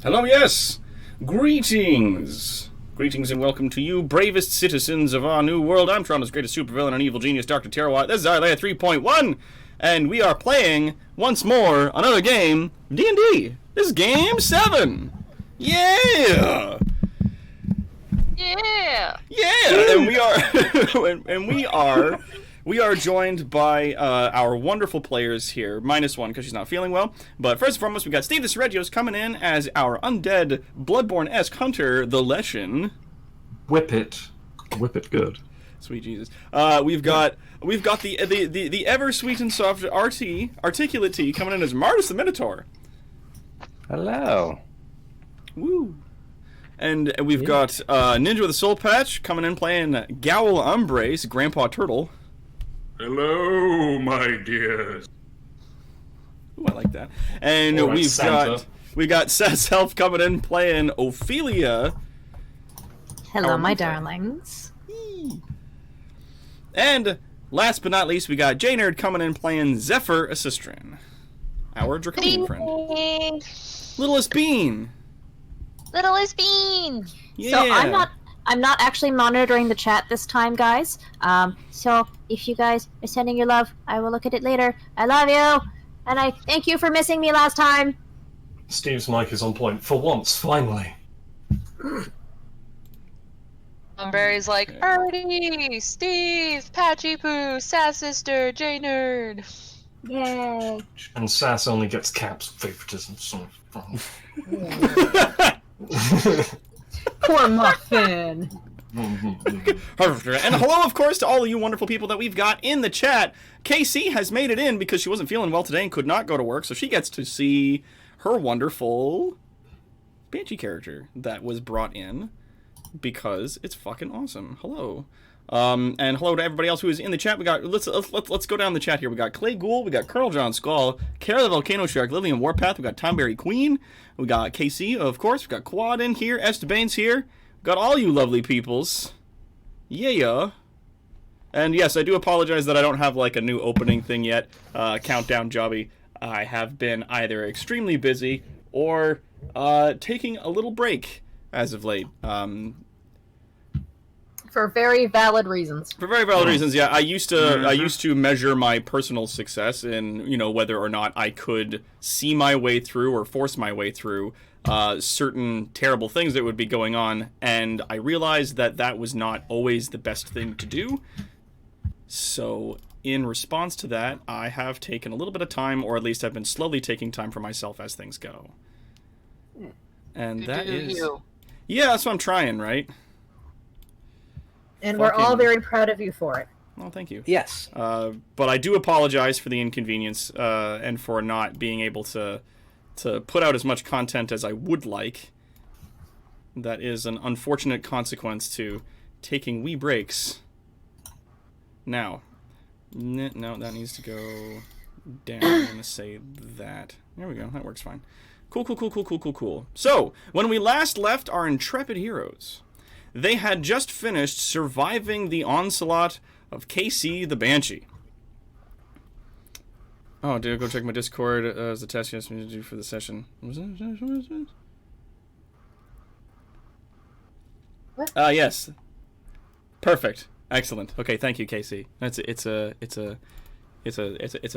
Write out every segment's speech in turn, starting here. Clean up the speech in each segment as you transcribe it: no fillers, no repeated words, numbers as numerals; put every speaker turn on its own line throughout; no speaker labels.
Hello, yes! Greetings! Greetings and welcome to you, bravest citizens of our new world. I'm Toronto's greatest supervillain and evil genius, Dr. Terrawat. This is Islaya 3.1, and we are playing, once more, another game, D&D. This is Game 7! Yeah!
Yeah!
Yeah! And we are... We are joined by our wonderful players here, minus one because she's not feeling well. But first and foremost, we got Steve the Sergio's coming in as our undead, Bloodborne-esque hunter, the Leshen.
Whip it good.
Sweet Jesus. We've got the ever sweet and soft articulate T coming in as Martis the Minotaur.
Hello.
Woo. And we've got Ninja with a Soul Patch coming in playing Gowl Umbrace, Grandpa Turtle.
Hello, my dears.
Ooh, I like that. And
All right,
we got Sass Health coming in playing Ophelia.
Hello, my darlings.
And last but not least, we got J-Nerd coming in playing Zephyr Assistrin, our draconian friend. Littlest Bean.
Littlest Bean.
Yeah.
So I'm not actually monitoring the chat this time, guys. So if you guys are sending your love, I will look at it later. I love you, and I thank you for missing me last time.
Steve's mic is on point for once, finally.
Barry's like, Artie, Steve, Patchy Poo, Sass Sister, J Nerd.
Yay!
And Sass only gets caps favoritism. So.
Poor Muffin.
And hello, of course, to all of you wonderful people that we've got in the chat. KC has made it in because she wasn't feeling well today and could not go to work, so she gets to see her wonderful Banshee character that was brought in because it's fucking awesome. Hello. And hello to everybody else who is in the chat. We got let's go down the chat here. We got Clay Ghoul, we got Colonel John Skull, Kara the Volcano Shark, Lillian Warpath, we got Tomberry Queen, we got KC, of course, we got Quad in here, Estebane's here, we got all you lovely peoples. Yeah. And yes, I do apologize that I don't have like a new opening thing yet. Countdown Jobby. I have been either extremely busy or taking a little break as of late.
For very valid reasons.
For very valid reasons, yeah. I used to measure my personal success in, whether or not I could see my way through or force my way through certain terrible things that would be going on, and I realized that that was not always the best thing to do. So, in response to that, I have taken a little bit of time, or at least I've been slowly taking time for myself as things go. And that is... Yeah, that's what I'm trying, right?
And we're all very proud of you for it.
Well, thank you.
Yes.
But I do apologize for the inconvenience and for not being able to put out as much content as I would like. That is an unfortunate consequence to taking wee breaks. Now, no, that needs to go down. I'm going to say that. There we go. That works fine. Cool. So, when we last left our intrepid heroes, they had just finished surviving the onslaught of KC the Banshee. Oh, did I go check my Discord as the test you asked me to do for the session?
What?
Yes. Perfect. Excellent. Okay, thank you, KC. It's a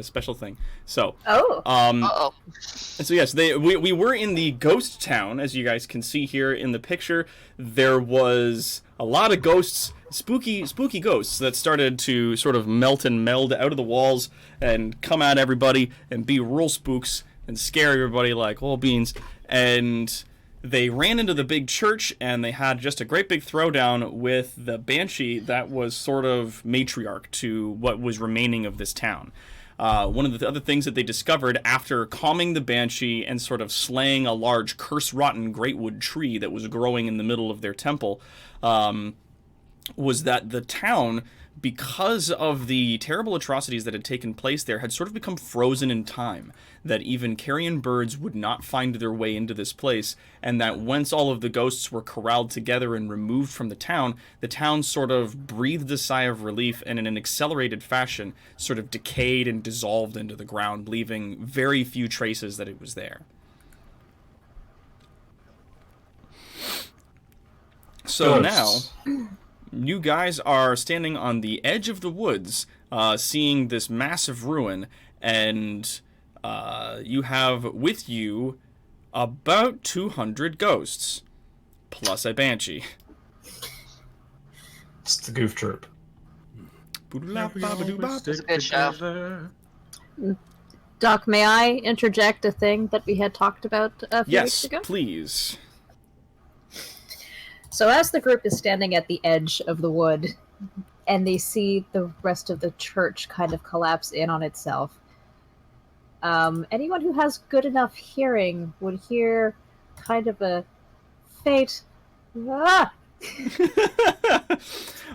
special thing. So.
Oh.
So yes, we were in the ghost town, as you guys can see here in the picture. There was a lot of ghosts, spooky ghosts that started to sort of melt and meld out of the walls and come at everybody and be real spooks and scare everybody like old beans. And they ran into the big church and they had just a great big throwdown with the Banshee that was sort of matriarch to what was remaining of this town. One of the other things that they discovered after calming the Banshee and sort of slaying a large curse-rotten greatwood tree that was growing in the middle of their temple was that the town, because of the terrible atrocities that had taken place there, had sort of become frozen in time, that even carrion birds would not find their way into this place, and that once all of the ghosts were corralled together and removed from the town sort of breathed a sigh of relief and in an accelerated fashion sort of decayed and dissolved into the ground, leaving very few traces that it was there. So now,
Ghosts.
you guys are standing on the edge of the woods, seeing this massive ruin, and you have with you about 200 ghosts, plus a banshee.
It's the Goof Troop.
It's a good show.
Doc, may I interject a thing that we had talked about a few weeks
Yes,
ago?
please.
So as the group is standing at the edge of the wood, and they see the rest of the church kind of collapse in on itself, anyone who has good enough hearing would hear kind of a faint, ah!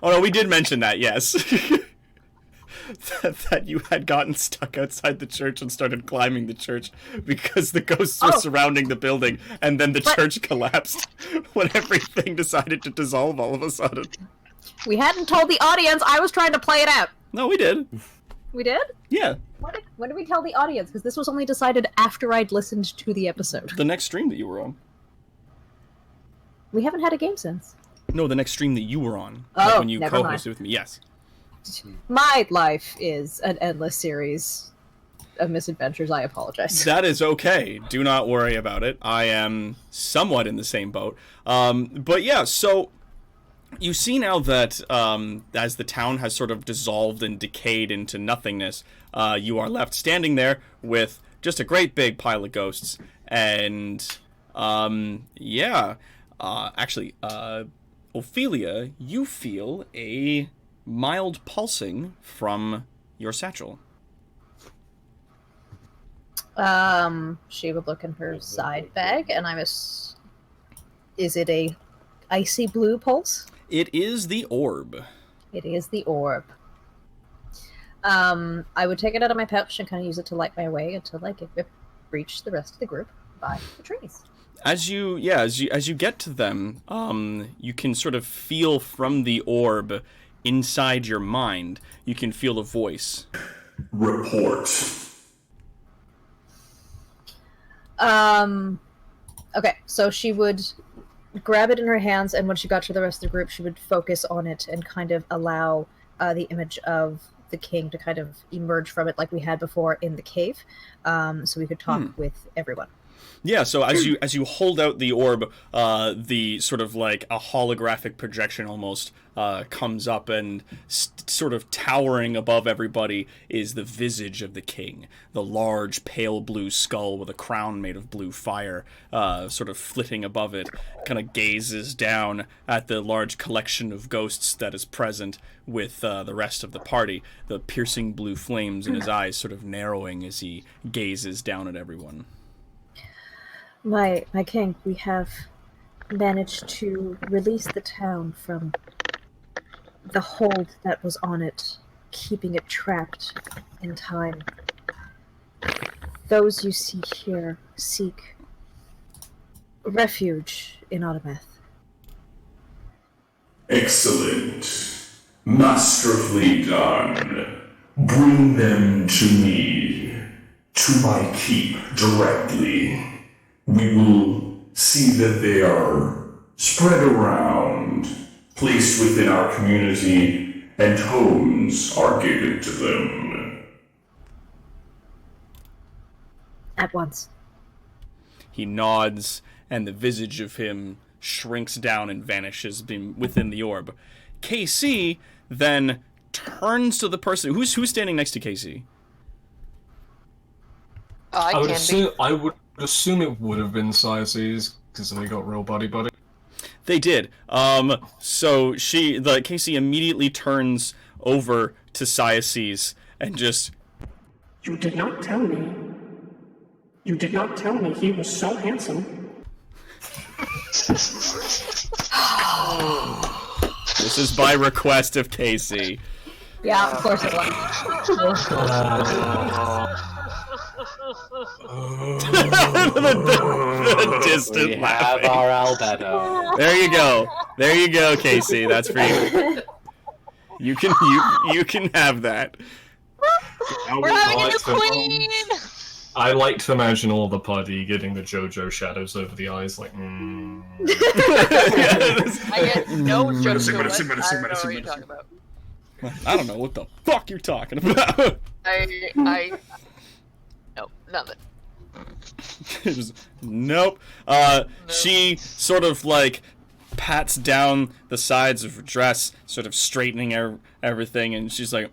Oh no, we did mention that, yes. that you had gotten stuck outside the church and started climbing the church because the ghosts were surrounding the building, and then the church collapsed when everything decided to dissolve all of a sudden.
We hadn't told the audience. I was trying to play it out.
No, we did.
We did?
Yeah.
When did we tell the audience? Because this was only decided after I'd listened to the episode.
The next stream that you were on.
We haven't had a game since.
No, the next stream that you were on.
Oh,
when you
never mind.
co-hosted with me. Yes.
My life is an endless series of misadventures. I apologize.
That is okay. Do not worry about it. I am somewhat in the same boat. But yeah, so you see now that as the town has sort of dissolved and decayed into nothingness, you are left standing there with just a great big pile of ghosts. And actually, Ophelia, you feel a mild pulsing from your satchel.
She would look in her side bag, and is it a icy blue pulse?
It is the orb.
It is the orb. I would take it out of my pouch and kind of use it to light my way until I reach the rest of the group by the trees.
As you get to them, you can sort of feel from the orb inside your mind. You can feel a voice.
Report.
Okay, so she would grab it in her hands, and when she got to the rest of the group, she would focus on it and kind of allow the image of the king to kind of emerge from it like we had before in the cave, so we could talk with everyone.
Yeah, so as you hold out the orb, the sort of like a holographic projection almost comes up, and sort of towering above everybody is the visage of the king. The large pale blue skull with a crown made of blue fire sort of flitting above it, kind of gazes down at the large collection of ghosts that is present with the rest of the party, the piercing blue flames in his eyes sort of narrowing as he gazes down at everyone.
My king, we have managed to release the town from the hold that was on it, keeping it trapped in time. Those you see here seek refuge in Autometh.
Excellent. Masterfully done. Bring them to me, to my keep directly. We will see that they are spread around, placed within our community, and homes are given to them.
At once.
He nods, and the visage of him shrinks down and vanishes within the orb. KC then turns to the person who's standing next to KC.
I
would
can
assume it would have been Siaces, because they got real buddy.
They did. So Casey immediately turns over to Siaces and just...
You did not tell me. You did not tell me he was so handsome.
This is by request of Casey.
Yeah, of course it was.
the distant
We have
laughing.
our Albedo.
There you go, Casey. That's for you. You can have that.
We're having a new queen!
I like to imagine all the party getting the JoJo shadows over the eyes, like.
I get no jokes to
Medicine,
it.
medicine,
I don't know
medicine,
what you're
medicine.
talking about.
I don't know what the fuck you're talking about.
No, nothing.
Just, nope. She sort of like pats down the sides of her dress, sort of straightening everything, and she's like,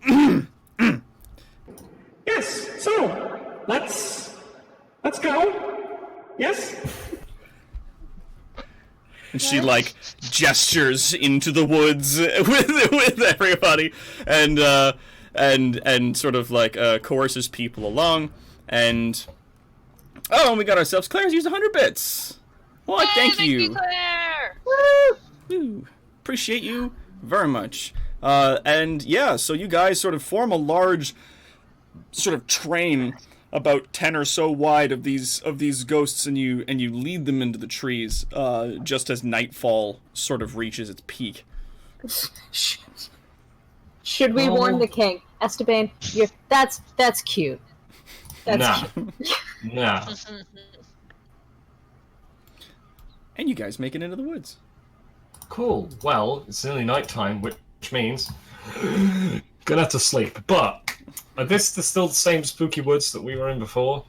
Yes, so, let's go. Yes?
and she like gestures into the woods with everybody, and sort of like coerces people along, and we got ourselves. Claire's used 100 bits. Well, thank you.
Claire!
Woo! Appreciate you very much. And yeah, so you guys sort of form a large sort of train about 10 or so wide of these ghosts, and you lead them into the trees just as nightfall sort of reaches its peak.
Should we warn the king? Esteban, that's cute. That's cute.
Nah.
And you guys make it into the woods.
Cool. Well, it's nearly nighttime, which means gonna have to sleep. But are this still the same spooky woods that we were in before?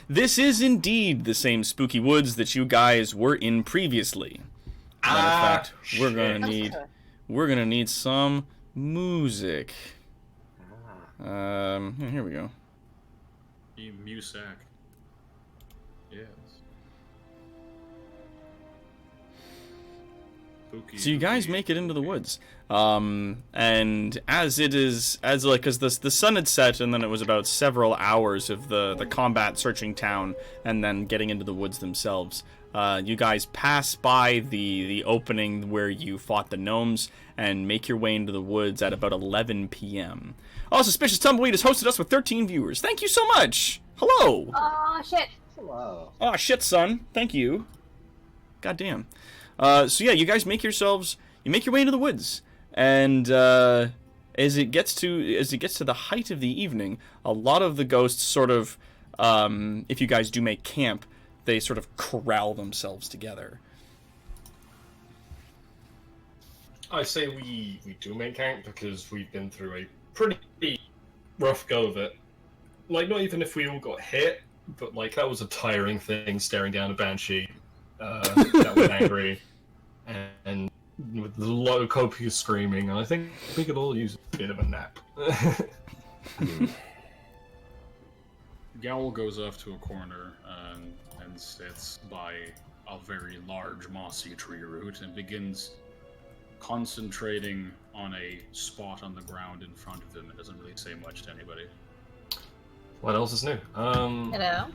This is indeed the same spooky woods that you guys were in previously. Matter of fact, we're gonna need some music. Here we go.
Musak. Yes. Spooky,
So you guys
spooky.
make it into the woods, and as because the sun had set, and then it was about several hours of the combat searching town, and then getting into the woods themselves. You guys pass by the opening where you fought the gnomes, and make your way into the woods at about 11 p.m. Oh, Suspicious Tumbleweed has hosted us with 13 viewers. Thank you so much. Hello.
Aw, shit.
Hello.
Oh shit, son. Thank you. God damn. So yeah, you guys make your way into the woods, and as it gets to the height of the evening, a lot of the ghosts sort of, if you guys do make camp, they sort of corral themselves together.
I say we do make camp because we've been through a pretty rough go of it. Like, not even if we all got hit, but like that was a tiring thing, staring down a banshee that was angry, and with low copious screaming. And I think we could all use a bit of a nap.
Gowl goes off to a corner and sits by a very large mossy tree root and begins concentrating on a spot on the ground in front of him. It doesn't really say much to anybody.
What else is new?
Hello.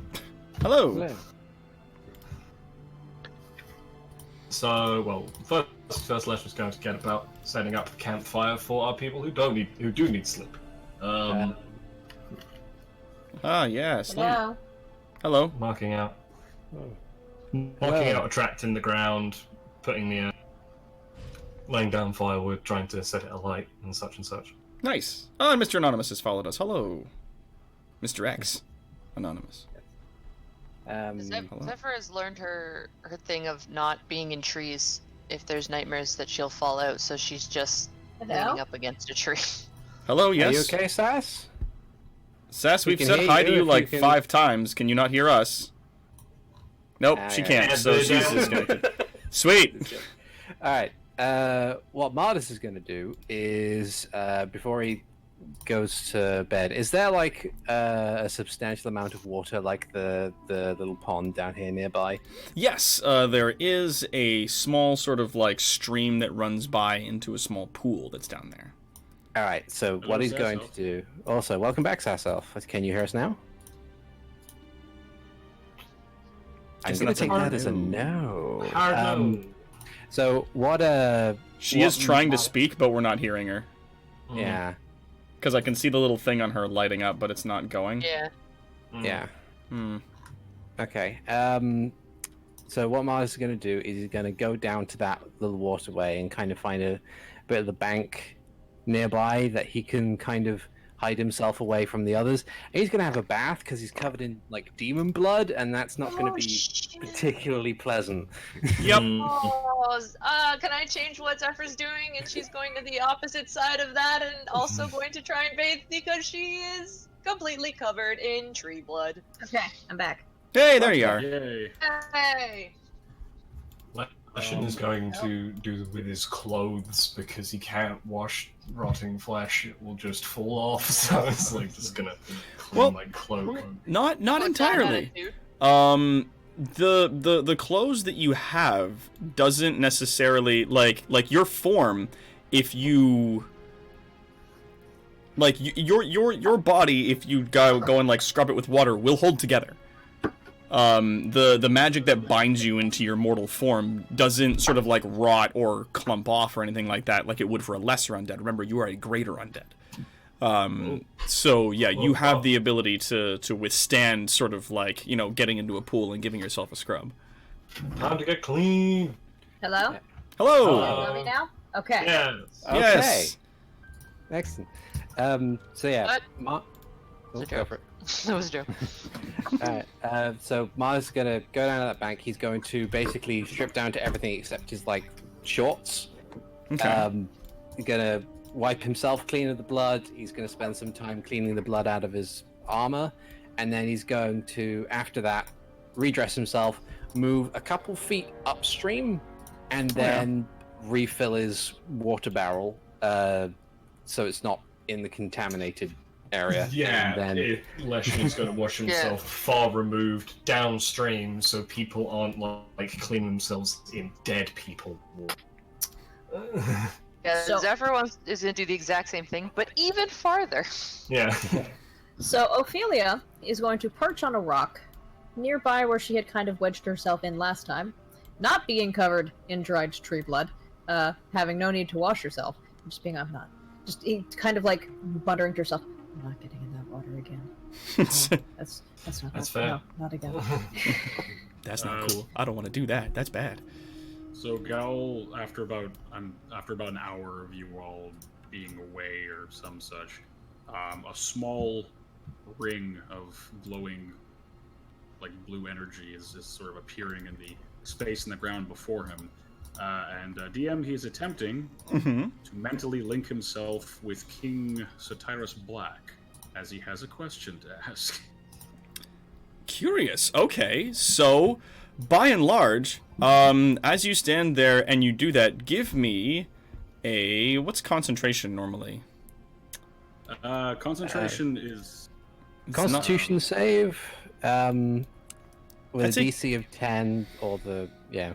Hello.
So, well, first Les was going to get about setting up a campfire for our people who do need sleep.
Yes.
Hello.
Hello.
Marking out a tract in the ground, putting the laying down firewood, trying to set it alight, and such and such.
Nice. Oh, and Mr. Anonymous has followed us. Hello, Mr. X. Anonymous.
Zephyr has learned her thing of not being in trees. If there's nightmares that she'll fall out, so she's just leaning up against a tree.
Hello, yes.
Are you okay, Sass?
Sass,
We
we've
can
said
hear
hi
you
to you
if
like
you can-
5 times. Can you not hear us? Nope, she can't.
yeah.
So she's disconnected. Sweet.
All right. What Mardis is going to do is, before he goes to bed, is there like a substantial amount of water, like the little pond down here nearby?
Yes, there is a small sort of like stream that runs by into a small pool that's down there.
All right. So
Hello,
what he's going
Sasself.
to do. Also, welcome back, Sasself. Can you hear us now? I'm
Guess
going to
that's a
take that as a
no.
no.
Hard no.
So what?
She
what
is trying to
Mar-
speak, but we're not hearing her.
Yeah.
Because I can see the little thing on her lighting up, but it's not going.
Yeah.
Yeah.
Hmm.
Okay. So what Mars is going to do is he's going to go down to that little waterway and kind of find a bit of the bank nearby that he can kind of hide himself away from the others. And he's gonna have a bath because he's covered in like demon blood, and that's not gonna be particularly pleasant.
Yep.
Oh, can I change what Zephyr's doing? And she's going to the opposite side of that, and also going to try and bathe because she is completely covered in tree blood.
Okay, I'm back.
Hey, there you are.
Yay.
Hey.
Lashin is going to do with his clothes because he can't wash rotting flesh; it will just fall off. So it's like just gonna clean my cloak.
Not
What's that
entirely.
attitude?
The clothes that you have doesn't necessarily like your form. If you like your body, if you go and like scrub it with water, will hold together. The magic that binds you into your mortal form doesn't sort of like rot or clump off or anything like that, like it would for a lesser undead. Remember, you are a greater undead. So yeah, you have the ability to withstand sort of like, you know, getting into a pool and giving yourself a scrub.
Time to get clean.
Hello?
Hello.
Can you hear me now? Okay.
Yes.
Yes.
Excellent. So yeah,
What?
Oh, go for it.
That was a joke.
Alright, so Mars gonna go down to that bank. He's going to basically strip down to everything except his like shorts.
Okay.
He's gonna wipe himself clean of the blood. He's gonna spend some time cleaning the blood out of his armor, and then he's going to, after that, redress himself, move a couple feet upstream, and then refill his water barrel, so it's not in the contaminated area.
Yeah,
and then
Lashin's going to wash himself far removed downstream, so people aren't like cleaning themselves in dead people.
Yeah,
So-
Zephyr is going to do the exact same thing, but even farther.
Yeah.
So Ophelia is going to perch on a rock nearby where she had kind of wedged herself in last time, not being covered in dried tree blood, having no need to wash herself, just being, I'm not. Just kind of like muttering to herself, I'm not getting in that water again. That's not
That's
fair.
fair.
No, not again.
That's not cool. I don't want to do that. That's bad.
So Gal, after about an hour of you all being away or some such, a small ring of glowing, like blue energy is sort of appearing in the space in the ground before him. And DM, he's attempting to mentally link himself with King Satyrus Black, as he has a question to ask.
Curious. Okay, so by and large, as you stand there and you do that, give me a what's concentration normally?
Concentration is
It's
Constitution save, with a
That's it.
DC of 10 or the
Yeah.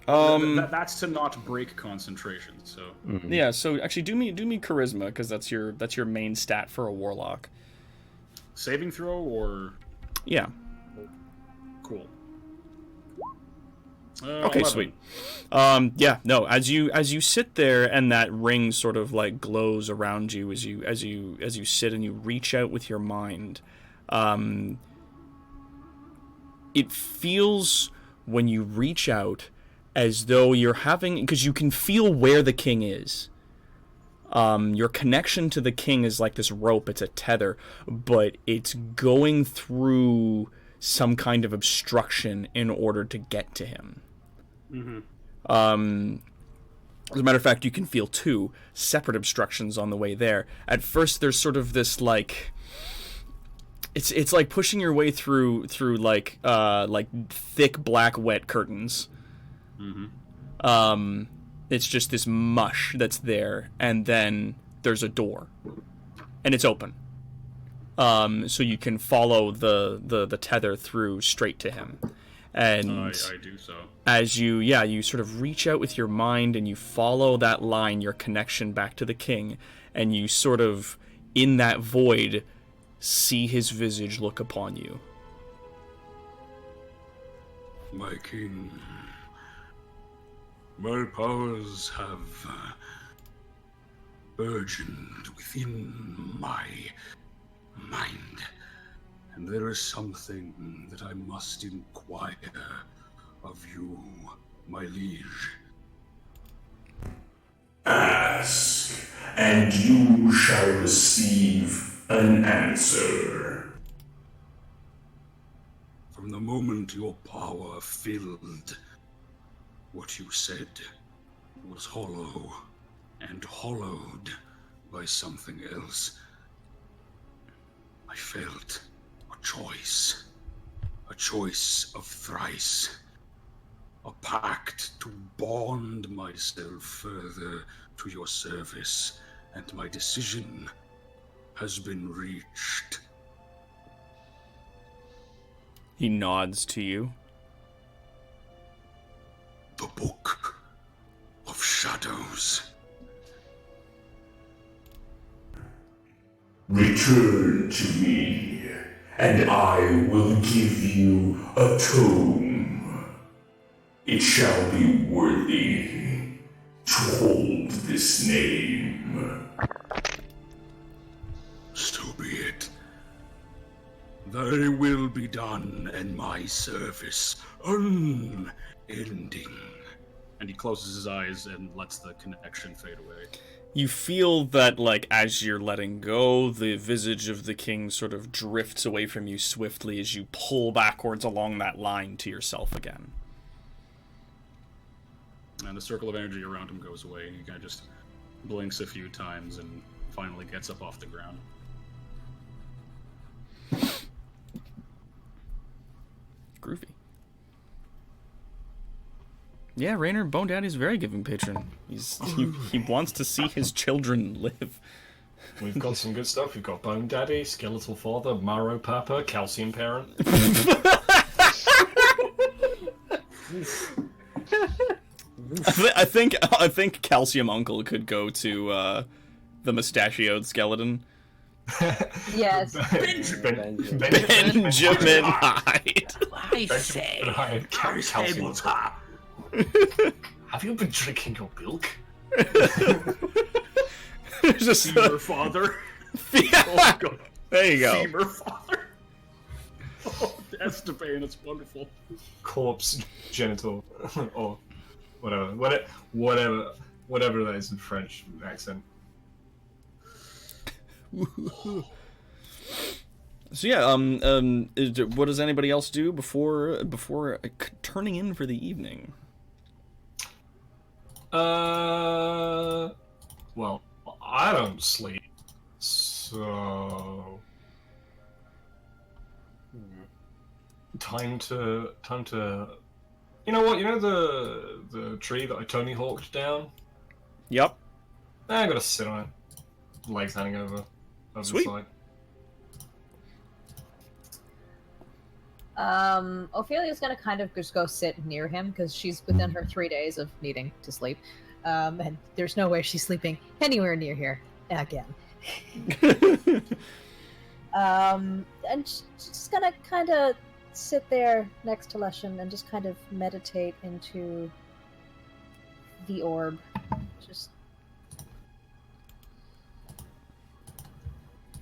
that's to not break concentration. So
Yeah. So actually, do me charisma because that's your main stat for a warlock.
saving throw or
Yeah.
cool.
Okay,
11.
sweet. Yeah, no. As you sit there and that ring sort of like glows around you as you sit and you reach out with your mind, it feels when you reach out as though you're having, because you can feel where the king is. Your connection to the king is like this rope, it's a tether, but it's going through some kind of obstruction in order to get to him. As a matter of fact, you can feel two separate obstructions on the way there. At first, there's sort of this like, it's like pushing your way through like thick black wet curtains. It's just this mush that's there, and then there's a door, and it's open. So you can follow the tether through straight to him. And
I do so.
as you sort of reach out with your mind and you follow that line, your connection back to the king, and you sort of, in that void, see his visage look upon you.
My king, my powers have burgeoned within my mind, and there is something that I must inquire of you, my liege.
Ask, and you shall receive an answer.
From the moment your power filled, what you said was hollow and hollowed by something else. I felt a choice of thrice, a pact to bond myself further to your service, and my decision has been reached.
He nods to you.
The Book of Shadows.
Return to me, and I will give you a tome. It shall be worthy to hold this name.
So be it. Thy will be done, and my service unending.
And he closes his eyes and lets the connection fade away.
You feel that, like, as you're letting go, the visage of the king sort of drifts away from you swiftly as you pull backwards along that line to yourself again.
And the circle of energy around him goes away. He kind of just blinks a few times and finally gets up off the ground.
Groovy. Yeah, Raynor, Bone Daddy's a very giving patron. He wants to see his children live.
We've got some good stuff. We've got Bone Daddy, Skeletal Father, Marrow Papa, Calcium Parent.
I think Calcium Uncle could go to the mustachioed skeleton.
Yes.
Benjamin
Hyde.
I say,
Calcium. Have you been drinking your milk?
Just
Femur Father.
Oh, God. There you go.
Femur Father. Oh, Esteban, it's wonderful.
Corpse genital. Or whatever that is in French accent.
So yeah, what does anybody else do before turning in for the evening?
Well, I don't sleep, so time to. You know what? You know the tree that I Tony Hawked down?
Yep.
I gotta sit on it, legs hanging over
Sweet.
the side.
Ophelia's gonna kind of just go sit near him because she's within her 3 days of needing to sleep. And there's no way she's sleeping anywhere near here again. And she's just gonna kind of sit there next to Leshen and just kind of meditate into the orb. Just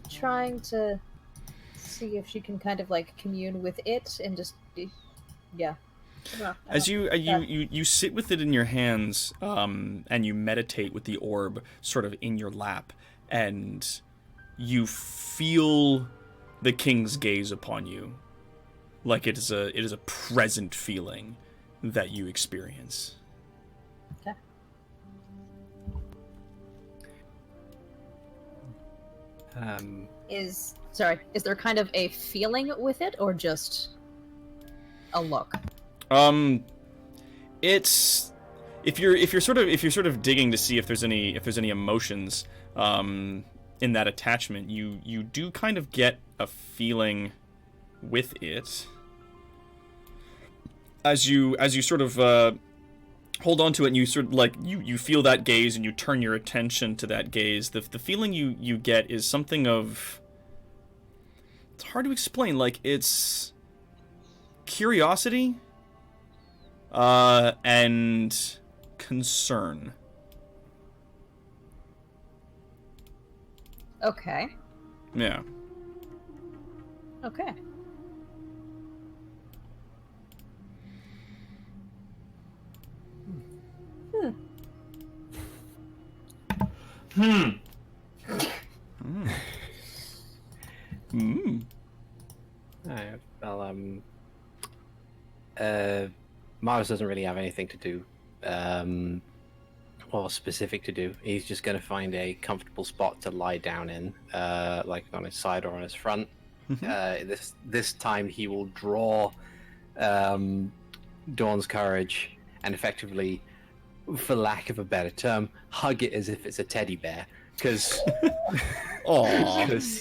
trying to see if she can kind of like commune with it and just yeah.
As you sit with it in your hands, and you meditate with the orb sort of in your lap, and you feel the king's gaze upon you, like it is a present feeling that you experience.
Okay. Is there kind of a feeling with it or just a look?
It's if you're sort of digging to see if there's any emotions in that attachment, you do kind of get a feeling with it as you sort of hold on to it, and you sort of like you feel that gaze and you turn your attention to that gaze. The feeling you get is something of, it's hard to explain, like it's curiosity and concern.
Okay.
Yeah.
Okay.
Hmm.
Alright, well, Mars doesn't really have anything to do, or specific to do. He's just going to find a comfortable spot to lie down in, like on his side or on his front. This time he will draw Dawn's courage and effectively, for lack of a better term, hug it as if it's a teddy bear. Because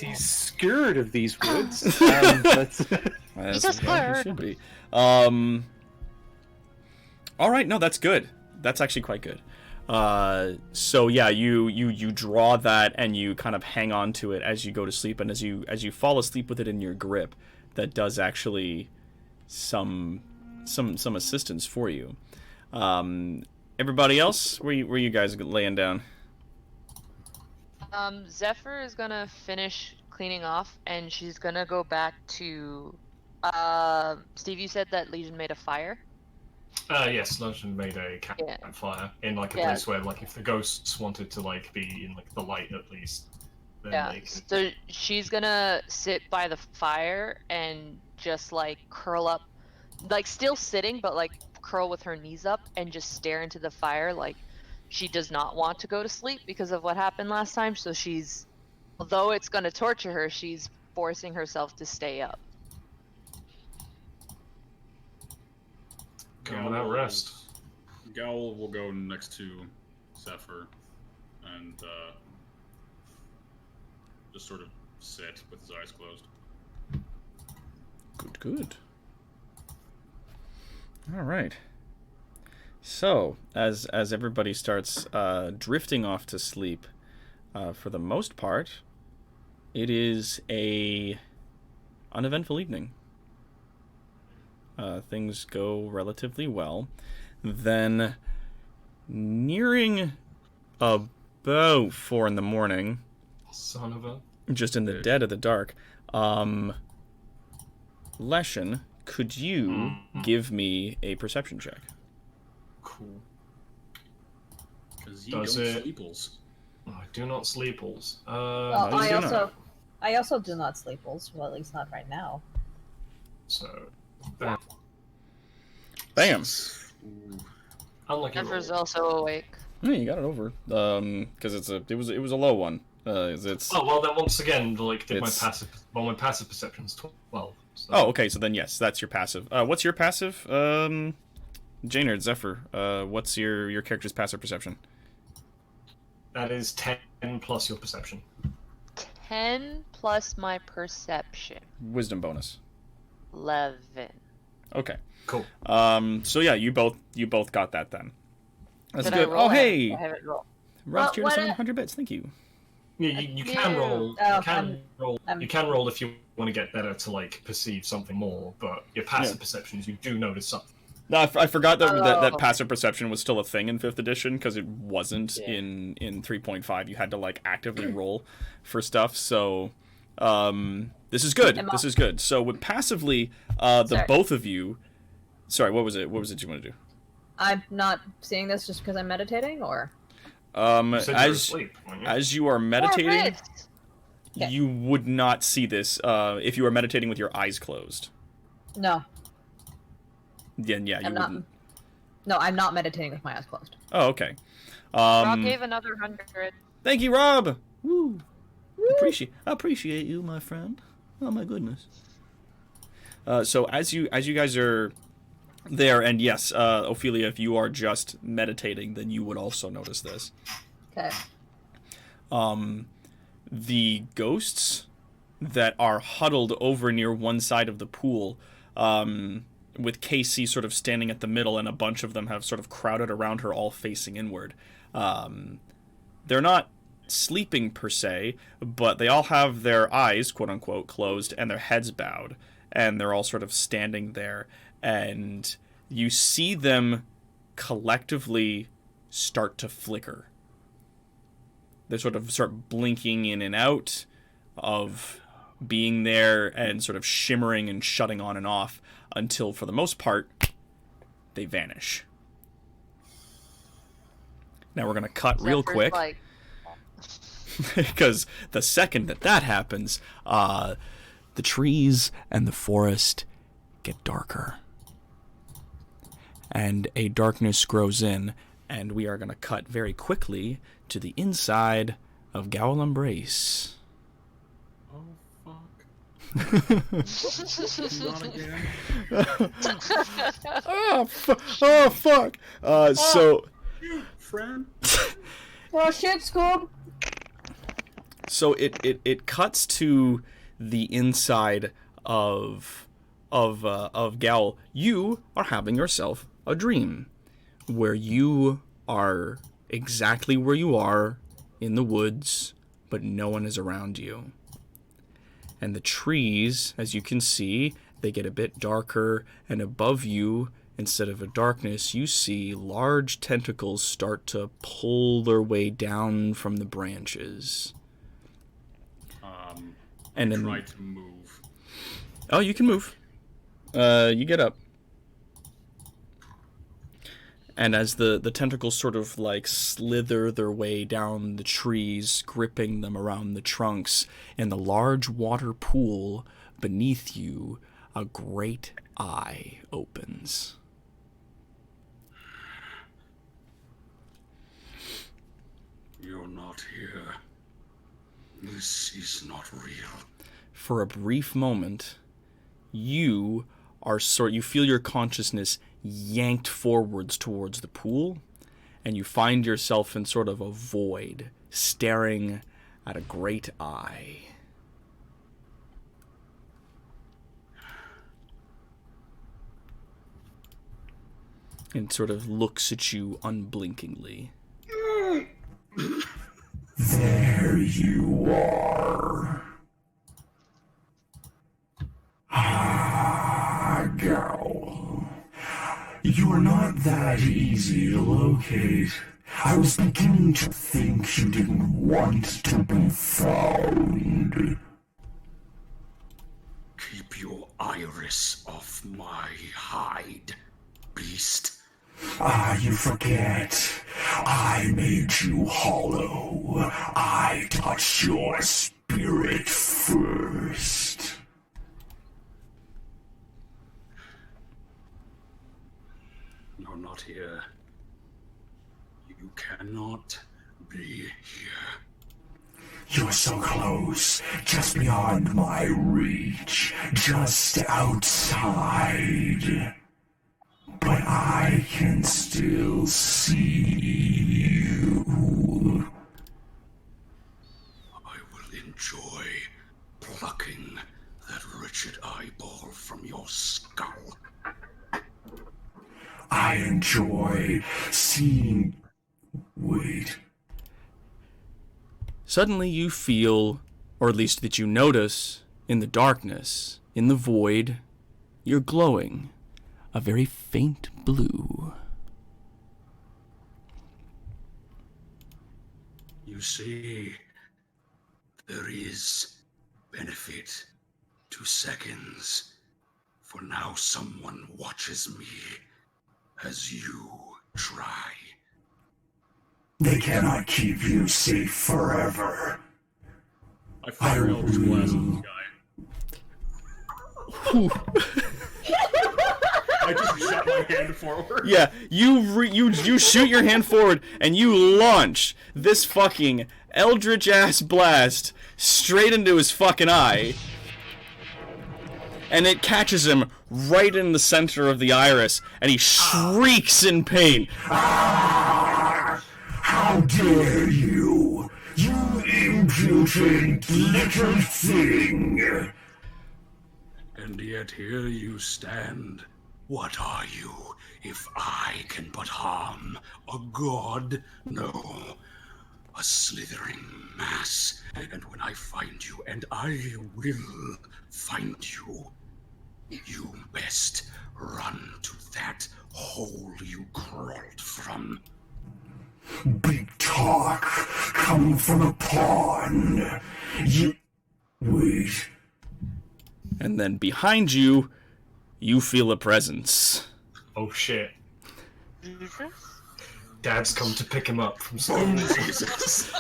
he's scared of these woods.
He's
just scared.
Should be. All right, no, that's good. That's actually quite good. So yeah, you draw that and you kind of hang on to it as you go to sleep, and as you fall asleep with it in your grip, that does actually some assistance for you. Everybody else, where you guys laying down?
Zephyr is gonna finish cleaning off, and she's gonna go back to. Steve, you said that Legion made a fire.
Yes, Legion made a campfire in like a place where, like, if the ghosts wanted to like be in like the light at least. Then they can...
So she's gonna sit by the fire and just like curl up, like still sitting, but like curl with her knees up and just stare into the fire, like. She does not want to go to sleep because of what happened last time, so she's, although it's going to torture her, she's forcing herself to stay up.
Come without rest.
Gowl will go next to Zephyr and just sort of sit with his eyes closed.
Good. All right. So, as everybody starts drifting off to sleep, for the most part, it is a uneventful evening. Things go relatively well. Then, nearing about 4 in the morning,
son of a...
just in the dead of the dark, Leshen, could you give me a perception check?
Cool.
Because you don't sleeples.
Oh, I do not sleeples.
Well, I also do not sleeples. Well, at least not right now.
So,
bam.
Unlucky
Zephyr's
roll.
also awake.
Yeah, you got it over. Because it was a low one. It's.
Oh well, then once again, like, my passive perception's 12. So.
Oh, okay. So then, yes, that's your passive. What's your passive? Jaynard, Zephyr, what's your character's passive perception?
That is 10 plus your perception.
10 plus my perception.
Wisdom bonus.
11.
Okay.
Cool.
So yeah, you both got that then. That's
Did
good.
I roll?
Oh hey,
I haven't rolled.
Ross cheered 700 bits. Thank you.
Yeah, you can roll.
Oh,
You can roll if you want to get better to like perceive something more, but your passive perceptions, you do notice something.
No, I forgot that passive perception was still a thing in 5th edition, because it wasn't in 3.5. You had to like actively roll for stuff. So this is good. This is good. So with passively, both of you. Sorry, what was it? What was it you want to do?
I'm not seeing this just because I'm meditating, or.
As you are meditating, you would not see this if you are meditating with your eyes closed.
No.
Yeah, you wouldn't.
No, I'm not meditating with my eyes closed.
Oh, okay.
Rob gave another 100.
Thank you, Rob. Woo. Appreciate you, my friend. Oh my goodness. So as you guys are there, and yes, Ophelia, if you are just meditating, then you would also notice this.
Okay.
The ghosts that are huddled over near one side of the pool, with Casey sort of standing at the middle, and a bunch of them have sort of crowded around her, all facing inward. They're not sleeping per se, but they all have their eyes, quote unquote, closed and their heads bowed, and they're all sort of standing there, and you see them collectively start to flicker. They sort of start blinking in and out of being there, and sort of shimmering and shutting on and off, until, for the most part, they vanish. Now we're going to cut real quick. Because the second that happens, the trees and the forest get darker. And a darkness grows in, and we are going to cut very quickly to the inside of Gowl Embrace.
Oh, fuck. Not again.
Oh, fuck. So...
Friend?
Oh shit, Scoob!
So it cuts to the inside of Gowl. You are having yourself a dream where you are exactly where you are in the woods, but no one is around you. And the trees, as you can see, they get a bit darker, and above you, instead of a darkness, you see large tentacles start to pull their way down from the branches. And then
Try to move.
Oh, you can move. You get up. And as the tentacles sort of like slither their way down the trees, gripping them around the trunks, in the large water pool beneath you, a great eye opens.
You're not here. This is not real.
For a brief moment, you feel your consciousness yanked forwards towards the pool, and you find yourself in sort of a void, staring at a great eye. And sort of looks at you unblinkingly.
There you are. Gowl. You are not that easy to locate. I was beginning to think you didn't want to be found.
Keep your iris off my hide, beast.
You forget. I made you hollow. I touched your spirit first.
You're not here. You cannot be here.
You're so close, just beyond my reach, just outside. But I can still see you.
I will enjoy plucking that wretched eyeball from your skull.
I enjoy seeing... Wait.
Suddenly you feel, or at least that you notice, in the darkness, in the void, you're glowing. A very faint blue.
You see, there is benefit to seconds, for now someone watches me as you try.
They cannot keep you safe forever.
I fire Eldritch Blast at this guy. I just shot my hand forward.
Yeah, you shoot your hand forward and you launch this fucking eldritch ass blast straight into his fucking eye. And it catches him right in the center of the iris, and he shrieks in pain.
How dare you! You impudent little thing!
And yet here you stand. What are you, if I can but harm a god? No, a slithering mass. And when I find you, and I will find you, you best run to that hole you crawled from.
Big talk coming from a pawn. You... Wait.
And then behind you, you feel a presence.
Oh shit.
Jesus?
Dad's come to pick him up from school.
Jesus.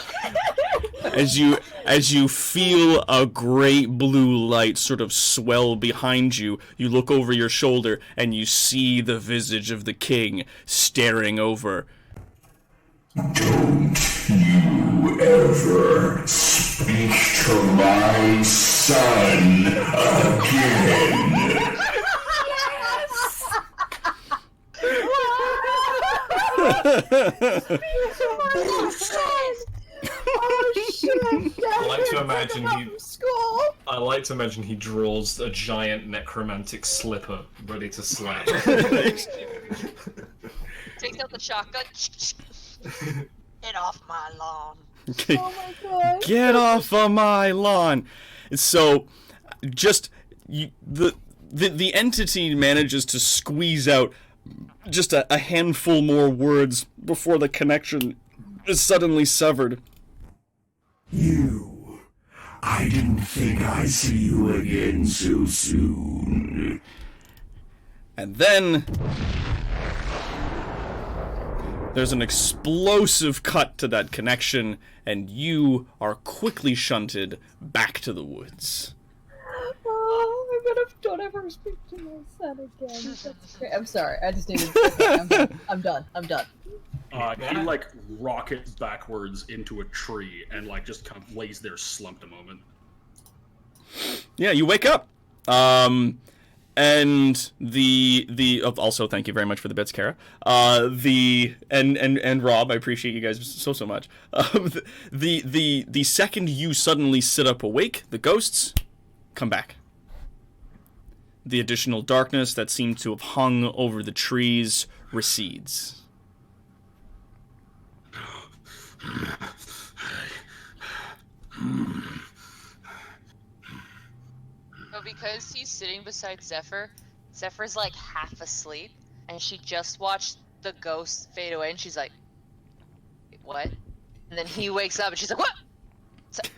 as you feel a great blue light sort of swell behind you, you look over your shoulder and you see the visage of the king staring over.
Don't you ever speak to my son again.
I like to imagine he draws a giant necromantic slipper ready to slap.
Takes out the shotgun. Get off my lawn.
Oh my god.
Get off of my lawn. So, just the entity manages to squeeze out just a handful more words before the connection is suddenly severed.
You. I didn't think I'd see you again so soon.
And then there's an explosive cut to that connection, and you are quickly shunted back to the woods.
Oh, don't ever speak to my son again. That's great. I'm sorry. I just needed to I'm done.
He like rockets backwards into a tree and like just kind of lays there slumped a moment.
Yeah, you wake up. And the also thank you very much for the bits, Kara. And Rob, I appreciate you guys so much. The second you suddenly sit up awake, the ghosts come back. The additional darkness that seemed to have hung over the trees recedes.
But because he's sitting beside Zephyr, Zephyr's like half asleep, and she just watched the ghost fade away, and she's like, "Wait, what?" And then he wakes up, and she's like, "What?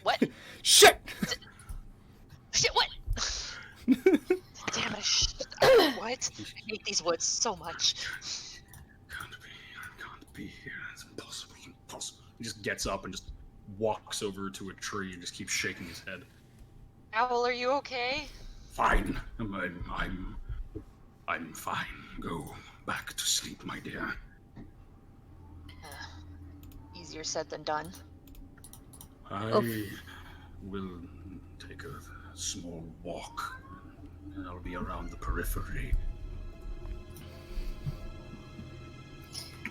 What?
Shit!
Shit, what?" Damn it! What? I hate these woods so much.
Can't be here. It's impossible. He just gets up and just walks over to a tree and just keeps shaking his head.
Owl, are you okay?
Fine. I'm fine. Go back to sleep, my dear.
Easier said than done.
I will take a small walk, and I'll be around the periphery.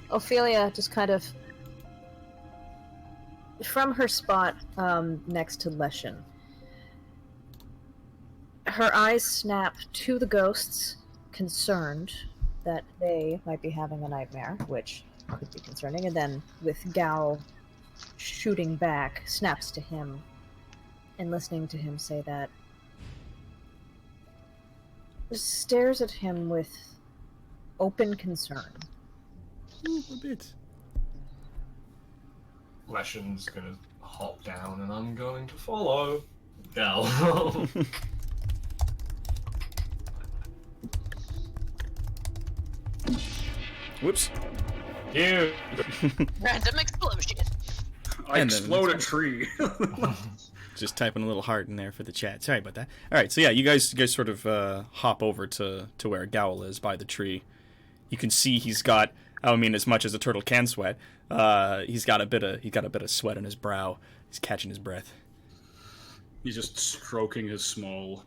Ophelia just kind of, from her spot next to Leshen, her eyes snap to the ghosts, concerned that they might be having a nightmare, which could be concerning, and then with Gal shooting back, snaps to him, and listening to him say that, stares at him with open concern.
A bit.
Leshen's gonna hop down and I'm going to follow. Gal.
Whoops.
You.
Random explosion.
I
And then-
explode a tree.
Just typing a little heart in there for the chat. Sorry about that. All right, so yeah, you guys sort of hop over to where Gowl is by the tree. You can see he's got, I mean, as much as a turtle can sweat, he's got a bit of sweat on his brow. He's catching his breath.
He's just stroking his small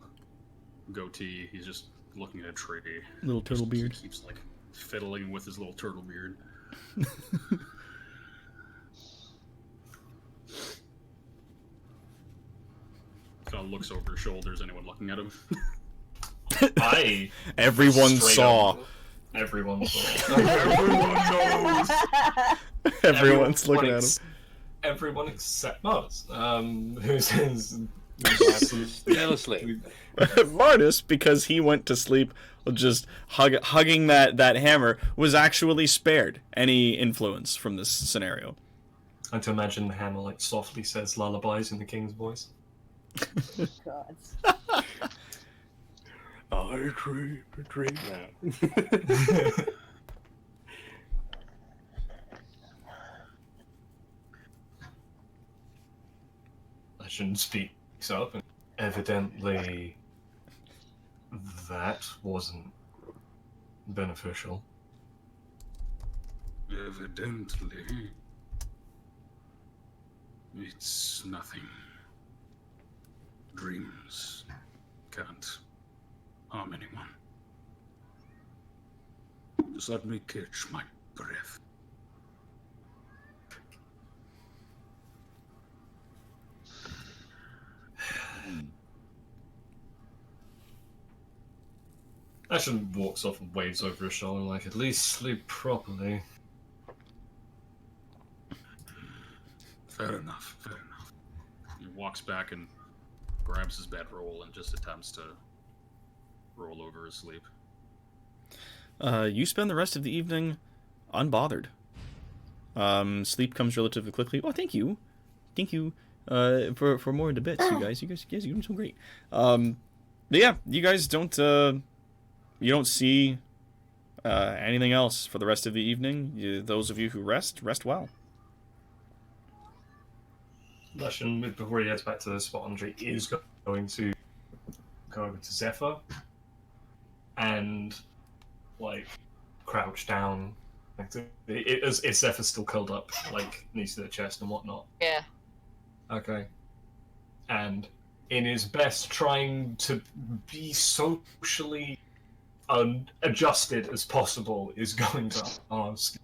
goatee. He's just looking at a tree.
Little turtle beard.
He keeps like fiddling with his little turtle beard. Kind of looks over his shoulder. Is anyone looking at him?
Everyone
Straight
saw.
up. Everyone saw.
Everyone knows.
Everyone's looking at him.
Everyone except Mars, who's
Fell asleep.
Martis, because he went to sleep just hugging that hammer, was actually spared any influence from this scenario.
I to imagine the hammer like softly says lullabies in the king's voice.
God.
I dream a dream now.
Bastion speaks up, and evidently that wasn't beneficial.
Evidently, it's nothing. Dreams can't harm anyone. Just let me catch my breath.
Ashen walks off and waves over his shoulder, like, at least sleep properly.
Fair enough, fair enough.
He walks back and grabs his bedroll and just attempts to roll over his sleep.
You spend the rest of the evening unbothered. Sleep comes relatively quickly. Oh, thank you. Thank you for more into bits, you guys. You guys, you're doing so great. But yeah, you guys don't you don't see anything else for the rest of the evening. Those of you who rest well.
Lushan, before he heads back to the spot on the tree, is going to go over to Zephyr and, like, crouch down. Like, is Zephyr still curled up, like, knees to the chest and whatnot?
Yeah.
Okay. And in his best, trying to be socially adjusted as possible, is going to ask,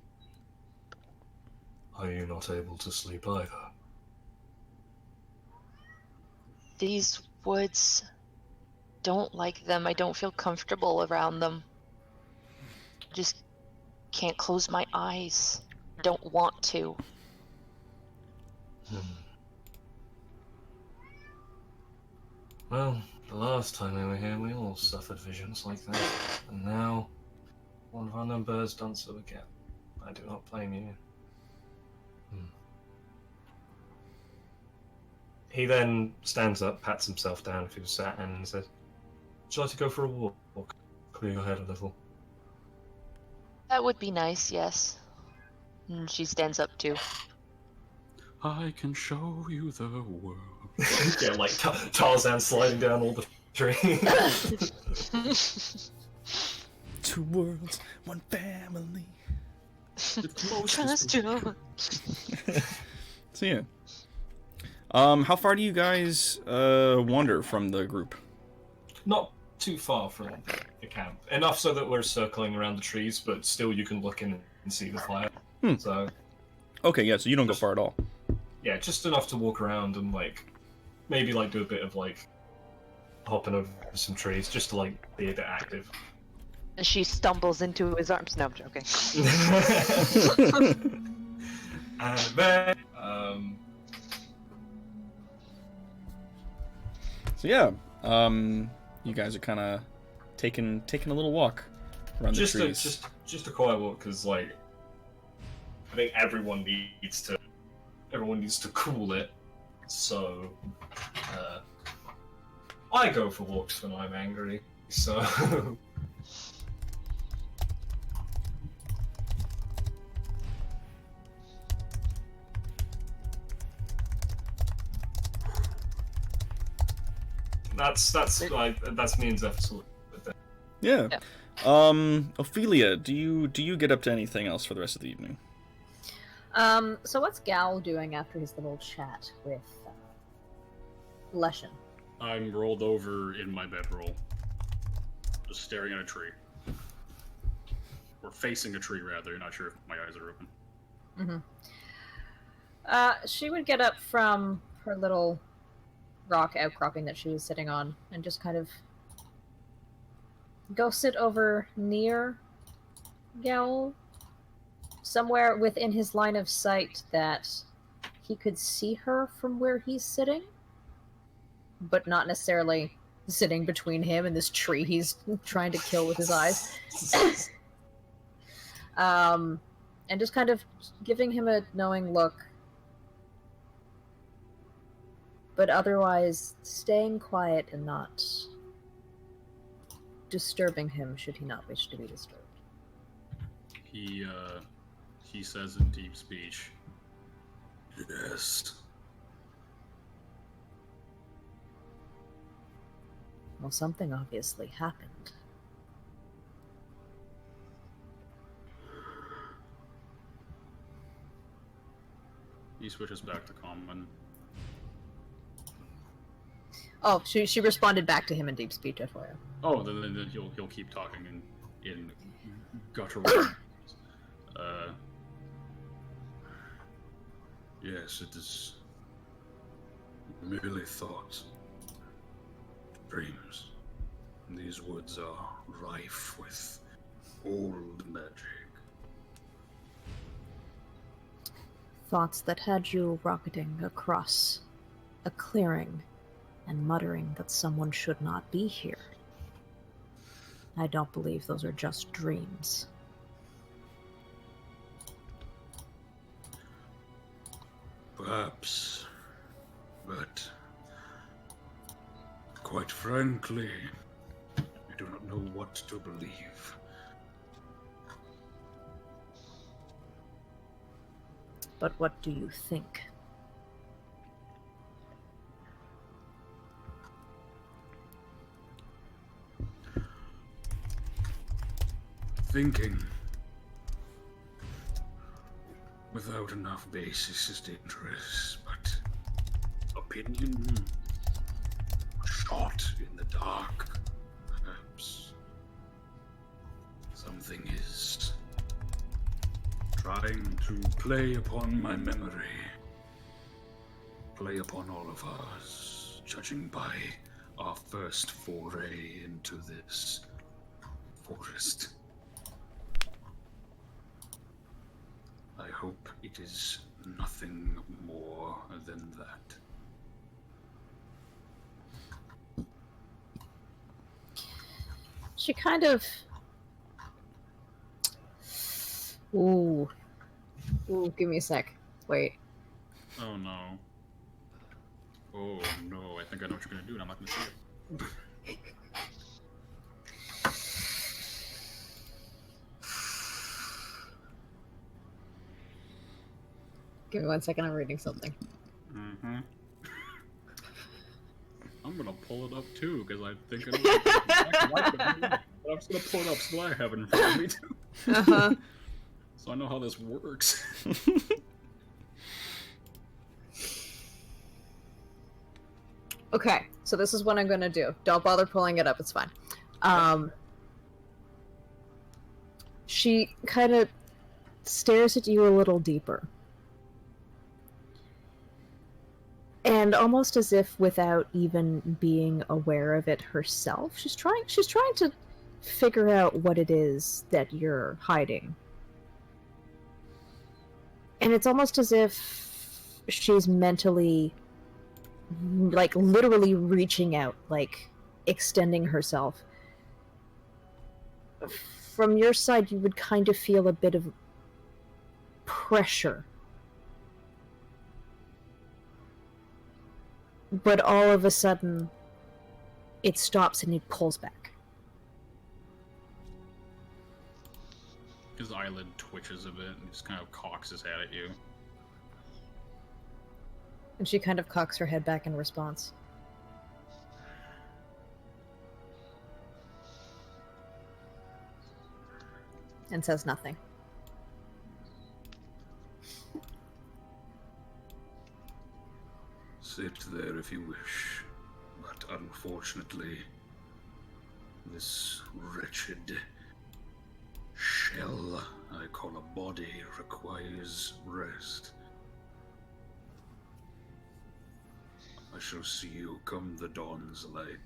"Are you not able to sleep either?"
These woods, don't like them. I don't feel comfortable around them. Just can't close my eyes. Don't want to.
Well, the last time we were here, we all suffered visions like that. And now, one of our number has done so again. I do not blame you. He then stands up, pats himself down if he was sat, and says, "Would you like to go for a walk? Clear your head a little."
That would be nice, yes. And she stands up too.
I can show you the world.
Yeah, like Tarzan sliding down all the trees.
Two worlds, one family.
Trust you.
So yeah. How far do you guys wander from the group?
Not too far from the camp. Enough so that we're circling around the trees, but still you can look in and see the fire. So,
okay, yeah, so you don't go far at all.
yeah, just enough to walk around and, like, maybe, like, do a bit of, like, hopping over some trees, just to, like, be a bit active.
She stumbles into his arms. No, I'm joking.
And then,
So yeah, you guys are kind of taking a little walk around the trees.
Just a quiet walk, because, like, I think everyone needs to cool it. So, I go for walks when I'm angry. So. That's me and Zephyr.
Yeah. Ophelia, do you get up to anything else for the rest of the evening?
So what's Gal doing after his little chat with Leshen?
I'm rolled over in my bedroll, just staring at a tree. Or facing a tree, rather. Not sure if my eyes are open.
She would get up from her little rock outcropping that she was sitting on and just kind of go sit over near Gal, somewhere within his line of sight that he could see her from where he's sitting, but not necessarily sitting between him and this tree he's trying to kill with his eyes. And just kind of giving him a knowing look, but otherwise staying quiet and not disturbing him should he not wish to be disturbed.
He says in deep speech,
Yes.
Well, something obviously happened.
He switches back to common.
Oh, she responded back to him in deep speech, FYI.
Oh, then he'll keep talking in guttural. Yes, it is merely thoughts, dreams. These woods are rife with old magic.
Thoughts that had you rocketing across a clearing and muttering that someone should not be here. I don't believe those are just dreams.
Perhaps, but quite frankly, I do not know what to believe.
But what do you think?
Thinking without enough basis is dangerous, but opinion, shot in the dark, perhaps something is trying to play upon my memory, play upon all of us, judging by our first foray into this forest. I hope it is nothing more than that.
She kind of... Ooh, give me a sec. Wait.
Oh no. Oh no, I think I know what you're gonna do and I'm not gonna say it.
Give me 1 second, I'm reading something.
Mm-hmm. I'm gonna pull it up too, because I think I know. I'm just gonna pull it up so I have it in front of me too.
Uh-huh.
So I know how this works.
Okay, so this is what I'm gonna do. Don't bother pulling it up, it's fine. She kind of stares at you a little deeper. And almost as if without even being aware of it herself, she's trying to figure out what it is that you're hiding. And it's almost as if she's mentally, like, literally reaching out, like, extending herself. From your side, you would kind of feel a bit of pressure. But all of a sudden, it stops and he pulls back.
His eyelid twitches a bit and just kind of cocks his head at you.
And she kind of cocks her head back in response. And says nothing.
Sit there if you wish, but unfortunately, this wretched shell I call a body requires rest. I shall see you come the dawn's light.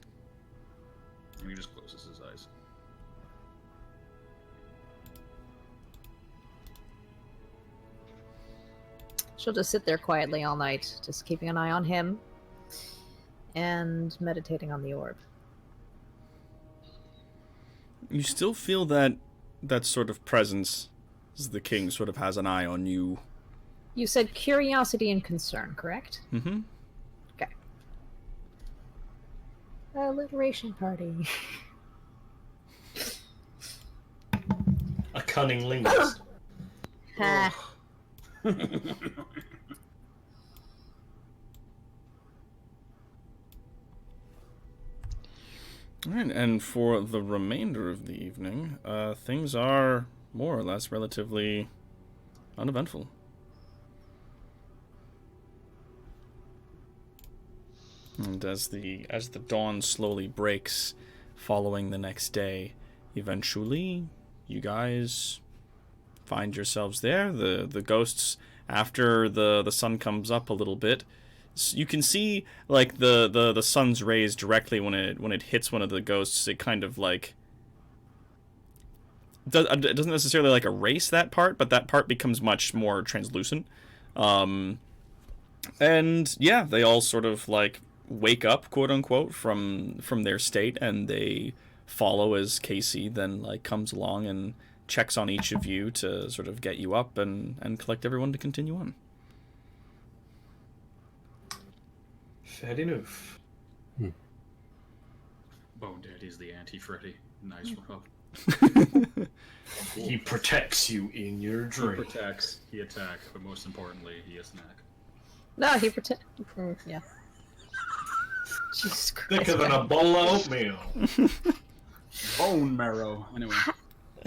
And he just closes his eyes.
She'll just sit there quietly all night, just keeping an eye on him and meditating on the orb.
You still feel that sort of presence as the king sort of has an eye on you.
You said curiosity and concern, correct?
Mm-hmm.
Okay. Alliteration party.
A cunning linguist.
Ha.
All right, and for the remainder of the evening, things are more or less relatively uneventful. And as the dawn slowly breaks, following the next day, eventually you guys find yourselves there. The ghosts, after the sun comes up a little bit, you can see like the sun's rays directly when it hits one of the ghosts. It kind of like it doesn't necessarily like erase that part, but that part becomes much more translucent. And yeah, they all sort of like wake up, quote unquote, from their state, and they follow as Casey then like comes along and checks on each of you to sort of get you up and collect everyone to continue on.
Fair enough.
Bone Daddy's the anti-Freddy. Nice rub.
He protects you in your
He
dream.
protects, he attacks, but most importantly, he is snack.
No, he pretend. Yeah. Jesus Christ.
Thicker than a bowl of oatmeal.
Bone marrow. Anyway.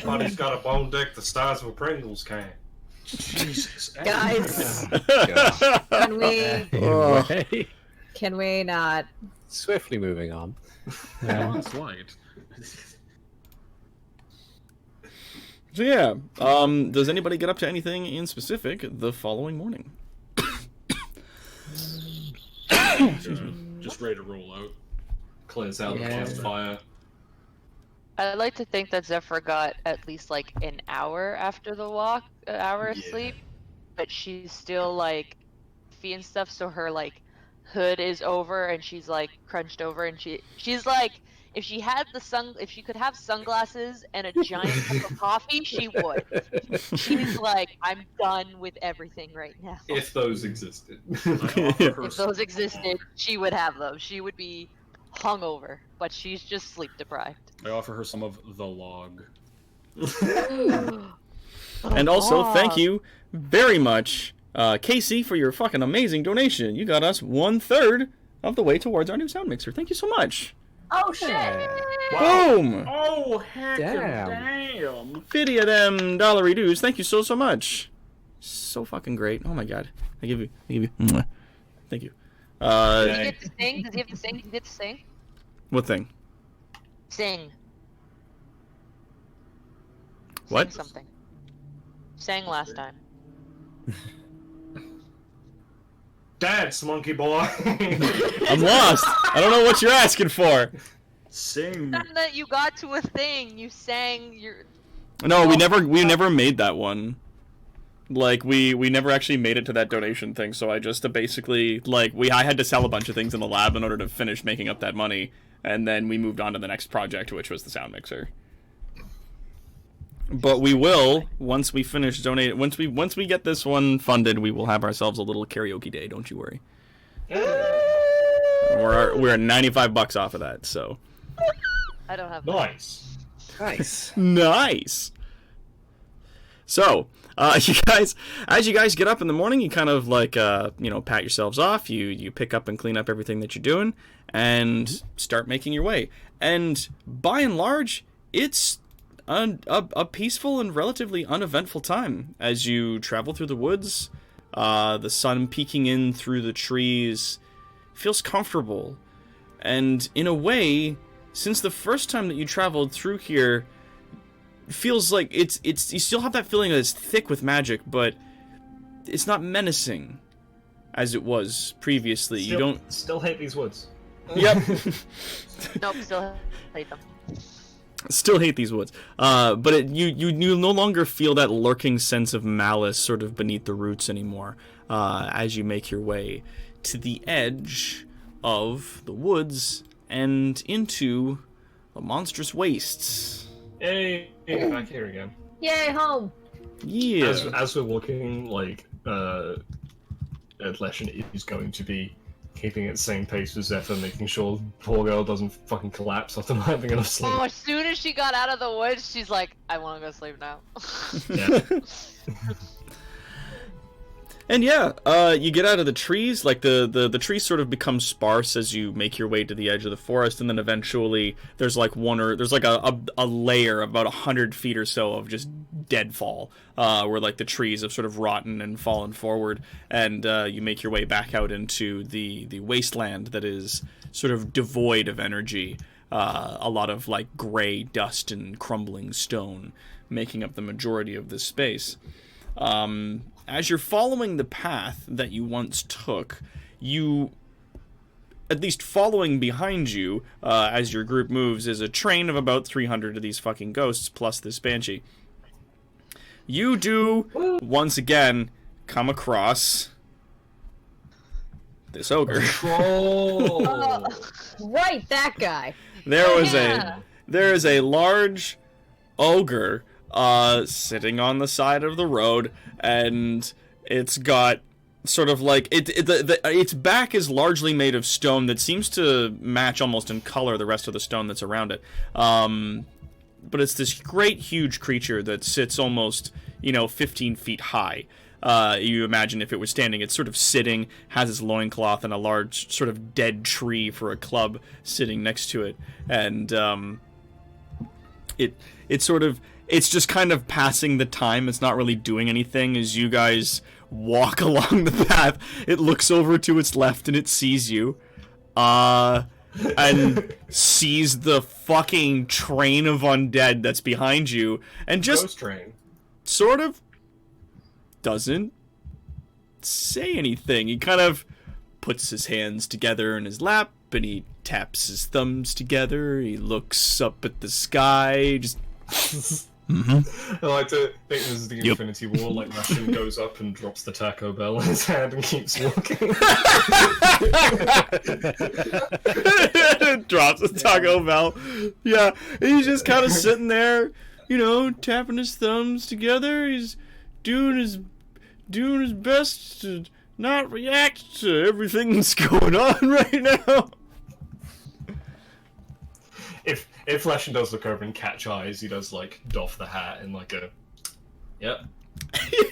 Buddy's got a bone dick the size of a Pringles can.
Jesus.
Guys,
God.
can we not?
Swiftly moving on.
Balance light.
So yeah, does anybody get up to anything in specific the following morning?
Just ready to roll out.
Clears out the campfire.
I'd like to think that Zephyr got at least like an hour after the walk, an hour of
Yeah.
sleep, but she's still like feeling stuff, so her like hood is over and she's like crunched over, and she's like, if she could have sunglasses and a giant cup of coffee, she would. She's like, I'm done with everything right now.
If those existed.
I offer her
If those existed, she would have them. She would be hungover, but she's just sleep deprived.
I offer her some of the log.
And also, thank you very much, Casey, for your fucking amazing donation. You got us 1/3 of the way towards our new sound mixer. Thank you so much.
Oh shit!
Boom!
Oh, heck
Damn.
50 of them dollary dues. Thank you so much. So fucking great. Oh my god. I give you. Mwah. Thank you.
Does he get to sing? Does he have to sing? Does he get to sing?
What thing?
Sing.
What?
Sing something. Sang last time.
Dance, monkey boy.
I'm lost. I don't know what you're asking for.
Sing.
Then that you got to a thing, you sang your.
No, we never made that one. Like we never actually made it to that donation thing, so I just basically like I had to sell a bunch of things in the lab in order to finish making up that money, and then we moved on to the next project, which was the sound mixer. But we will, once we finish donate, once we get this one funded, we will have ourselves a little karaoke day, don't you worry. We're $95 off of that, so.
I don't have.
Nice.
Nice.
Nice. So, you guys, as you guys get up in the morning, you kind of like, pat yourselves off. You pick up and clean up everything that you're doing, and start making your way. And by and large, it's a peaceful and relatively uneventful time as you travel through the woods. The sun peeking in through the trees feels comfortable, and in a way, since the first time that you traveled through here, feels like it's you still have that feeling that it's thick with magic, but it's not menacing as it was previously. You don't
still hate these woods.
Yep.
Nope, still hate them.
Still hate these woods. But you no longer feel that lurking sense of malice sort of beneath the roots anymore, as you make your way to the edge of the woods and into the monstrous wastes.
Hey, back here again.
Yay, home!
Yeah.
As we're walking, like, Leshen is going to be keeping it the same pace with Zephyr, making sure poor girl doesn't fucking collapse after not having enough sleep.
Oh, as soon as she got out of the woods, she's like, I want to go sleep now.
Yeah.
And yeah, you get out of the trees, like the trees sort of become sparse as you make your way to the edge of the forest, and then eventually there's like a layer about 100 feet or so of just deadfall, where like the trees have sort of rotten and fallen forward, and you make your way back out into the wasteland that is sort of devoid of energy. A lot of like gray dust and crumbling stone making up the majority of this space. As you're following the path that you once took, you, at least following behind you, as your group moves, is a train of about 300 of these fucking ghosts, plus this banshee. You do, once again, come across this ogre.
Troll.
Right, that guy.
There is a large ogre sitting on the side of the road, and it's got sort of like its back is largely made of stone that seems to match almost in color the rest of the stone that's around it. But it's this great huge creature that sits almost 15 feet high. You imagine if it was standing, it's sort of sitting, has its loincloth and a large sort of dead tree for a club sitting next to it, and it's just kind of passing the time. It's not really doing anything. As you guys walk along the path, it looks over to its left and it sees you, and sees the fucking train of undead that's behind you, and just
Ghost train.
sort of doesn't say anything. He kind of puts his hands together in his lap and he taps his thumbs together. He looks up at the sky, just
I like to think this is the Infinity War, like Russian goes up and drops the Taco Bell in his hand and keeps walking.
drops the Taco Bell. Yeah, he's just kind of sitting there, tapping his thumbs together. He's doing his best to not react to everything that's going on right now.
If Leshen does look over and catch eyes, he does like doff the hat and like a, yep.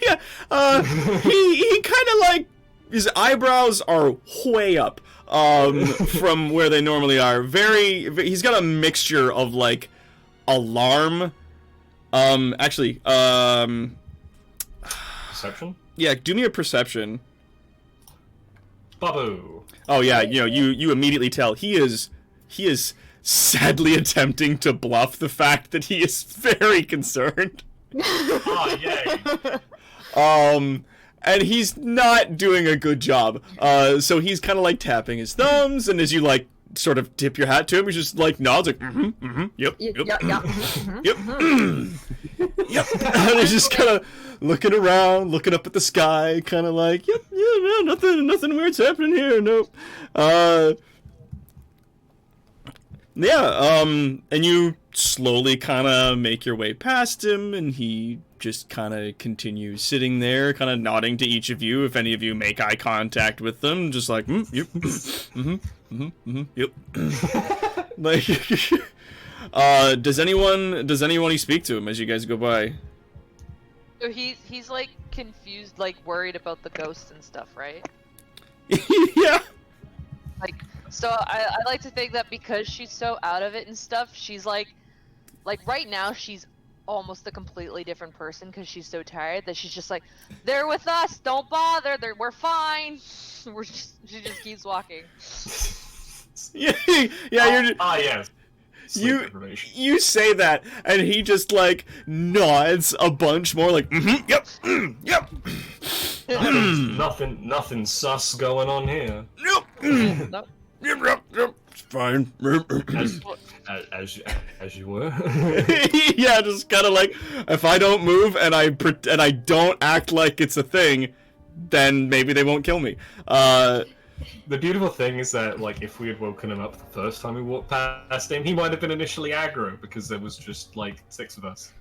Yeah, he kind of like, his eyebrows are way up from where they normally are. He's got a mixture of like alarm,
Perception?
Yeah, do me a perception.
Babu.
Oh yeah, you immediately tell he is sadly attempting to bluff the fact that he is very concerned.
Yay.
And he's not doing a good job. So he's kind of like tapping his thumbs, and as you like sort of tip your hat to him, he's just like nods, like yep, yep. And he's just kind of looking around, looking up at the sky, kind of like, no, nothing weird's happening here, nope. And you slowly kind of make your way past him, and he just kind of continues sitting there, kind of nodding to each of you. If any of you make eye contact with them, just like, yep, yep. Like, does anyone speak to him as you guys go by?
So he's like confused, like worried about the ghosts and stuff, right?
Yeah.
So I like to think that because she's so out of it and stuff, she's like right now she's almost a completely different person because she's so tired that she's just like, they're with us, don't bother, we're fine. She just keeps walking.
Yeah, you're.
Yes.
You say that, and he just like nods a bunch more, like, yep, yep.
Nothing sus going on here.
Yep.
Nope.
Yep, it's fine.
As you were.
Yeah, just kind of like, if I don't move and I don't act like it's a thing, then maybe they won't kill me.
The beautiful thing is that, like, if we had woken him up the first time we walked past him, he might have been initially aggro because there was just like 6 of us,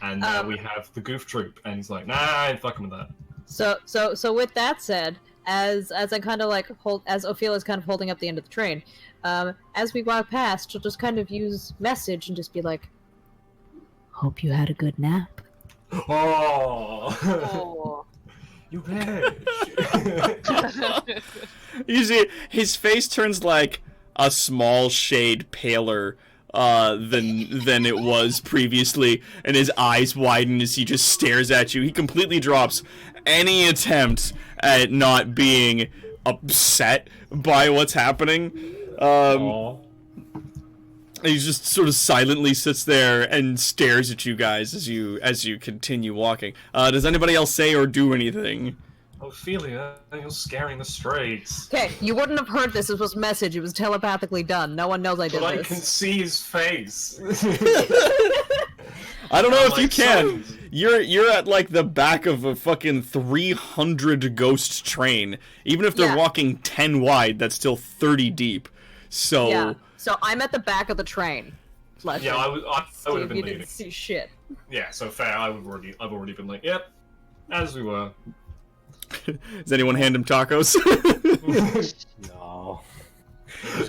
and now we have the goof troop, and he's like, nah, I ain't fucking with that.
So with that said, as I kind of like as Ophelia's kind of holding up the end of the train, as we walk past, she'll just kind of use message and just be like, "Hope you had a good nap."
Oh.
Oh.
You bitch.
You see, his face turns like a small shade paler than it was previously, and his eyes widen as he just stares at you. He completely drops any attempt at not being upset by what's happening. He just sort of silently sits there and stares at you guys as you continue walking. Does anybody else say or do anything?
Ophelia, you're scaring the strays.
Okay, you wouldn't have heard this. It was a message. It was telepathically done. No one knows I did
But I
this.
can see his face.
I don't know if you
like,
can.
so-
You're at like the back of a fucking 300 ghost train. Even if they're
Yeah.
walking 10 wide, that's still 30 deep. So
Yeah. So I'm at the back of the train. Fletcher.
Yeah, I would have
Steve,
been
you
leaving.
didn't see shit.
Yeah, so fair. I've already been like, yep, as we were.
does anyone hand him tacos?
No.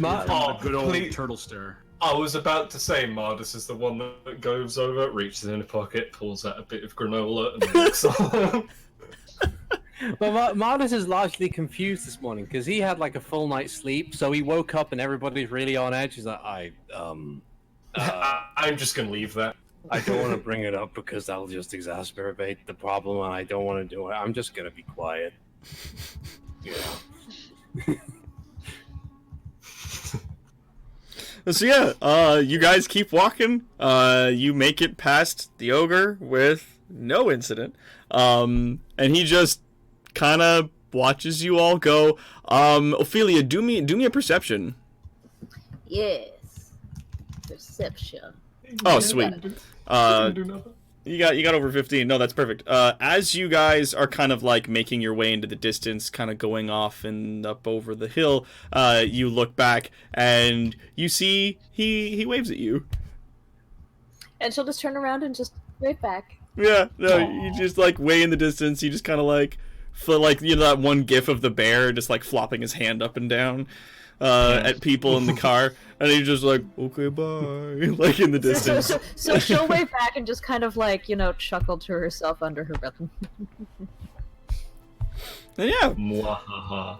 Oh,
A good old
please.
turtle stare.
I was about to say, Mardus is the one that goes over, reaches in a pocket, pulls out a bit of granola, and looks on.
But Mardus is largely confused this morning because he had like a full night's sleep, so he woke up and everybody's really on edge. He's like,
I'm just gonna leave that.
I don't want to bring it up because that'll just exacerbate the problem, and I don't want to do it. I'm just gonna be quiet. Yeah.
So yeah, you guys keep walking. You make it past the ogre with no incident. And he just kind of watches you all go. Ophelia, do me a perception.
Yes. Perception.
Oh, sweet.
Do nothing.
You got over 15. No, that's perfect. As you guys are kind of like making your way into the distance, kind of going off and up over the hill, you look back and you see he waves at you.
And she'll just turn around and just wave back.
Yeah, no, you just like way in the distance. You just kind of like, you know that one gif of the bear just like flopping his hand up and down at people in the car, and he's just like, okay, bye, like in the distance.
So she'll wave back and just kind of like, chuckle to herself under her breath.
And yeah,
Mwahaha.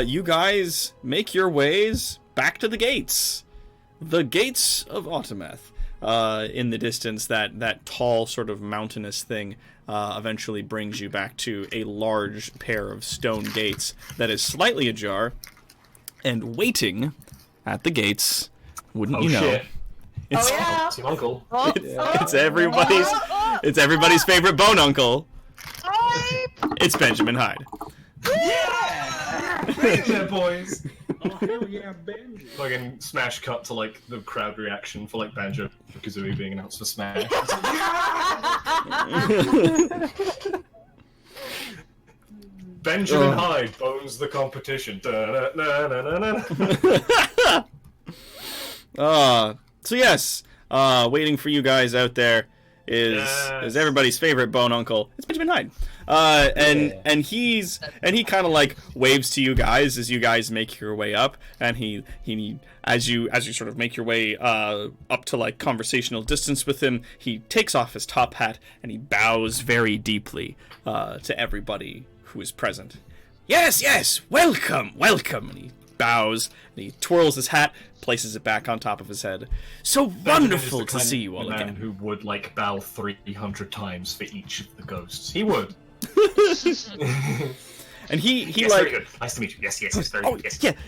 you guys make your ways back to the gates of Autometh. In the distance, that tall sort of mountainous thing eventually brings you back to a large pair of stone gates that is slightly ajar, and waiting at the gates, wouldn't you know,
Shit.
it's,
yeah.
Team Uncle.
it's everybody's favorite bone uncle. It's Benjamin Hyde.
Yeah! Hey there, boys!
Oh, hell yeah, Benji.
Fucking smash cut to like the crowd reaction for like Banjo Kazooie being announced for Smash. Benjamin Hyde bones the competition.
So yes, waiting for you guys out there is
Yes.
everybody's favorite bone uncle. It's Benjamin Hyde. And he kind of like waves to you guys as you guys make your way up, and he as you sort of make your way up to like conversational distance with him, he takes off his top hat and he bows very deeply to everybody who is present. Yes, welcome. And he bows and he twirls his hat, places it back on top of his head. So wonderful to see you all
man
again.
who would like bow 300 times for each of the ghosts. He would.
And he
Yes,
like
very good. Nice to meet you. Yes, very
oh
good.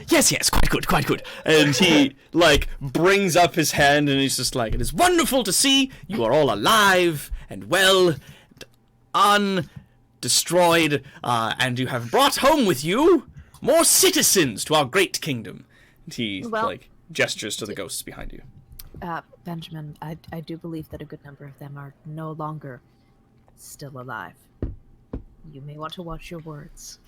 Yes.
yes, quite good. And he like brings up his hand and he's just like, it is wonderful to see you are all alive and well, and undestroyed, and you have brought home with you more citizens to our great kingdom. And he like gestures to the ghosts behind you.
Benjamin, I do believe that a good number of them are no longer still alive. You may want to watch your words.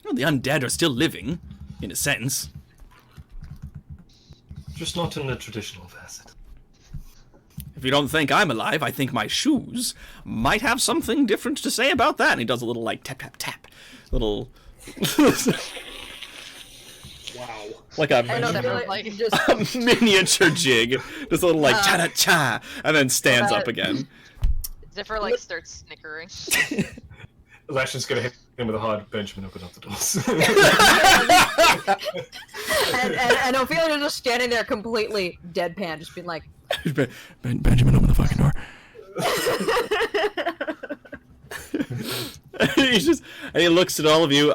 Well, the undead are still living, in a sense.
Just not in the traditional facet.
If you don't think I'm alive, I think my shoes might have something different to say about that. And he does a little like tap tap tap, little
Wow.
like a
I know that
Really?
we're like
Just-
a miniature jig, just a little like cha cha cha, and then stands up again.
Zephyr like starts snickering.
Election's gonna hit him with a hard Benjamin, open up the doors.
and Ophelia just standing there completely deadpan, just being like,
Benjamin, open the fucking door. And he looks at all of you.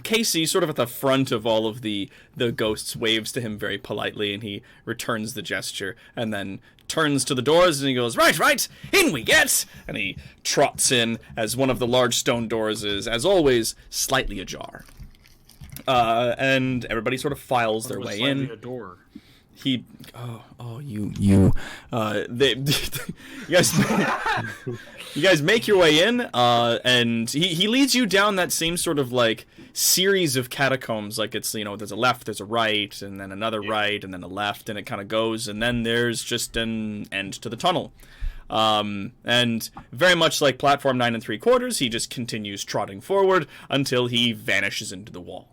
Casey, sort of at the front of all of the ghosts, waves to him very politely, and he returns the gesture, and then turns to the doors, and he goes, right, in we get! And he trots in, as one of the large stone doors is, as always, slightly ajar. And everybody sort of files their way in.
A door.
You guys make your way in, and he leads you down that same sort of like series of catacombs, like it's, there's a left, there's a right, and then another right, and then a left, and it kind of goes, and then there's just an end to the tunnel. And very much like platform 9 3/4, he just continues trotting forward until he vanishes into the wall.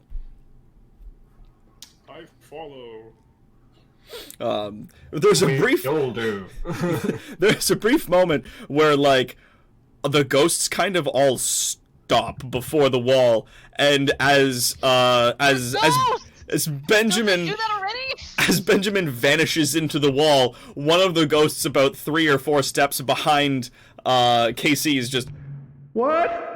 I follow.
There's a brief there's a brief moment where like the ghosts kind of all stop before the wall, and as Benjamin vanishes into the wall, one of the ghosts about 3 or 4 steps behind KC is just, what?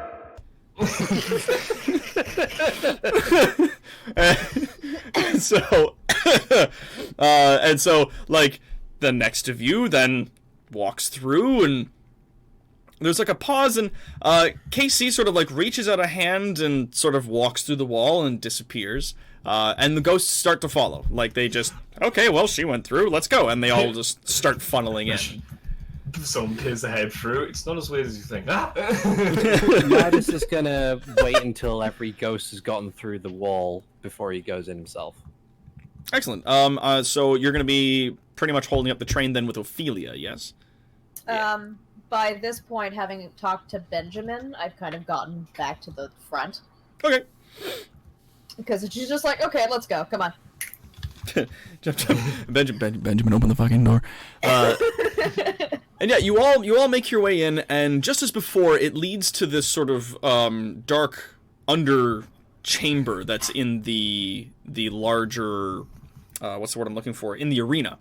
And so like the next of you then walks through, and there's like a pause, and KC sort of like reaches out a hand and sort of walks through the wall and disappears, and the ghosts start to follow. Like they just, okay, well, she went through, let's go, and they all just start funneling in.
Someone peers ahead through. It's not as weird as you think.
Midas is gonna wait until every ghost has gotten through the wall before he goes in himself.
Excellent. So you're gonna be pretty much holding up the train then with Ophelia, yes?
By this point, having talked to Benjamin, I've kind of gotten back to the front.
Okay.
Because she's just like, okay, let's go, come on.
Benjamin, open the fucking door. And yeah, you all make your way in, and just as before, it leads to this sort of dark under chamber that's in the larger, what's the word I'm looking for? In the arena.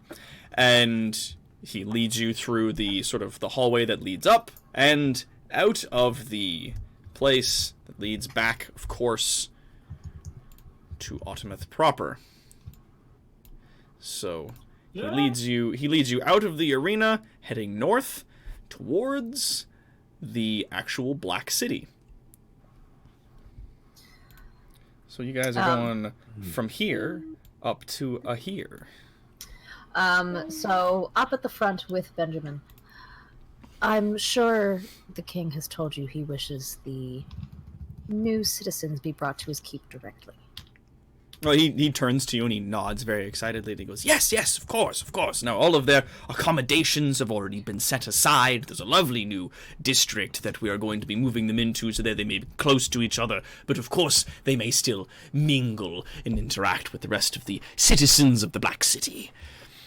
And he leads you through the sort of the hallway that leads up and out of the place that leads back, of course, to Autometh proper. So he leads you out of the arena, heading north towards the actual Black City. So you guys are going from here up to here.
So up at the front with Benjamin. I'm sure the king has told you he wishes the new citizens be brought to his keep directly.
Well, he turns to you and he nods very excitedly and he goes, yes, of course. Now, all of their accommodations have already been set aside. There's a lovely new district that we are going to be moving them into so that they may be close to each other. But of course, they may still mingle and interact with the rest of the citizens of the Black City.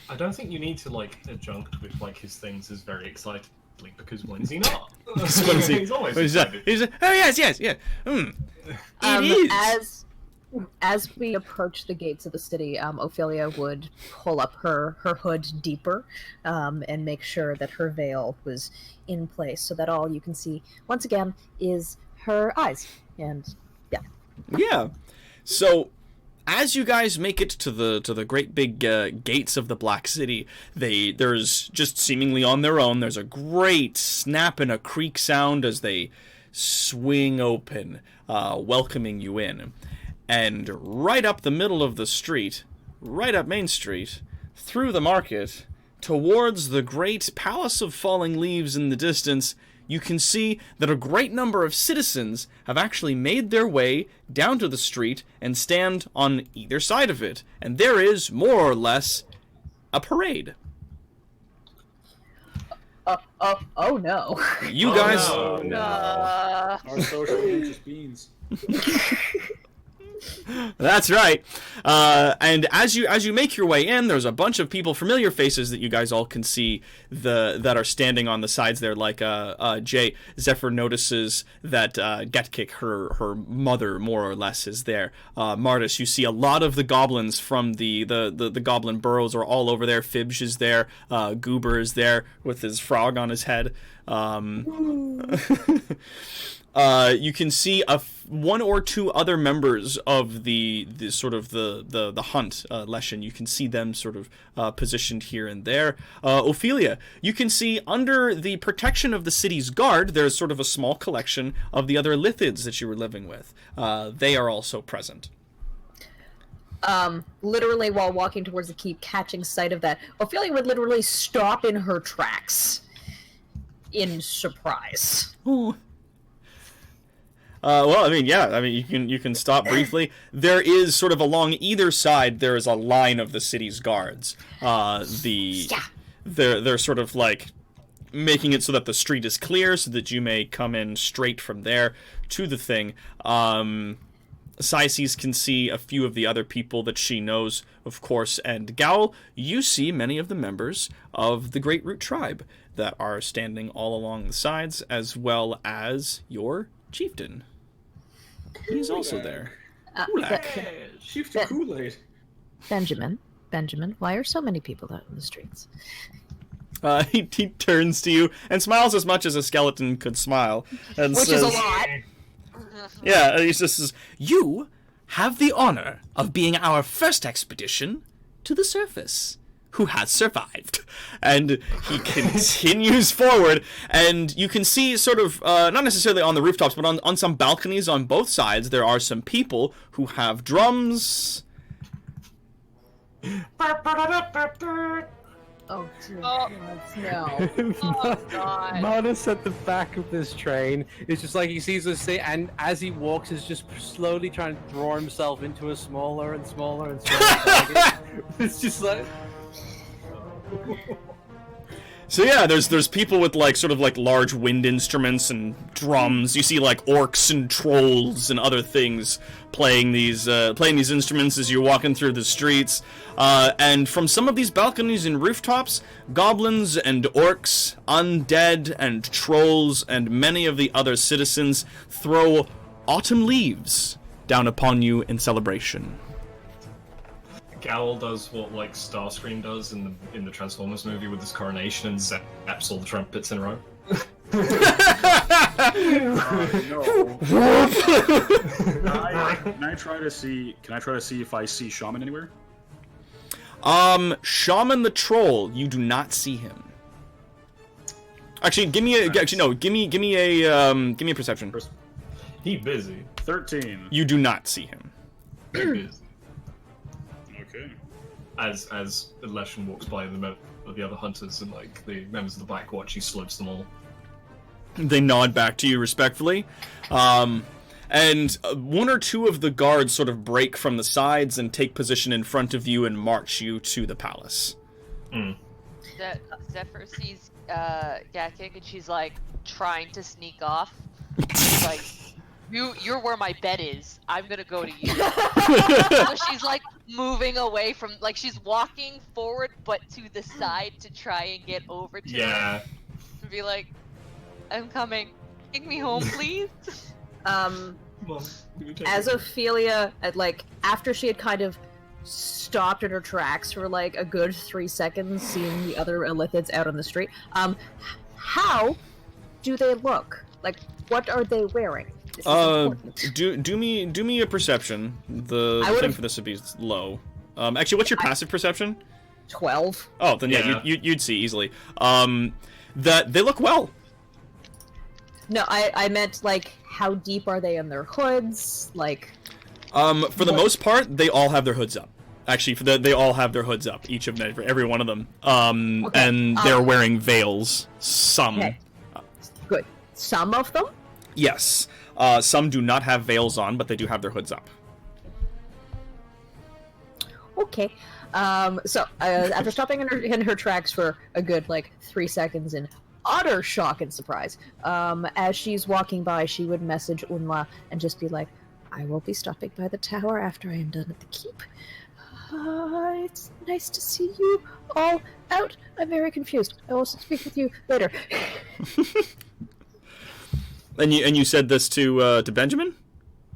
I don't think you need to, adjunct with, his things as very exciting, because when is he not? He's always excited.
He's oh, yes. It is.
As we approach the gates of the city, Ophelia would pull up her hood deeper and make sure that her veil was in place so that all you can see, once again, is her eyes. And, yeah.
Yeah. So, as you guys make it to the great big gates of the Black City, there's just seemingly on their own, there's a great snap and a creak sound as they swing open, welcoming you in. And right up the middle of the street, right up Main Street, through the market, towards the great Palace of Falling Leaves in the distance, you can see that a great number of citizens have actually made their way down to the street and stand on either side of it. And there is, more or less, a parade.
Oh no.
You guys...
No. Our social anxious beans.
That's right. And as you make your way in, there's a bunch of people, familiar faces that you guys all can see that are standing on the sides there. Like Jay, Zephyr notices that Getkik, her mother, more or less, is there. Martis, you see a lot of the goblins from the goblin burrows are all over there. Fibge is there. Goober is there with his frog on his head. You can see one or two other members of the sort of the hunt, Leshen. You can see them sort of positioned here and there. Ophelia, you can see under the protection of the city's guard, there's sort of a small collection of the other lithids that you were living with. They are also present.
Literally while walking towards the keep, catching sight of that, Ophelia would literally stop in her tracks in surprise.
Ooh. Well, I mean, yeah. I mean, you can stop briefly. There is sort of along either side. There is a line of the city's guards. They're sort of like making it so that the street is clear, so that you may come in straight from there to the thing. Saisis can see a few of the other people that she knows, of course, and Gowl, you see many of the members of the Great Root Tribe that are standing all along the sides, as well as your chieftain. He's also there.
Chieftain Kool-Aid.
Benjamin, why are so many people out in the streets?
He turns to you and smiles as much as a skeleton could smile, and
Which
says,
is a lot.
Yeah, he just says, "You have the honor of being our first expedition to the surface, who has survived." And he continues forward, and you can see sort of, not necessarily on the rooftops, but on some balconies on both sides, there are some people who have drums.
Oh, dear
Oh.
God, no.
Oh, God.
Martis at the back of this train is just like he sees us say, and as he walks, is just slowly trying to draw himself into a smaller and smaller and smaller target. It's just like.
So yeah, there's people with like sort of like large wind instruments and drums. You see like orcs and trolls and other things playing these instruments as you're walking through the streets. And from some of these balconies and rooftops, goblins and orcs, undead and trolls, and many of the other citizens throw autumn leaves down upon you in celebration.
Gowl does what like Starscream does in the Transformers movie with his coronation and zaps all the trumpets in a row.
No. Can I try to see if I see Shaman anywhere?
Shaman the troll, you do not see him. Actually, give me a perception.
He busy.
13.
You do not see him.
He busy.
Okay.
As Leshen walks by the other hunters and like the members of the Black Watch, he salutes them all.
They nod back to you respectfully. And one or two of the guards sort of break from the sides and take position in front of you and march you to the palace.
Zephyr sees Getkik and she's like trying to sneak off. She's like, you're where my bed is. I'm gonna go to you. So she's like moving away from, like she's walking forward but to the side to try and get over to her. And be like, I'm coming. Take me home, please.
As Ophelia, after she had kind of stopped in her tracks for like a good 3 seconds, seeing the other Illithids out on the street, how do they look? Like, what are they wearing? This is important.
Do me a perception. The thing for this would be low. Actually, what's your passive perception?
12.
Oh, then yeah, you'd see easily. That they look well.
No, I meant like how deep are they in their hoods? Like,
for the most part, they all have their hoods up. Actually, they all have their hoods up, each of them, every one of them. And they're wearing veils. Some.
Okay. Good. Some of them?
Yes. Some do not have veils on, but they do have their hoods up.
Okay. So after stopping in her tracks for a good 3 seconds in utter shock and surprise, as she's walking by, she would message Unla and just be like, I will be stopping by the tower after I am done at the keep. It's nice to see you all out. I'm very confused. I will speak with you later.
And you said this to Benjamin?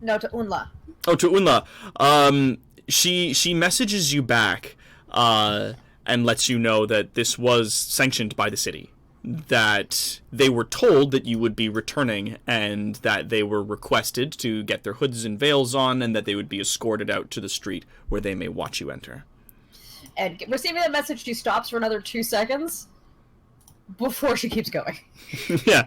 No, to Unla.
Oh, to Unla. She messages you back and lets you know that this was sanctioned by the city. That they were told that you would be returning and that they were requested to get their hoods and veils on and that they would be escorted out to the street where they may watch you enter.
And receiving the message, she stops for another 2 seconds before she keeps going.
Yeah.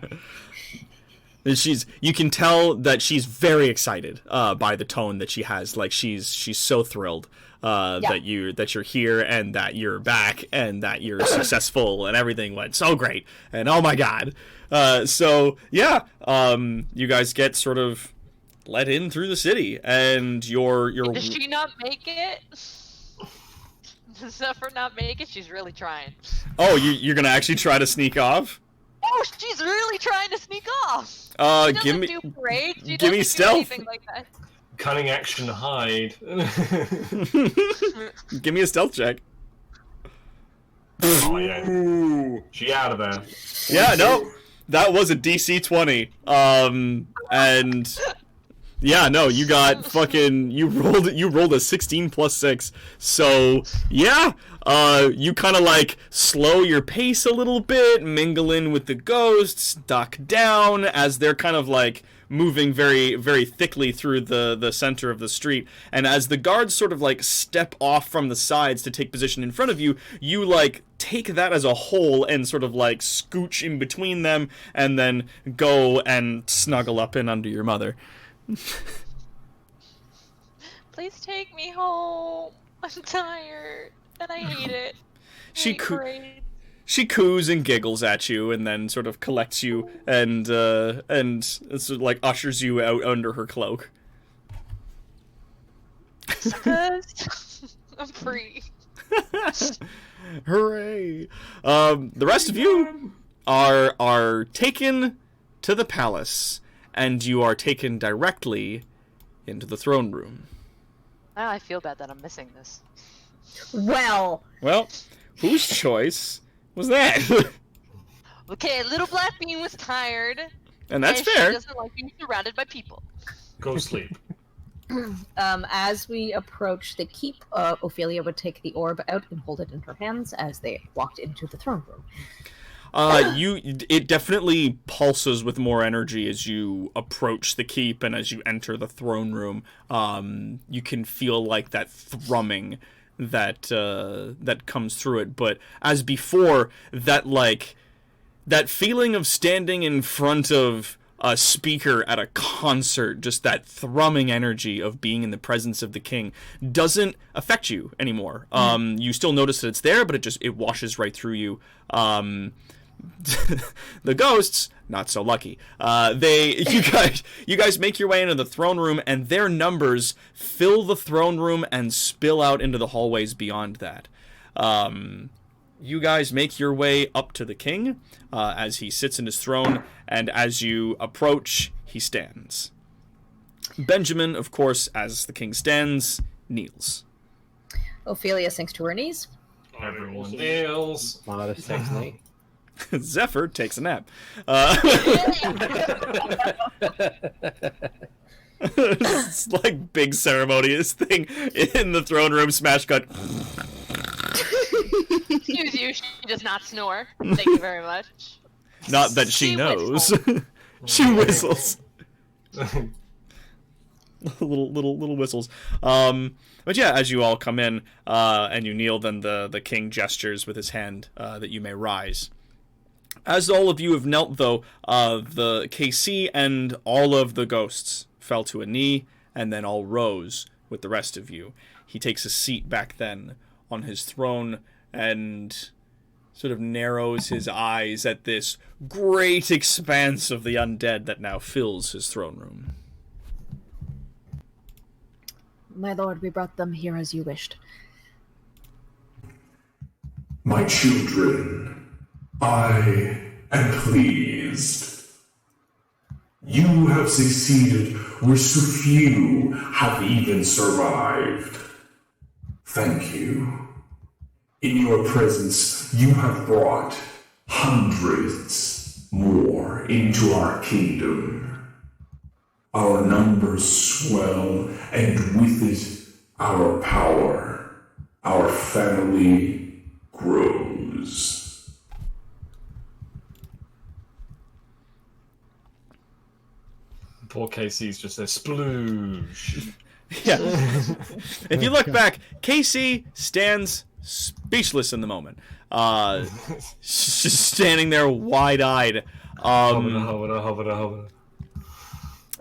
And you can tell that she's very excited by the tone that she has. Like she's so thrilled that you're here and that you're back and that you're successful and everything went so great and oh my god. So yeah, you guys get sort of let in through the city and you're.
Does she not make it? Does Zephyr not make it? She's really trying.
Oh, you're gonna actually try to sneak off?
Oh, she's really trying to sneak off. She
give me
do parades. She
give me
doesn't do
stealth.
anything like that.
Cunning action hide.
Give me a stealth check.
Oh yeah. She out of there.
Yeah, no. That was a DC 20. And yeah, no, you got fucking you rolled a 16 plus 6. So, yeah, you kind of like slow your pace a little bit, mingle in with the ghosts, duck down as they're kind of like moving very, very thickly through the center of the street. And as the guards sort of like step off from the sides to take position in front of you, you like take that as a whole and sort of like scooch in between them and then go and snuggle up in under your mother.
Please take me home. I'm tired and I hate it.
She coos and giggles at you and then sort of collects you and sort of like ushers you out under her cloak.
I'm free.
Hooray! The rest of you are taken to the palace, and you are taken directly into the throne room.
Now I feel bad that I'm missing this.
Well,
whose choice was that?
Okay, little black bean was tired.
And that's
and
fair.
She doesn't like being surrounded by people.
Go sleep.
As we approach the keep, Ophelia would take the orb out and hold it in her hands as they walked into the throne room.
It definitely pulses with more energy as you approach the keep and as you enter the throne room. You can feel like that thrumming that comes through it. But as before, that feeling of standing in front of a speaker at a concert, just that thrumming energy of being in the presence of the king, doesn't affect you anymore. You still notice that it's there, but it washes right through you. The ghosts, not so lucky. You guys make your way into the throne room, and their numbers fill the throne room and spill out into the hallways beyond that. You guys make your way up to the king as he sits in his throne, and as you approach, he stands. Benjamin, of course, as the king stands, kneels.
Ophelia sinks to her knees.
Everyone kneels.
Modest takes a knee.
Zephyr takes a nap. It's like big ceremonious thing in the throne room. Smash cut.
Excuse you, she does not snore. Thank you very much.
Not that she knows. She whistles. little whistles. But yeah, as you all come in and you kneel, then the king gestures with his hand that you may rise. As all of you have knelt, though, the KC and all of the ghosts fell to a knee and then all rose with the rest of you. He takes a seat back then on his throne and sort of narrows his eyes at this great expanse of the undead that now fills his throne room.
My lord, we brought them here as you wished.
My children, I am pleased. You have succeeded where so few have even survived. Thank you. In your presence, you have brought hundreds more into our kingdom. Our numbers swell, and with it, our power. Our family grows.
Poor Casey's just a sploosh.
Yeah. If you look back, Casey stands speechless in the moment. She's just standing there wide-eyed.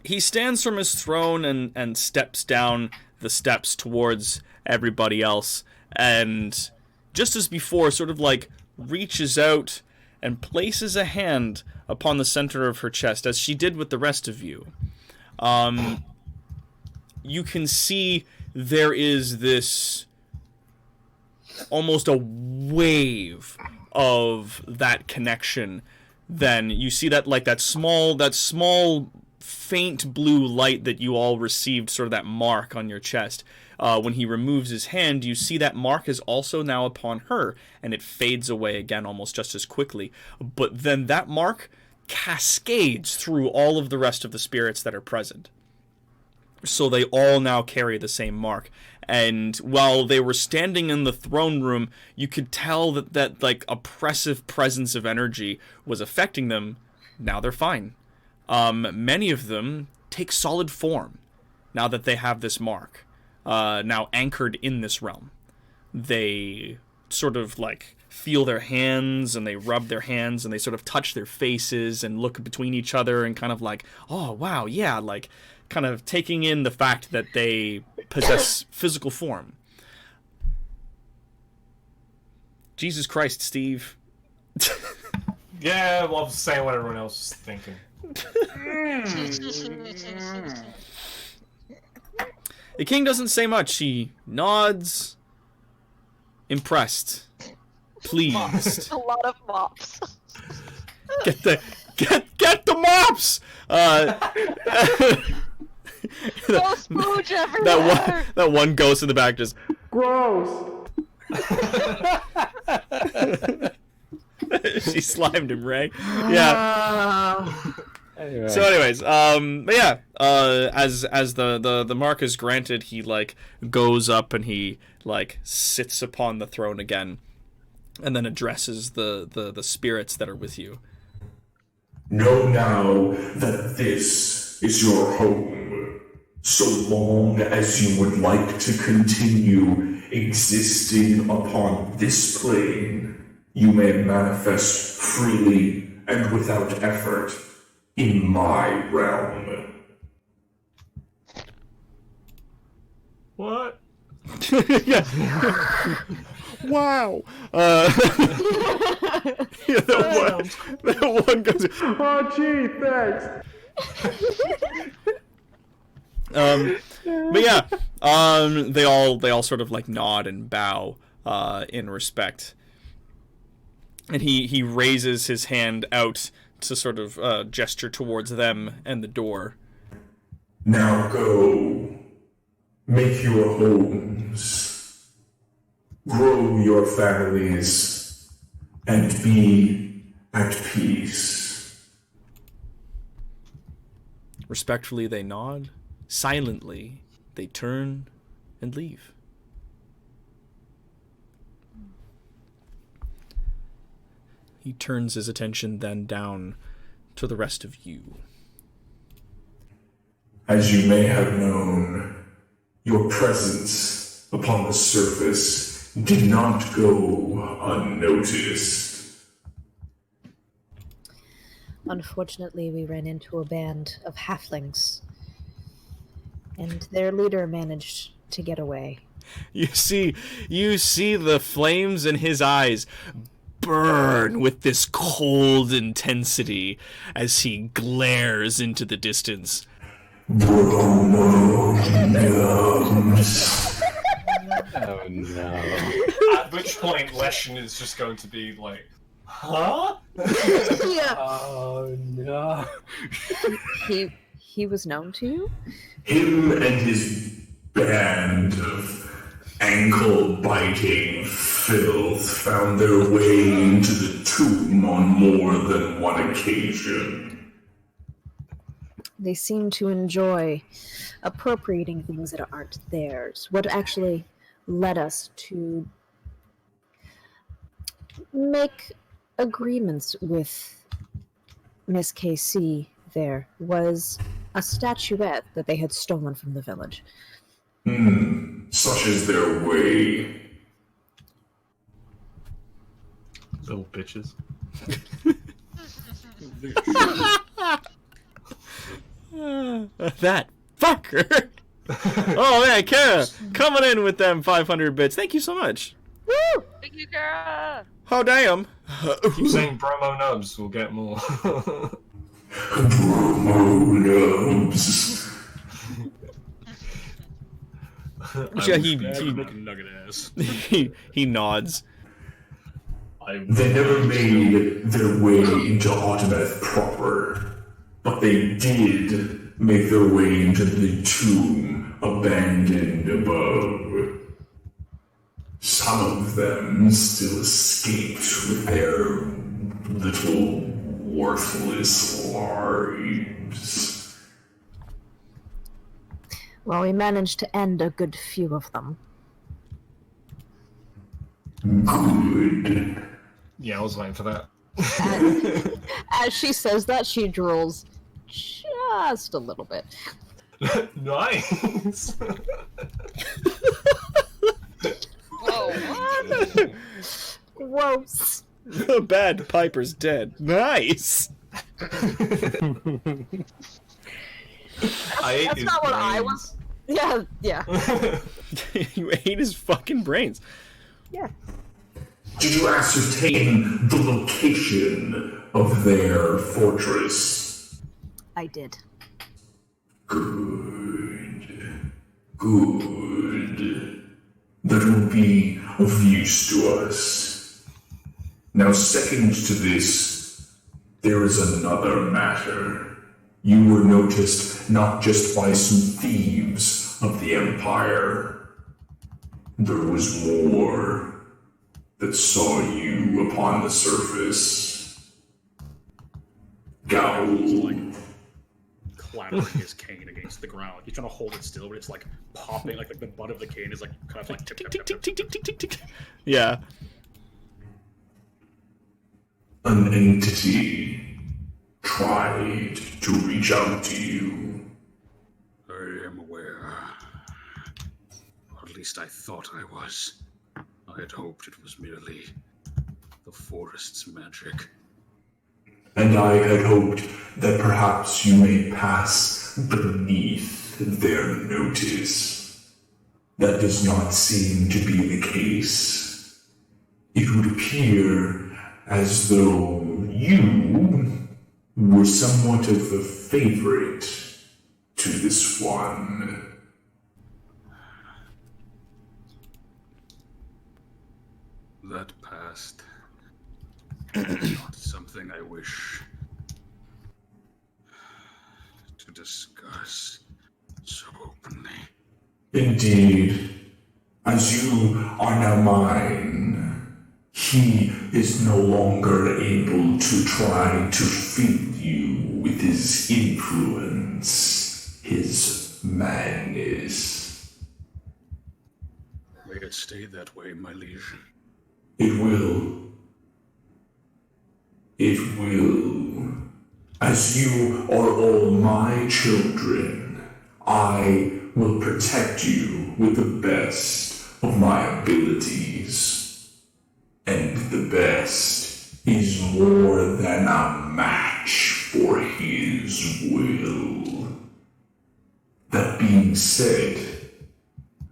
He stands from his throne and steps down the steps towards everybody else, and just as before, sort of like reaches out and places a hand upon the center of her chest, as she did with the rest of you. You can see there is this almost a wave of that connection. Then you see that like that small faint blue light that you all received, sort of that mark on your chest. When he removes his hand, you see that mark is also now upon her, and it fades away again almost just as quickly. But then that mark cascades through all of the rest of the spirits that are present. So they all now carry the same mark. And while they were standing in the throne room, you could tell that like oppressive presence of energy was affecting them. Now they're fine. Many of them take solid form now that they have this mark, now anchored in this realm. They sort of like feel their hands, and they rub their hands, and they sort of touch their faces and look between each other and kind of like, oh wow, yeah, like kind of taking in the fact that they possess physical form. Jesus Christ, Steve.
Yeah, well, I'm saying what everyone else is thinking.
The king doesn't say much. He nods, impressed, pleased.
A lot of mops.
Get the mops.
Go spooge everywhere.
That one ghost in the back just
Gross.
she slimed him, right? Yeah.
Anyway.
So, anyways, but yeah, as the mark is granted, he like goes up and he like sits upon the throne again, and then addresses the spirits that are with you.
Know now that this is your home. So long as you would like to continue existing upon this plane, you may manifest freely and without effort in my realm.
What?
Yeah. Wow. Yeah, that one goes.
Oh, gee, thanks.
But yeah, they all sort of like nod and bow in respect, and he raises his hand out to sort of gesture towards them and the door.
Now go, make your homes, grow your families, and be at peace.
Respectfully, they nod. Silently, they turn and leave. He turns his attention then down to the rest of you.
As you may have known, your presence upon the surface did not go unnoticed.
Unfortunately, we ran into a band of halflings, and their leader managed to get away.
You see the flames in his eyes burn with this cold intensity as he glares into the distance.
Oh
no.
At which point, Leshen is just going to be like, huh?
Yeah.
Oh no.
He was known to you?
Him and his band of ankle-biting filth found their way into the tomb on more than one occasion.
They seem to enjoy appropriating things that aren't theirs. What actually led us to make agreements with Miss KC there was a statuette that they had stolen from the village.
Such is their way.
Little bitches.
That fucker. Oh man, Kara, coming in with them 500 bits. Thank you so much.
Woo! Thank you, Kara.
Oh damn.
Keep saying Bromo Nubs, we'll get more.
Bromo nubs.
Yeah,
Nugget ass.
he nods.
They never made their way into Autometh proper, but they did make their way into the tomb abandoned above. Some of them still escaped with their little worthless lives.
Well, we managed to end a good few of them.
Good.
Yeah, I was waiting for that.
As she says that, she drools just a little bit.
Nice!
Whoa, what?
Gross.
The bad Piper's dead. Nice.
That's not what I was. Yeah.
You ate his fucking brains.
Yeah.
Did you ascertain the location of their fortress?
I did.
Good. That will be of use to us. Now, second to this, there is another matter. You were noticed not just by some thieves of the Empire. There was more that saw you upon the surface. Gowl.
Clattering his cane against the ground. He's trying to hold it still, but it's like popping, like the butt of the cane is like kind of like tip, tip, tip, tip, tip, tip, tip, tip.
Yeah.
An entity tried to reach out to you.
I am aware. Or at least I thought I was. I had hoped it was merely the forest's magic.
And I had hoped that perhaps you may pass beneath their notice. That does not seem to be the case. It would appear as though you were somewhat of a favorite to this one.
That past is not something I wish to discuss so openly.
Indeed, as you are now mine, he is no longer able to try to fill you with his influence, his madness.
May it stay that way, my liege.
It will. It will. As you are all my children, I will protect you with the best of my abilities. And the best is more than a match for his will. That being said,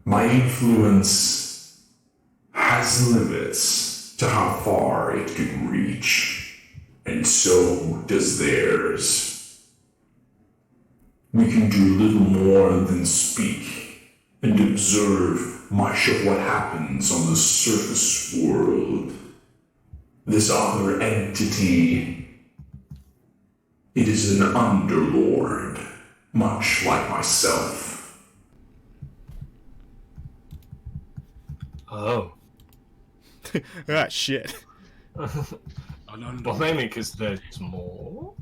my influence has limits to how far it can reach, and so does theirs. We can do little more than speak and observe much of what happens on the surface world. This other entity It is an underlord, much like myself.
Oh.
Ah, shit.
Well, mainly because there's more.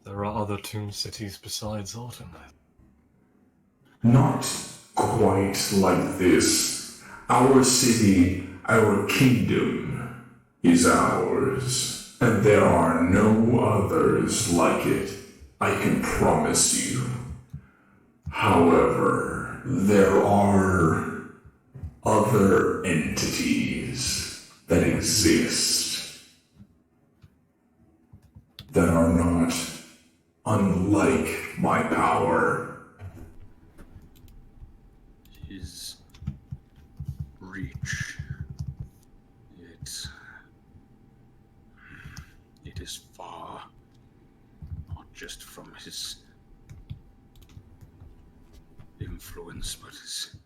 There are other tomb cities besides Artemis.
Not quite like this. Our city, our kingdom, is ours, and there are no others like it, I can promise you. However, there are other entities that exist that are not unlike my power.
His reach. It is far, not just from his influence, but his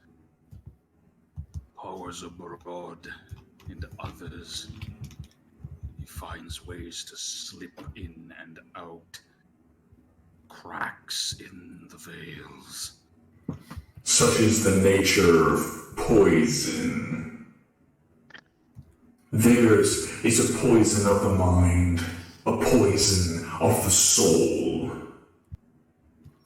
powers abroad and others. He finds ways to slip in and out, cracks in the veils.
Such is the nature of poison. Theirs is a poison of the mind, a poison of the soul.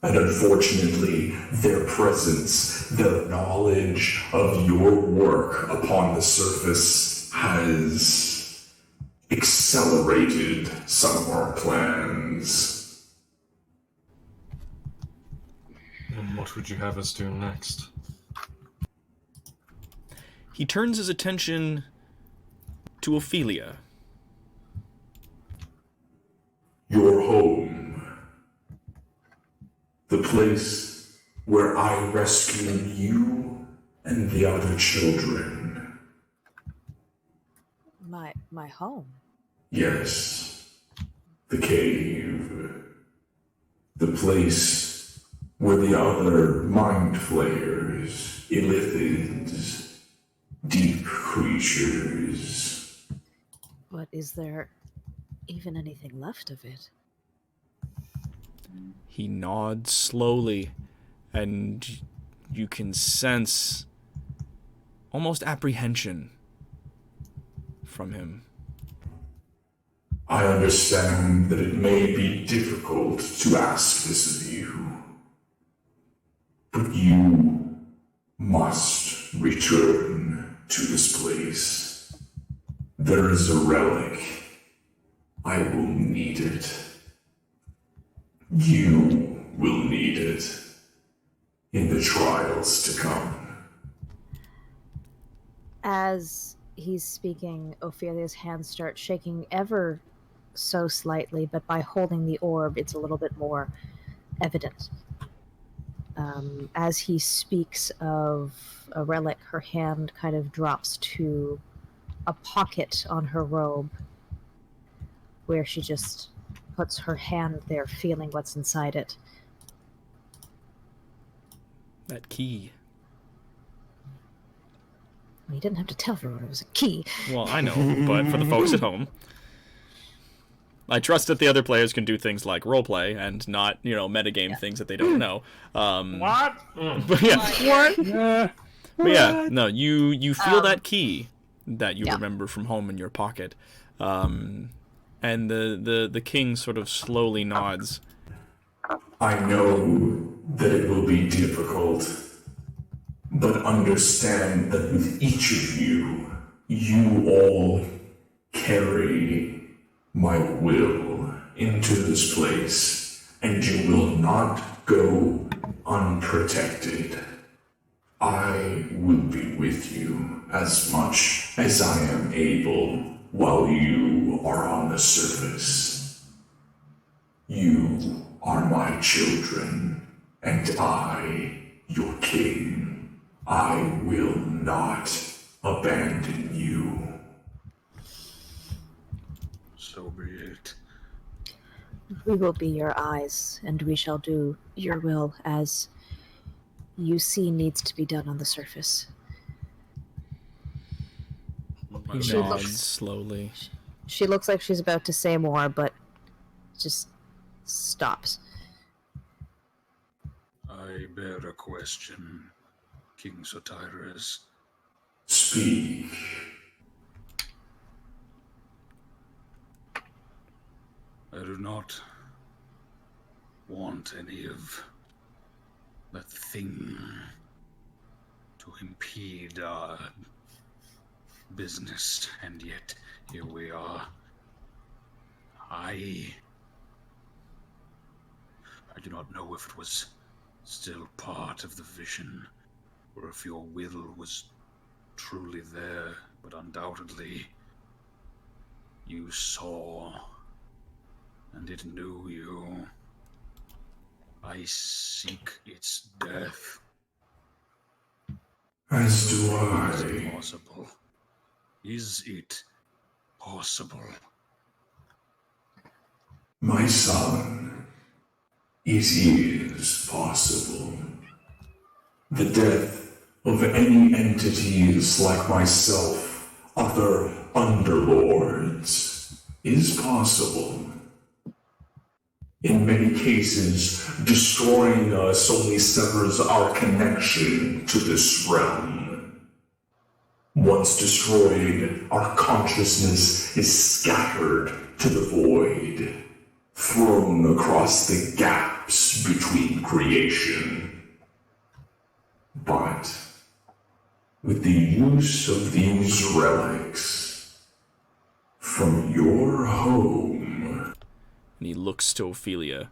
And unfortunately, their presence, their knowledge of your work upon the surface has accelerated some of our plans.
And what would you have us do next?
He turns his attention to Ophelia.
Your home. The place where I rescued you and the other children.
My home?
Yes. The cave. The place where the other mind flayers, illithids, deep creatures.
But is there even anything left of it?
He nods slowly, and you can sense almost apprehension from him.
I understand that it may be difficult to ask this of you, but you must return to this place. There is a relic. I will need it. You will need it in the trials to come.
As he's speaking, Ophelia's hands start shaking ever so slightly, but by holding the orb, it's a little bit more evident. As he speaks of a relic, her hand kind of drops to a pocket on her robe, where she just puts her hand there, feeling what's inside it.
That key.
Well, you didn't have to tell everyone it was a key.
Well, I know, but for the folks at home, I trust that the other players can do things like roleplay and not, metagame things that they don't know.
What?
But yeah, what? But yeah, no, you feel that key that you remember from home in your pocket, and the king sort of slowly nods.
I know that it will be difficult, but understand that with each of you, you all carry my will into this place, and you will not go unprotected. I will be with you as much as I am able while you are on the surface. You are my children, and I, your king. I will not abandon you.
So be it.
We will be your eyes, and we shall do your will as you see needs to be done on the surface.
My
He
She
lord.
nods
looks-
slowly.
She looks like she's about to say more, but just stops.
I bear a question, King Sotiris.
Speak.
I do not want any of that thing to impede our business, and yet here we are. I do not know if it was still part of the vision, or if your will was truly there, but undoubtedly you saw, and it knew you. I seek its death.
As do
Is it
I.
possible? Is it possible?
My son, it is possible. The death of any entities like myself, other underlords, is possible. In many cases, destroying us only severs our connection to this realm. Once destroyed, our consciousness is scattered to the void, thrown across the gaps between creation. But with the use of these relics from your home,
And he looks to Ophelia.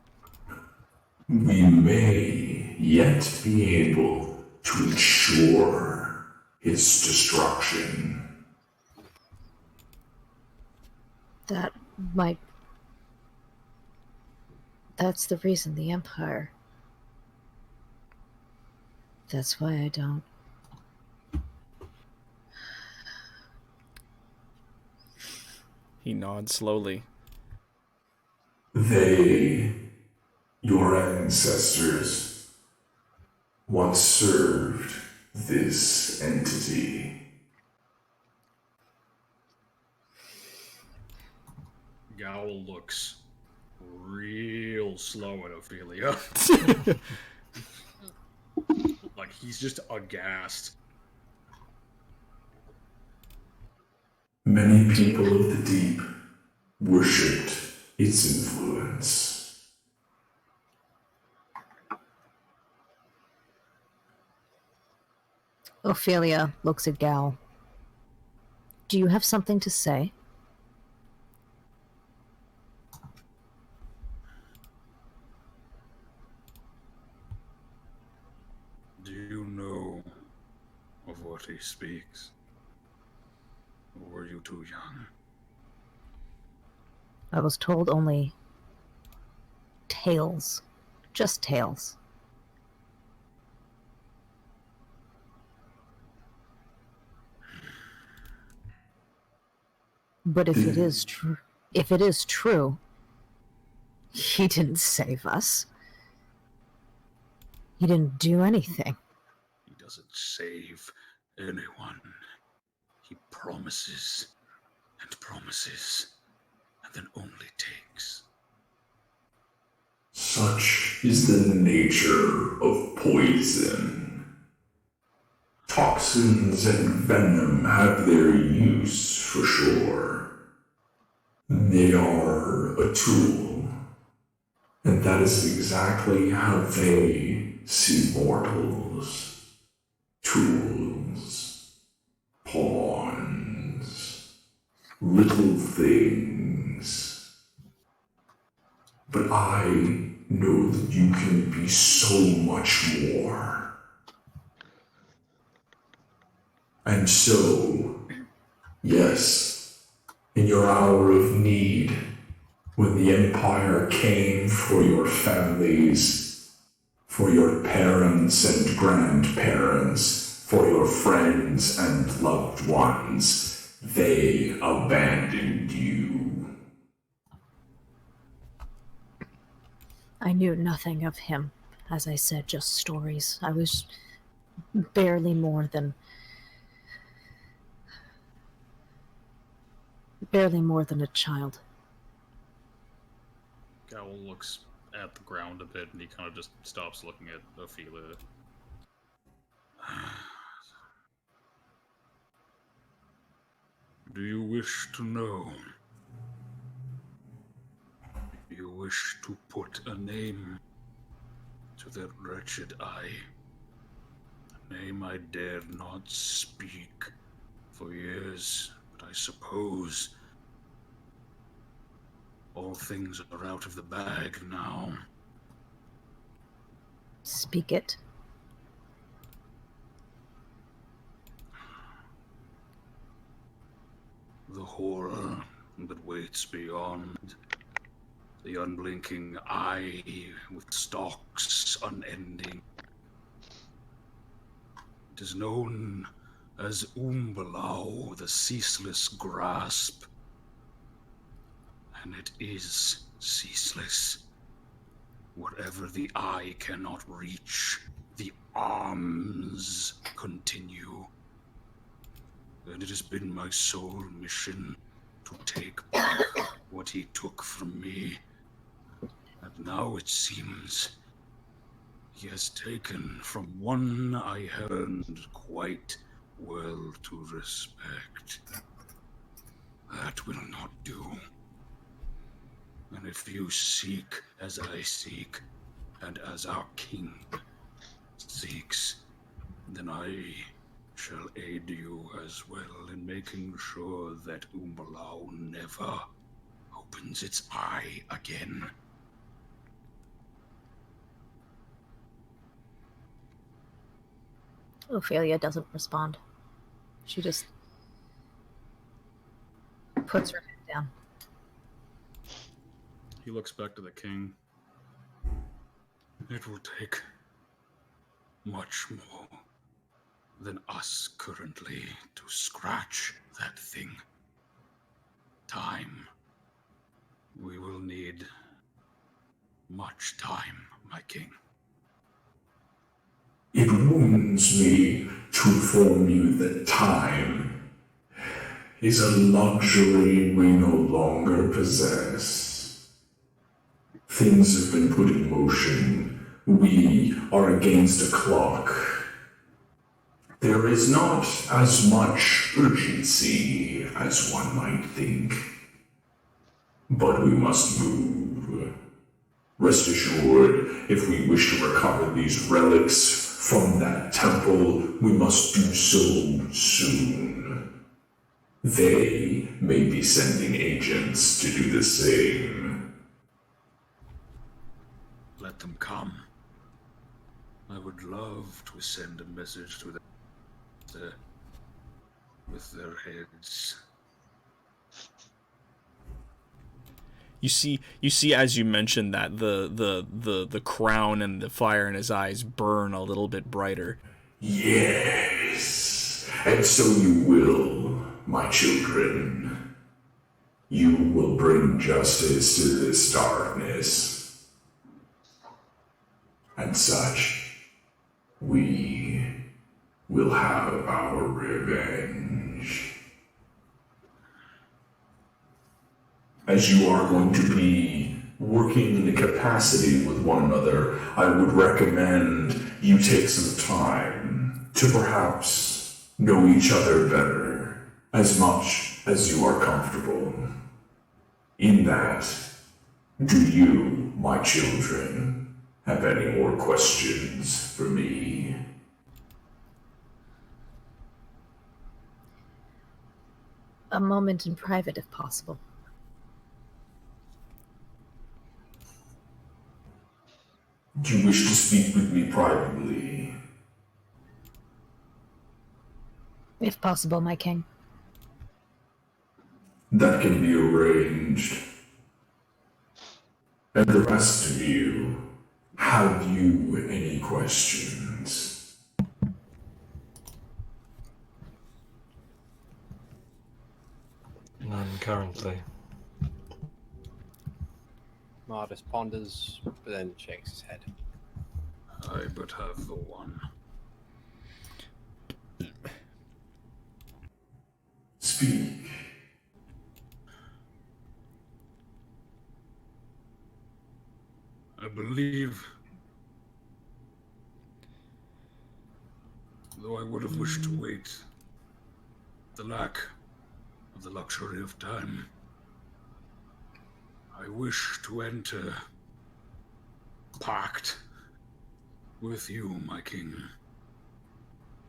we may yet be able to ensure its destruction.
That might. That's the reason the Empire. That's why I don't.
He nods slowly.
They, your ancestors, once served this entity.
Gowl looks real slow at Ophelia. Like he's just aghast.
Many people of the deep worshipped its influence.
Ophelia looks at Gal. Do you have something to say?
Do you know of what he speaks? Or were you too young?
I was told only tales. Just tales. But if it is true, he didn't save us. He didn't do anything.
He doesn't save anyone. He promises and promises, and then only takes.
Such is the nature of poison. Toxins and venom have their use for sure. They are a tool, and that is exactly how they see mortals. Tools, pawns, little things. But I know that you can be so much more. And so, yes, in your hour of need, when the Empire came for your families, for your parents and grandparents, for your friends and loved ones, they abandoned you.
I knew nothing of him. As I said, just stories. I was barely more than Barely more than a child.
Gowl looks at the ground a bit, and he kind of just stops looking at Ophelia. Do you wish to know? Do you wish to put a name to that wretched eye? A name I dared not speak for years, but I suppose all things are out of the bag now.
Speak it.
The horror that waits beyond, the unblinking eye with stalks unending. It is known as Umbalau, the ceaseless grasp. And it is ceaseless. Whatever the eye cannot reach, the arms continue. And it has been my sole mission to take back what he took from me. And now it seems he has taken from one I have earned quite well to respect. That will not do. And if you seek as I seek, and as our king seeks, then I shall aid you as well in making sure that Umbalau never opens its eye again.
Ophelia doesn't respond. She just puts her head down.
He looks back to the king.
It will take much more than us currently to scratch that thing. Time. We will need much time, my king.
It wounds me to inform you that time is a luxury we no longer possess. Things have been put in motion. We are against a clock. There is not as much urgency as one might think. But we must move. Rest assured, if we wish to recover these relics from that temple, we must do so soon. They may be sending agents to do the same.
Let them come. I would love to send a message to them with their heads.
You see, as you mentioned that the crown and the fire in his eyes burn a little bit brighter.
Yes, and so you will, my children. You will bring justice to this darkness. And such, we will have our revenge. As you are going to be working in a capacity with one another, I would recommend you take some time to perhaps know each other better, as much as you are comfortable. In that, do you, my children, have any more questions for me?
A moment in private, if possible.
Do you wish to speak with me privately?
If possible, my king.
That can be arranged. And the rest of you, have you any questions?
None currently.
Martis ponders, but then shakes his head.
I but have the one.
Speak.
believe, though I would have wished to wait, the lack of the luxury of time, I wish to enter pact with you, my king,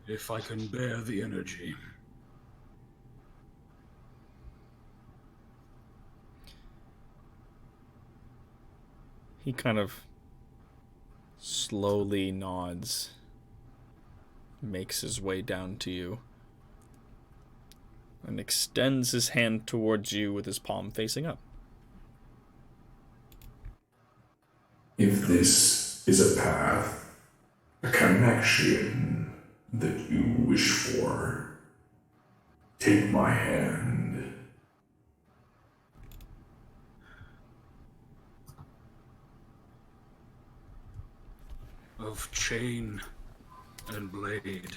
if I can bear the energy.
He kind of slowly nods, makes his way down to you, and extends his hand towards you with his palm facing up.
If this is a path, a connection that you wish for, take my hand.
Of chain and blade,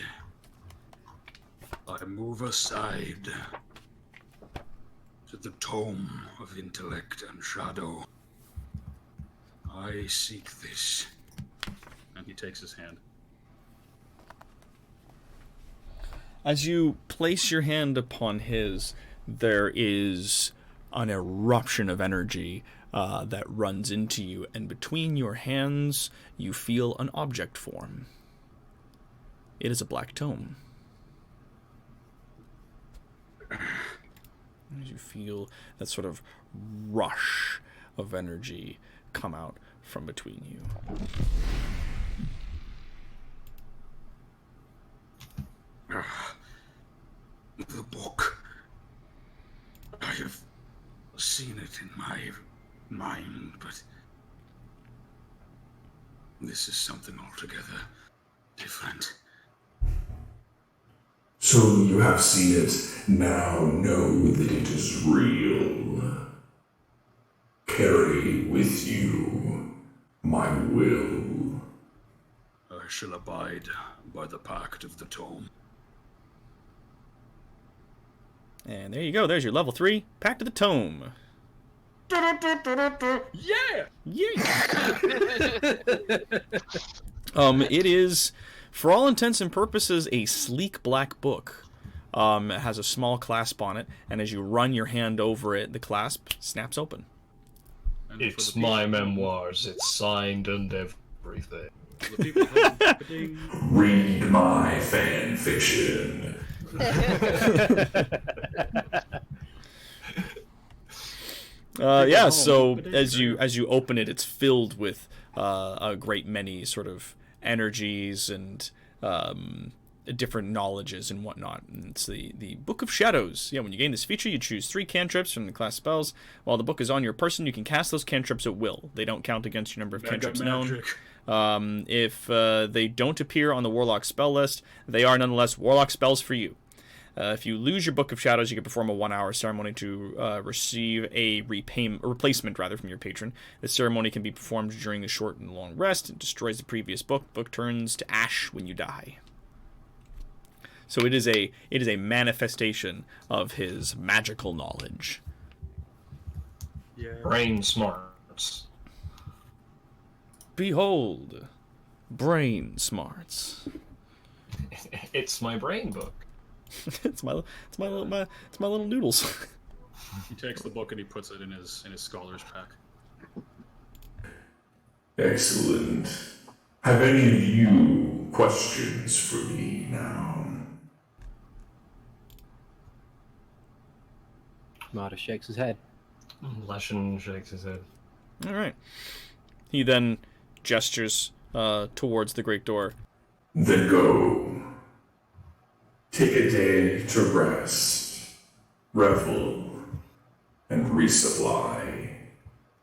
I move aside to the tome of intellect and shadow. I seek this.
And he takes his hand.
As you place your hand upon his, there is an eruption of energy that runs into you, and between your hands you feel an object form. It is a black tome. As you feel that sort of rush of energy come out from between you.
The book. I have seen it in my mind, but this is something altogether different.
So you have seen it, now know that it is real. Carry with you my will.
I shall abide by the pact of the tome.
And there you go, there's your level 3, Pact of the Tome.
Yeah!
Yeah! It is, for all intents and purposes, a sleek black book. It has a small clasp on it, and as you run your hand over it, the clasp snaps open.
And
It's my memoirs. It's signed and everything.
For the people home,
Read my fan fiction.
Yeah, so as you open it, it's filled with a great many sort of energies and different knowledges and whatnot. And it's the Book of Shadows. Yeah, when you gain this feature, you choose 3 cantrips from the class spells. While the book is on your person, you can cast those cantrips at will. They don't count against your number of cantrips known. If they don't appear on the Warlock spell list, they are nonetheless Warlock spells for you. If you lose your Book of Shadows, you can perform a 1-hour ceremony to receive a replacement from your patron. This ceremony can be performed during the short and long rest. It destroys the previous book. Book turns to ash when you die. So it is a manifestation of his magical knowledge.
yeah.
Brain smarts.
Behold, brain smarts.
It's my brain book.
it's my little noodles.
He takes the book and he puts it in his scholar's pack.
Excellent. Have any of you questions for me now?
Marta shakes his head.
Leshen shakes his head.
All right. He then gestures towards the great door.
Then go. Take a day to rest, revel, and resupply.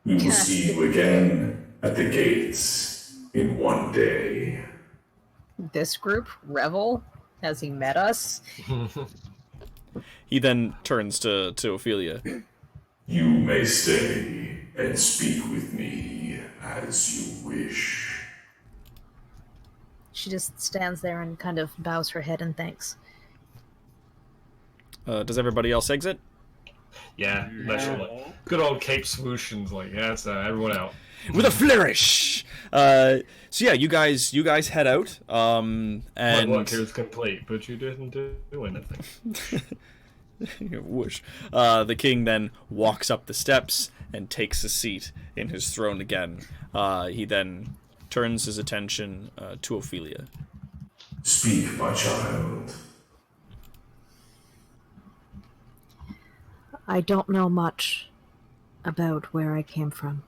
We will see you again at the gates in 1 day.
This group, Revel, has he met us?
He then turns to Ophelia.
You may stay and speak with me as you wish.
She just stands there and kind of bows her head and thanks.
Does everybody else exit?
Yeah, Leshen Good old Cape Swoosh, like, yeah, it's everyone out.
With a flourish! So yeah, you guys head out, and...
My work here is complete, but you didn't do anything.
Whoosh. The king then walks up the steps and takes a seat in his throne again. He then turns his attention to Ophelia.
Speak, my child.
I don't know much about where I came from,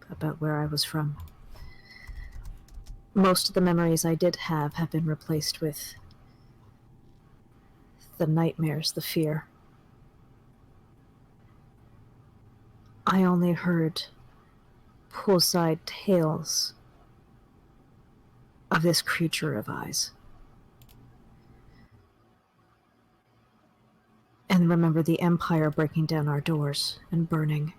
about where I was from. Most of the memories I did have been replaced with the nightmares, the fear. I only heard poolside tales of this creature of eyes. And remember the Empire breaking down our doors and burning.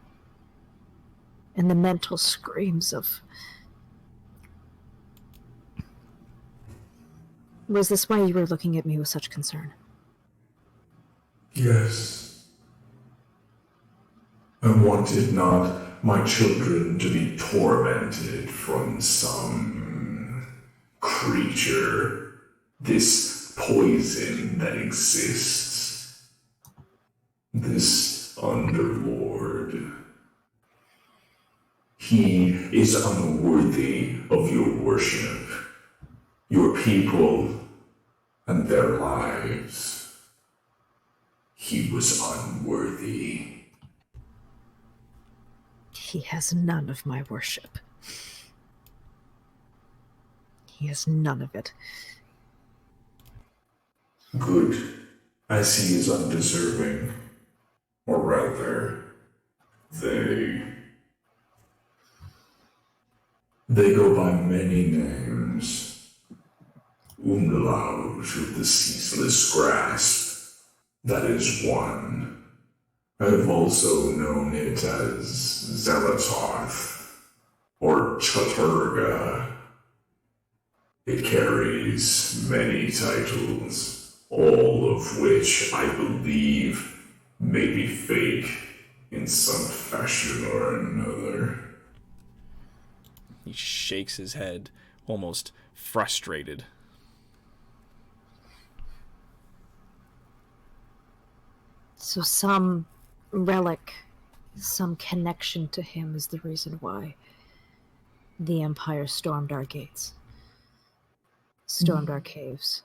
And the mental screams of... Was this why you were looking at me with such concern?
Yes. I wanted not my children to be tormented from some creature, this poison that exists, this Underlord. He is unworthy of your worship, your people, and their lives. He was unworthy.
He has none of my worship. He has none of it.
Good, as he is undeserving. Or rather, They go by many names. Umlaut of the Ceaseless Grasp, that is one. I have also known it as Xelatoth, or Chaturga. It carries many titles, all of which I believe may be fake in some fashion or another.
He shakes his head, almost frustrated.
So some relic, some connection to him is the reason why the Empire stormed our gates. Stormed our caves.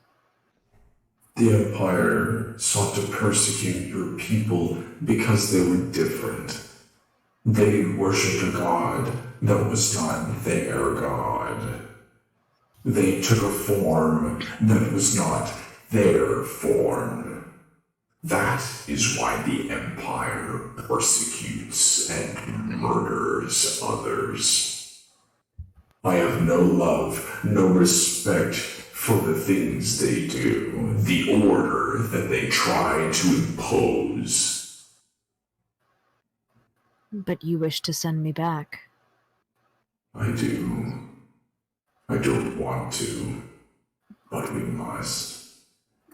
The Empire sought to persecute your people because they were different. They worshipped a god that was not their god. They took a form that was not their form. That is why the Empire persecutes and murders others. I have no love, no respect for the things they do, the order that they try to impose.
But you wish to send me back.
I do. I don't want to, but we must.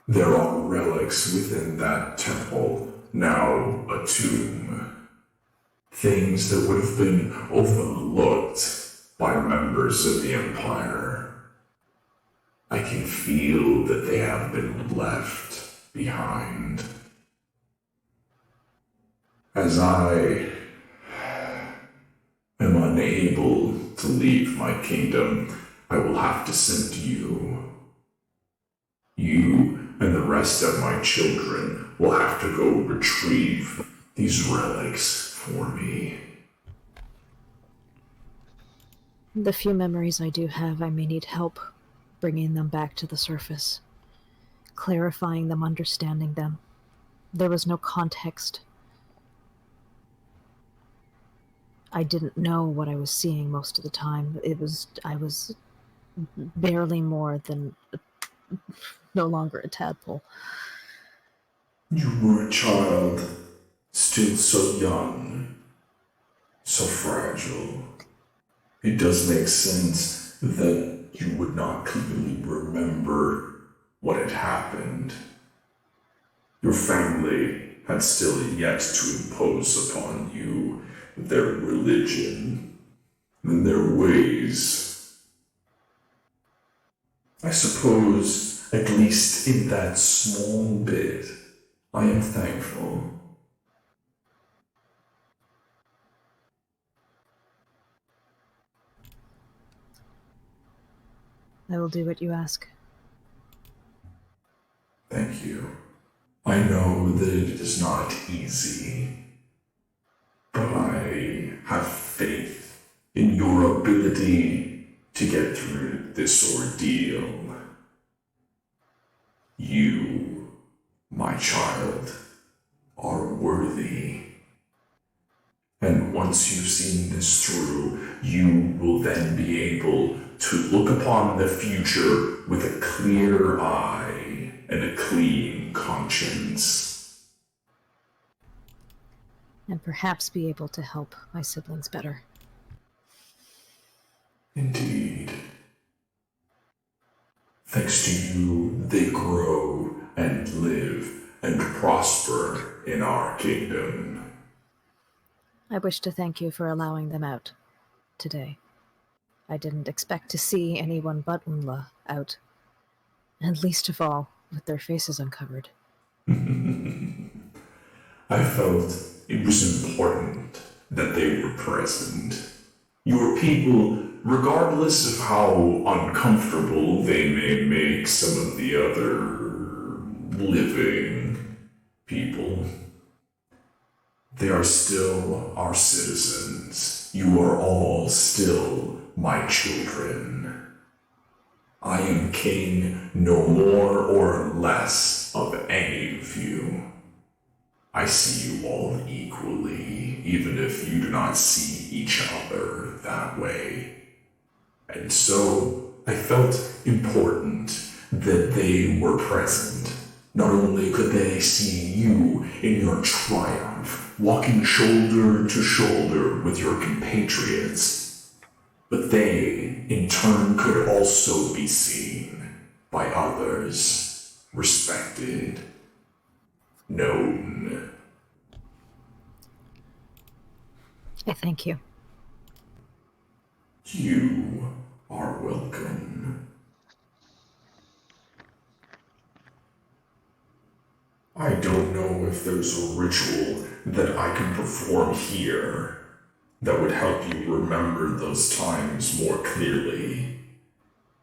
There are relics within that temple, now a tomb. Things that would have been overlooked by members of the Empire. I can feel that they have been left behind. As I am unable to leave my kingdom, I will have to send you. You and the rest of my children will have to go retrieve these relics for me.
The few memories I do have, I may need help bringing them back to the surface. Clarifying them, understanding them. There was no context. I didn't know what I was seeing most of the time. I was barely more than no longer a tadpole.
You were a child, still so young, so fragile. It does make sense that you would not clearly remember what had happened. Your family had still yet to impose upon you their religion and their ways. I suppose, at least in that small bit, I am thankful.
I will do what you ask.
Thank you. I know that it is not easy, but I have faith in your ability to get through this ordeal. You, my child, are worthy. And once you've seen this through, you will then be able to look upon the future with a clear eye and a clean conscience.
And perhaps be able to help my siblings better.
Indeed. Thanks to you, they grow and live and prosper in our kingdom.
I wish to thank you for allowing them out today. I didn't expect to see anyone but Unla out, and least of all, with their faces uncovered.
I felt it was important that they were present. Your people, regardless of how uncomfortable they may make some of the other living people, they are still our citizens. You are all still my children. I am king no more or less of any of you. I see you all equally, even if you do not see each other that way. And so I felt important that they were present. Not only could they see you in your triumph, walking shoulder to shoulder with your compatriots, but they, in turn, could also be seen by others, respected, known.
I thank you.
You are welcome. I don't know if there's a ritual that I can perform here that would help you remember those times more clearly.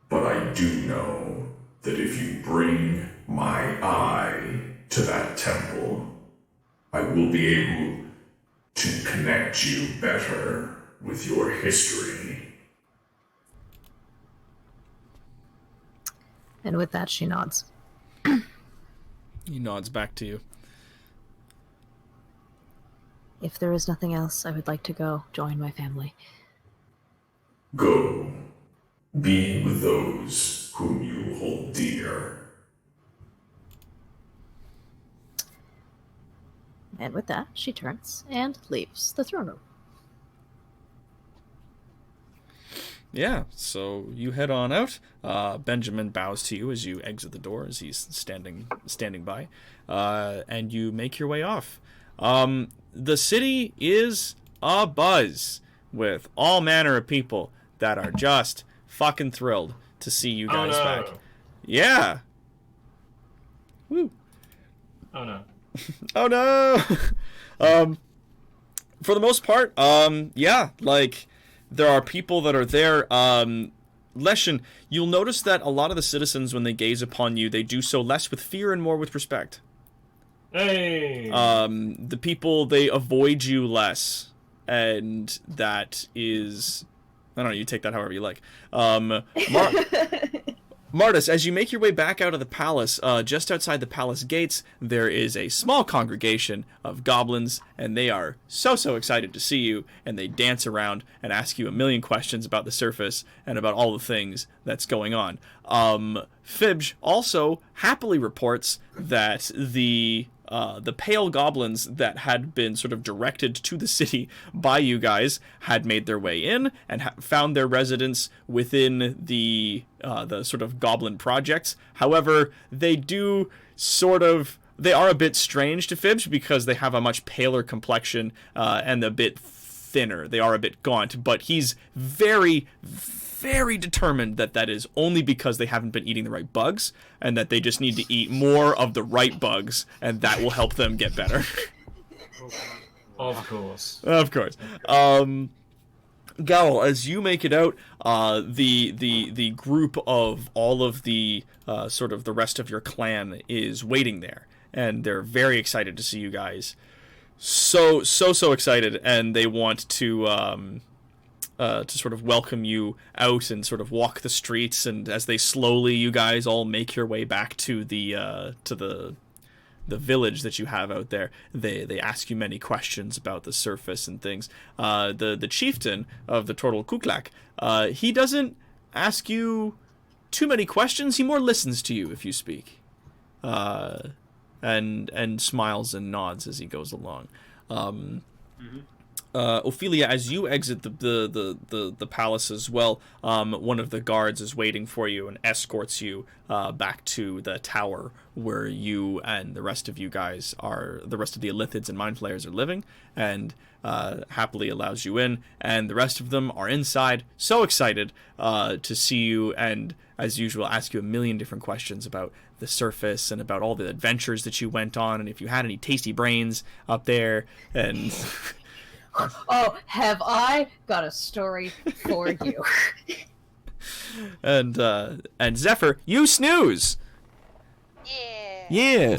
But I do know that if you bring my eye to that temple, I will be able to connect you better with your history.
And with that, she nods.
He nods back to you.
If there is nothing else, I would like to go join my family.
Go. Be with those whom you hold dear.
And with that, she turns and leaves the throne room.
Yeah, so you head on out. Benjamin bows to you as you exit the door, as he's standing by, and you make your way off. The city is abuzz with all manner of people that are just fucking thrilled to see you guys back. Yeah. Woo.
Oh no.
Oh no. For the most part, yeah, like there are people that are there. Leshen, you'll notice that a lot of the citizens, when they gaze upon you, they do so less with fear and more with respect.
Hey.
The people, they avoid you less, and that is, I don't know, you take that however you like. Martis, as you make your way back out of the palace, just outside the palace gates, there is a small congregation of goblins, and they are so excited to see you, and they dance around and ask you a million questions about the surface and about all the things that's going on. Fibge also happily reports that the pale goblins that had been sort of directed to the city by you guys had made their way in and found their residence within the sort of goblin projects. However, they do sort of they are a bit strange to Fibs because they have a much paler complexion and a bit thinner. They are a bit gaunt, but he's very, very determined that that is only because they haven't been eating the right bugs, and that they just need to eat more of the right bugs, and that will help them get better.
Of course.
Of course. Gowl, as you make it out, the group of all of the sort of the rest of your clan is waiting there, and they're very excited to see you guys. So excited, and they want to sort of welcome you out and sort of walk the streets. And as they slowly, you guys all make your way back to the village that you have out there, they ask you many questions about the surface and things. The chieftain of the Turtle Kuklak, he doesn't ask you too many questions. He more listens to you if you speak, and smiles and nods as he goes along. Ophelia, as you exit the palace as well, one of the guards is waiting for you and escorts you back to the tower where you and the rest of you guys are, the rest of the Illithids and Mind Flayers are living, and happily allows you in, and the rest of them are inside, so excited to see you, and as usual ask you a million different questions about the surface and about all the adventures that you went on, and if you had any tasty brains up there, and...
Oh, have I got a story for you?
And Zephyr, you snooze. Yeah.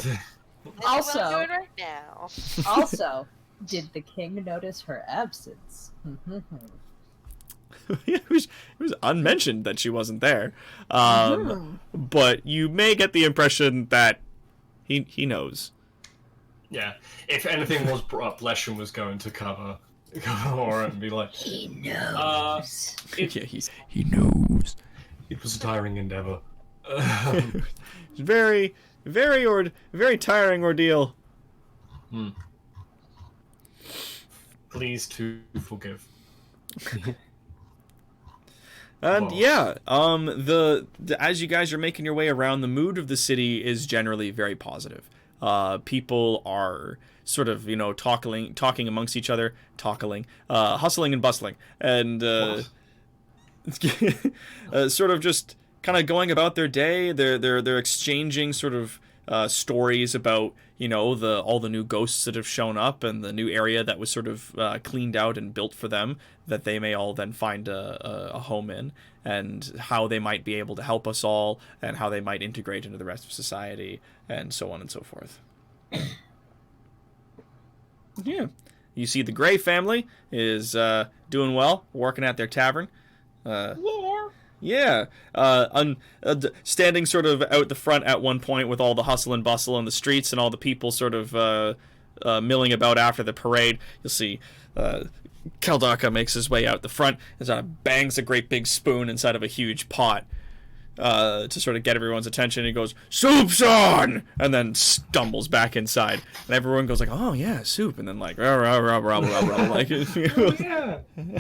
Also,
What I'm doing right now.
also, did the king notice her absence?
it was unmentioned that she wasn't there, but you may get the impression that he knows.
Yeah, if anything was brought up, Leshen was going to cover Aura and be like,
He knows.
He knows.
It was a tiring endeavor.
It's very tiring ordeal.
Please to forgive.
And
Wow.
yeah, the as you guys are making your way around, the mood of the city is generally very positive. People are sort of, talking amongst each other, hustling and bustling, and sort of just kind of going about their day. They're exchanging sort of stories about all the new ghosts that have shown up and the new area that was sort of cleaned out and built for them, that they may all then find a home in, and how they might be able to help us all, and how they might integrate into the rest of society, and so on and so forth. Yeah, you see the Gray family is doing well, working at their tavern. Yeah, standing sort of out the front at one point with all the hustle and bustle in the streets and all the people sort of milling about after the parade. You'll see Kaldaka makes his way out the front and sort of bangs a great big spoon inside of a huge pot to sort of get everyone's attention. He goes, "Soup's on!" and then stumbles back inside. And everyone goes like, "Oh yeah, soup," and then like, rah, rah, rah, rah, rah, rah, like,
Oh yeah.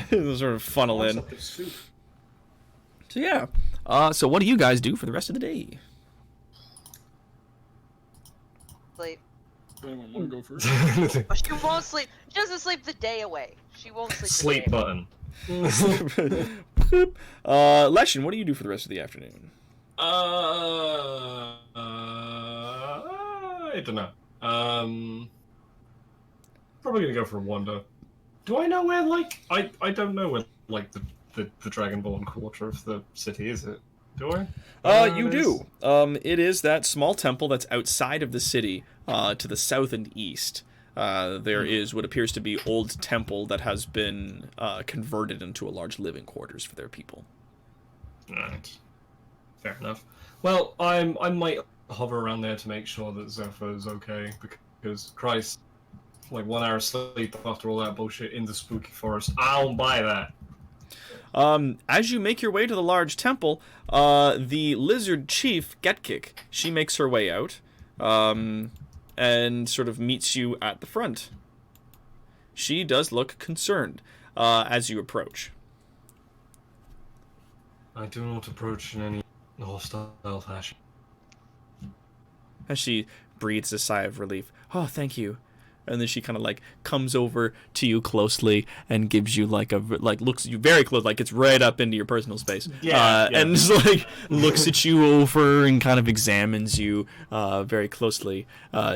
sort of funnel in.
What's up with soup?
So yeah. So what do you guys do for the rest of the day?
Sleep.
Anyone want to go first?
But she won't sleep. She doesn't sleep the day away. She won't sleep.
Sleep
the day
button.
Leshen, what do you do for the rest of the afternoon?
I don't know. Probably gonna go for a wander. Do I know where, I don't know where, the Dragonborn quarter of the city is, it? Do I?
You do. It is that small temple that's outside of the city, to the south and east. There is what appears to be old temple that has been converted into a large living quarters for their people.
Right. Fair enough. Well, I might hover around there to make sure that Zephyr is okay, because, Christ, 1 hour sleep after all that bullshit in the spooky forest, I don't buy that.
As you make your way to the large temple, the lizard chief, Getkik, she makes her way out, and sort of meets you at the front. She does look concerned, as you approach.
I do not approach in any hostile fashion.
As she breathes a sigh of relief. Oh, thank you. And then she kind of like comes over to you closely and gives you like looks at you very close, like it's right up into your personal space. And just like looks at you over and kind of examines you very closely.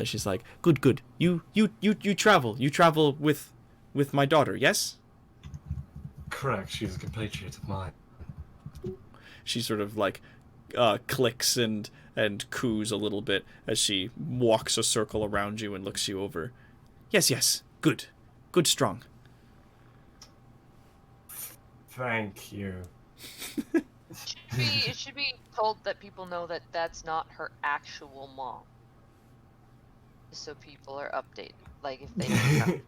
She's like, good. You travel with my daughter, yes?
Correct. She's a compatriot of mine.
She sort of like clicks and coos a little bit as she walks a circle around you and looks you over. Yes. Good, strong.
Thank you.
It should be told that people know that that's not her actual mom. So people are updated. Like, if they don't know.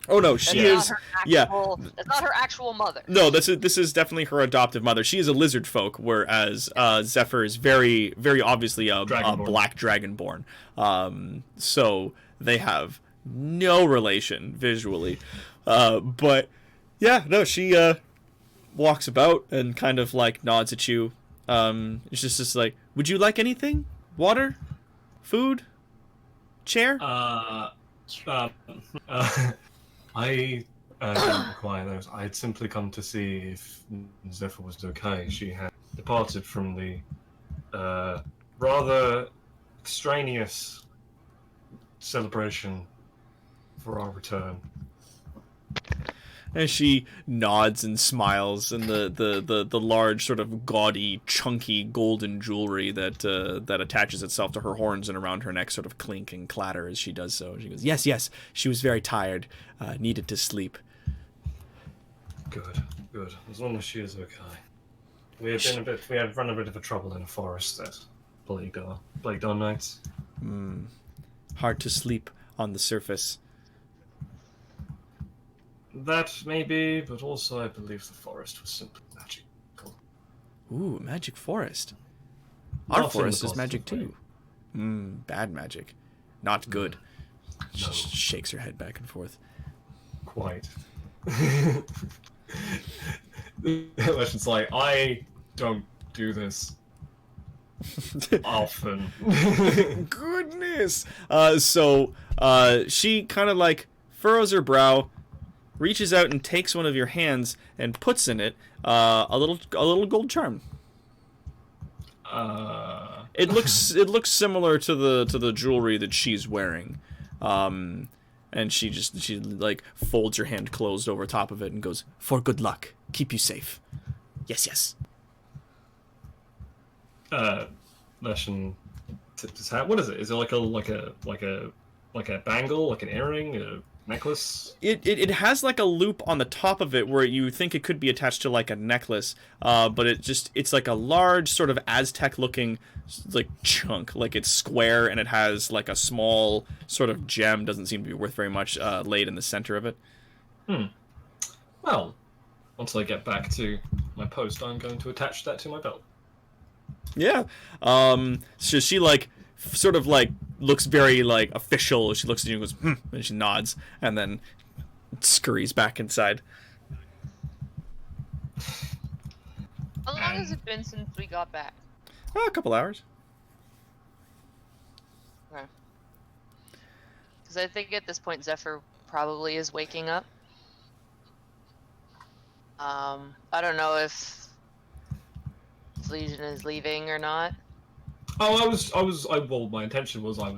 Oh no, she is.
That's not her actual mother.
No, this is definitely her adoptive mother. She is a lizard folk, whereas Zephyr is very, very obviously a black dragonborn. So they have no relation visually. But yeah, no, she walks about and kind of like nods at you. It's just like, would you like anything? Water? Food? Chair?
I didn't require those. I had simply come to see if Zephyr was okay. She had departed from the rather extraneous celebration for our return.
And she nods and smiles, and the large sort of gaudy, chunky golden jewelry that attaches itself to her horns and around her neck sort of clink and clatter as she does so. She goes, yes, she was very tired, needed to sleep.
Good. As long as she is okay. We had run a bit of a trouble in a forest that plagued our nights.
Hard to sleep on the surface.
That may be, but also I believe the forest was simply magical.
Ooh, magic forest. Our
Not
forest
in the
is magic
positive
too. Bad magic. Not good. She shakes her head back and forth.
Quite. It's like, I don't do this often.
Goodness! So she kind of like furrows her brow, reaches out and takes one of your hands and puts in it a little gold charm. It looks similar to the jewelry that she's wearing, and she like folds her hand closed over top of it and goes, "For good luck, keep you safe." Yes.
Leshen tips his hat. What is it? Is it like a bangle, like an earring, a necklace?
It has like a loop on the top of it where you think it could be attached to like a necklace, but it's like a large sort of Aztec looking like chunk, like it's square and it has like a small sort of gem, doesn't seem to be worth very much, laid in the center of it.
Well, once I get back to my post, I'm going to attach that to my belt.
Yeah. So she like sort of like looks very like official. She looks at you and goes, and she nods and then scurries back inside.
How long has it been since we got back?
A couple hours.
Okay. Because I think at this point Zephyr probably is waking up. I don't know if Legion is leaving or not.
Oh, well, my intention was I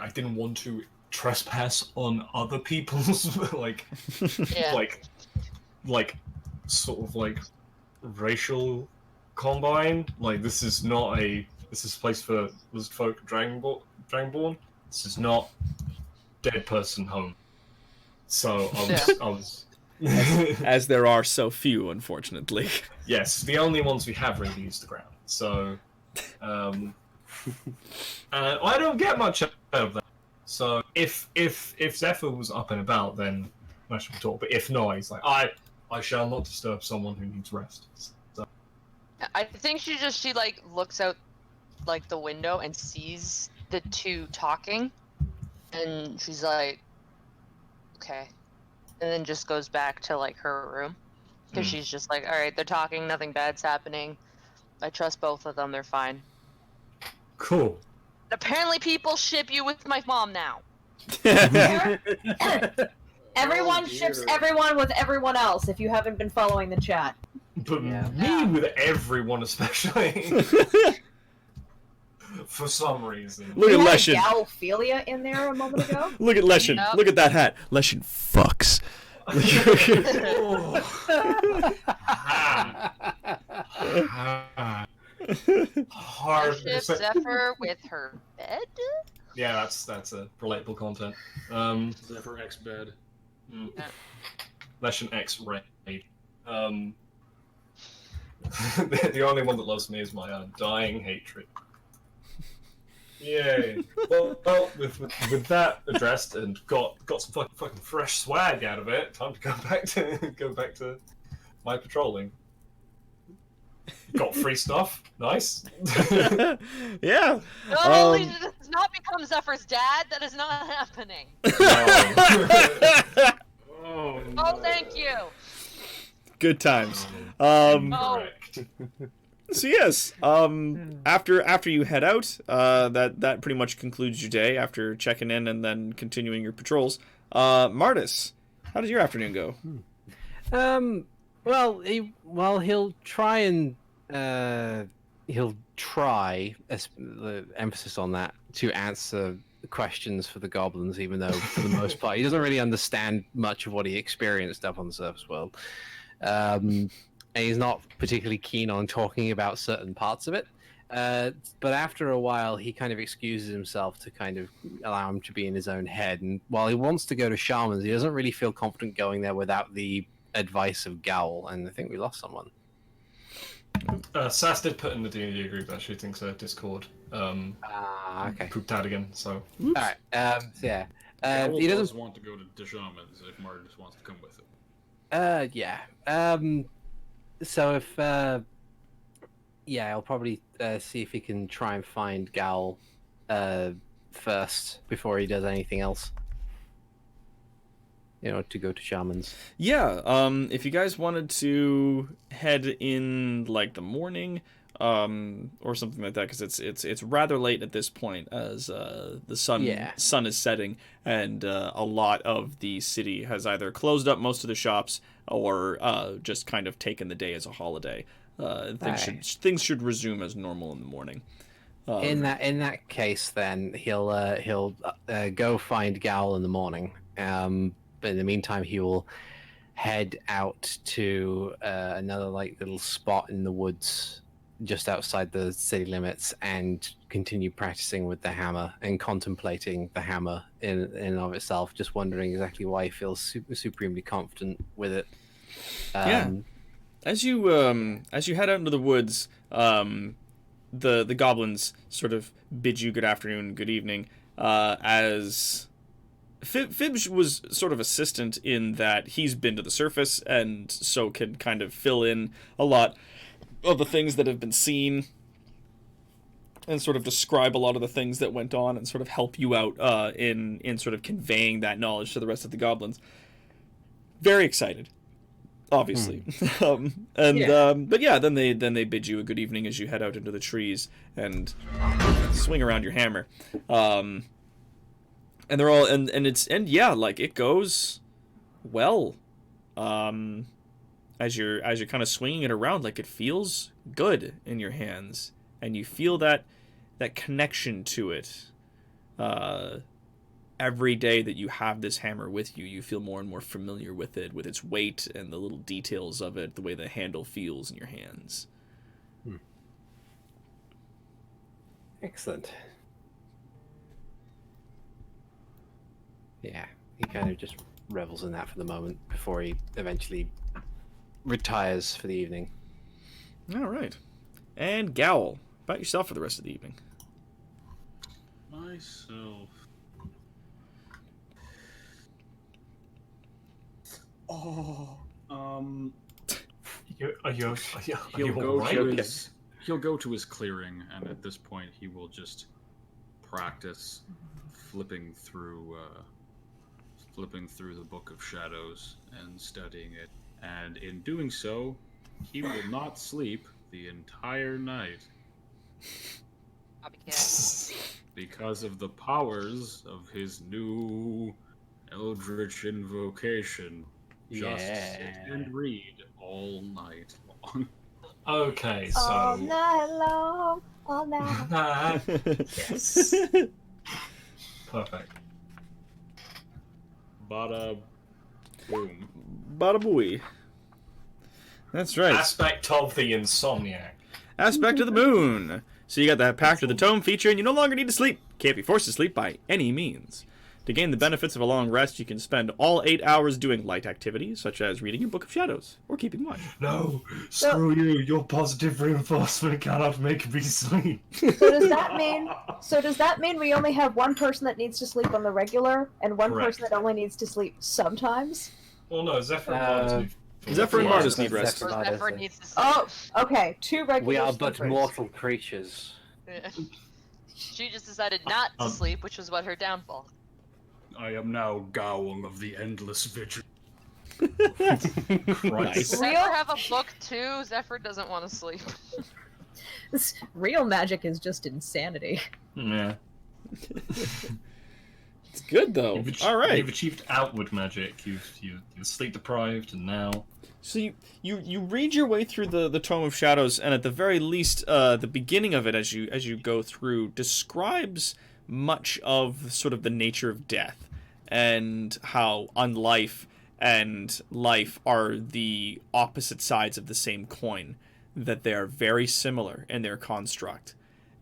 didn't want to trespass on other people's like sort of like racial combine. Like, this is a place for lizard folk, dragonborn. This is not dead person home. So I was
as there are so few, unfortunately.
Yes, the only ones we have really use the ground. So I don't get much out of that. So if Zephyr was up and about, then I should talk. But if not, he's like, I shall not disturb someone who needs rest. So.
I think she like looks out like the window and sees the two talking, and she's like, okay, and then just goes back to like her room because she's just like, all right, they're talking, nothing bad's happening. I trust both of them, they're fine.
Cool.
Apparently, people ship you with my mom now.
Everyone ships everyone with everyone else if you haven't been following the chat.
But me with everyone, especially. For some reason.
Look at
We had
Leshin.
Galphilia in there a moment ago.
Look at Leshin.
Yep.
Look at that hat. Leshin fucks.
Hard.
Ship Zephyr with her bed.
Yeah, that's a relatable content.
Zephyr X bed.
Lesson X raid. The only one that loves me is my dying hatred. Yay! Well, with that addressed and got some fucking fresh swag out of it, time to go back to my patrolling. Got free stuff. Nice.
Yeah.
Not only does not become Zephyr's dad, that is not happening. Oh, thank you.
Good times.
Oh,
So yes, after you head out, that pretty much concludes your day after checking in and then continuing your patrols. Martis, how did your afternoon go?
Well, he'll try and the emphasis on that, to answer questions for the goblins, even though for the most part he doesn't really understand much of what he experienced up on the surface world. And he's not particularly keen on talking about certain parts of it. But after a while, he kind of excuses himself to kind of allow him to be in his own head. And while he wants to go to Shamans, he doesn't really feel confident going there without the advice of Gowl. And I think we lost someone.
Sass did put in the D&D group that she thinks Discord.
Okay.
Pooped out again, so.
Alright, yeah.
He doesn't want to go to Shamans if Martis wants to come with him.
Yeah. So if, yeah, I'll probably see if he can try and find Gowl first before he does anything else. You know, to go to Shamans.
Yeah, if you guys wanted to head in like the morning, or something like that, because it's rather late at this point as the sun is setting, and a lot of the city has either closed up most of the shops or just kind of taken the day as a holiday. Things should resume as normal in the morning.
In that case, then he'll go find Gowl in the morning. But in the meantime, he will head out to another little spot in the woods just outside the city limits and continue practicing with the hammer and contemplating the hammer in and of itself, just wondering exactly why he feels supremely confident with it.
Yeah. As you head out into the woods, the goblins sort of bid you good afternoon, good evening, as Fibs was sort of assistant in that he's been to the surface and so can kind of fill in a lot of the things that have been seen and sort of describe a lot of the things that went on and sort of help you out in sort of conveying that knowledge to the rest of the goblins. Very excited, obviously. But yeah, then they bid you a good evening as you head out into the trees and swing around your hammer. And they're all it goes well. As you're kind of swinging it around, like, it feels good in your hands, and you feel that connection to it. Every day that you have this hammer with you, you feel more and more familiar with it, with its weight and the little details of it, the way the handle feels in your hands.
Excellent. Yeah, he kind of just revels in that for the moment before he eventually retires for the evening.
All right. And Gowl, about yourself for the rest of the evening.
Myself. He'll go to his clearing, and at this point he will just practice flipping through the Book of Shadows and studying it. And in doing so, he will not sleep the entire night. because of the powers of his new Eldritch invocation. Just sit and read all night long.
Okay, so
All night long, all night.
yes, perfect.
Bada boom.
Bada booey. That's right.
Aspect of the insomniac.
Aspect of the moon. So you got the Pact of the Tome feature, and you no longer need to sleep. Can't be forced to sleep by any means. To gain the benefits of a long rest, you can spend all 8 hours doing light activities, such as reading your Book of Shadows, or keeping watch.
No, screw you. Your positive reinforcement cannot make me sleep.
So does that mean we only have one person that needs to sleep on the regular, and one
Correct.
person that only needs to sleep sometimes?
Well, no, Zephyr and Martis.
Zephyr and
Yeah,
Martis need rest.
Zephyr
Or
Martis,
Zephyr
yeah.
needs to sleep.
Oh, okay. 2 regular
We are but
sleepers.
mortal creatures.
Yeah. She just decided not to sleep, which was what her downfall.
I am now Gowung of the Endless Vigil.
Christ.
Zephyr have a book too. Zephyr doesn't want to sleep.
This real magic is just insanity.
Yeah.
It's good, though. All right.
You've achieved outward magic. You're sleep deprived, and now.
So you read your way through the Tome of Shadows, and at the very least, the beginning of it, as you go through, describes much of sort of the nature of death, and how unlife and life are the opposite sides of the same coin, that they are very similar in their construct,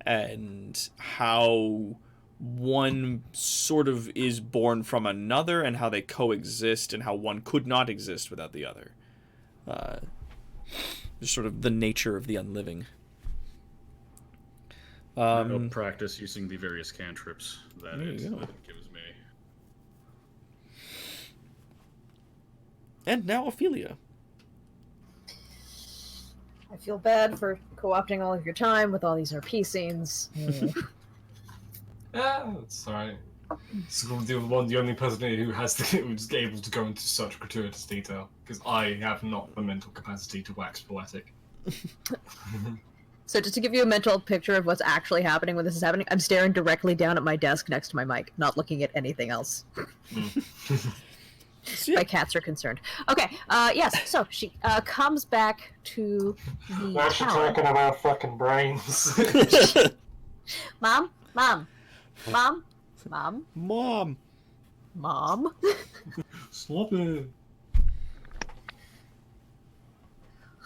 and how one sort of is born from another, and how they coexist, and how one could not exist without the other. Just sort of the nature of the unliving.
I'll practice using the various cantrips that
There
it
you go.
gives me.
And now Ophelia.
I feel bad for co-opting all of your time with all these RP scenes.
Yeah, it's alright. The only person here who's able to go into such gratuitous detail, because I have not the mental capacity to wax poetic.
So just to give you a mental picture of what's actually happening when this is happening, I'm staring directly down at my desk next to my mic, not looking at anything else. My cats are concerned. Okay, yes, so she comes back to the
Why is she
tower.
talking about fucking brains?
Mom? Mom? Mom? Mom?
Mom.
Mom?
Stop it.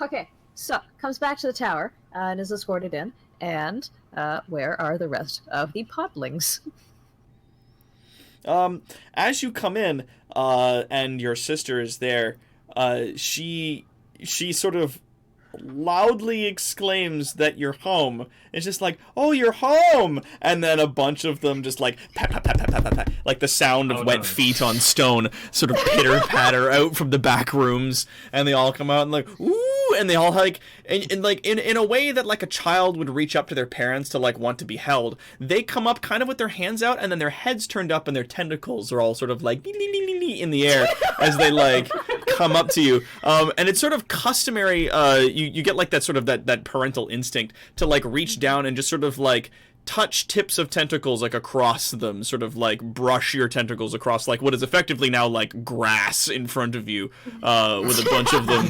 Okay, so comes back to the tower and is escorted in. And where are the rest of the podlings?
As you come in, and your sister is there, she sort of loudly exclaims that you're home. It's just like, oh, you're home! And then a bunch of them just like pat, pat, pat, pat, pat, pat, pat, like the sound of wet feet on stone sort of pitter patter out from the back rooms, and they all come out and like, ooh, and they all like, and like in a way that like a child would reach up to their parents to like want to be held. They come up kind of with their hands out, and then their heads turned up, and their tentacles are all sort of like in the air as they like come up to you. And it's sort of customary. You get like that sort of that parental instinct to like reach down and just sort of like touch tips of tentacles like across them, sort of like brush your tentacles across like what is effectively now like grass in front of you, with a bunch of them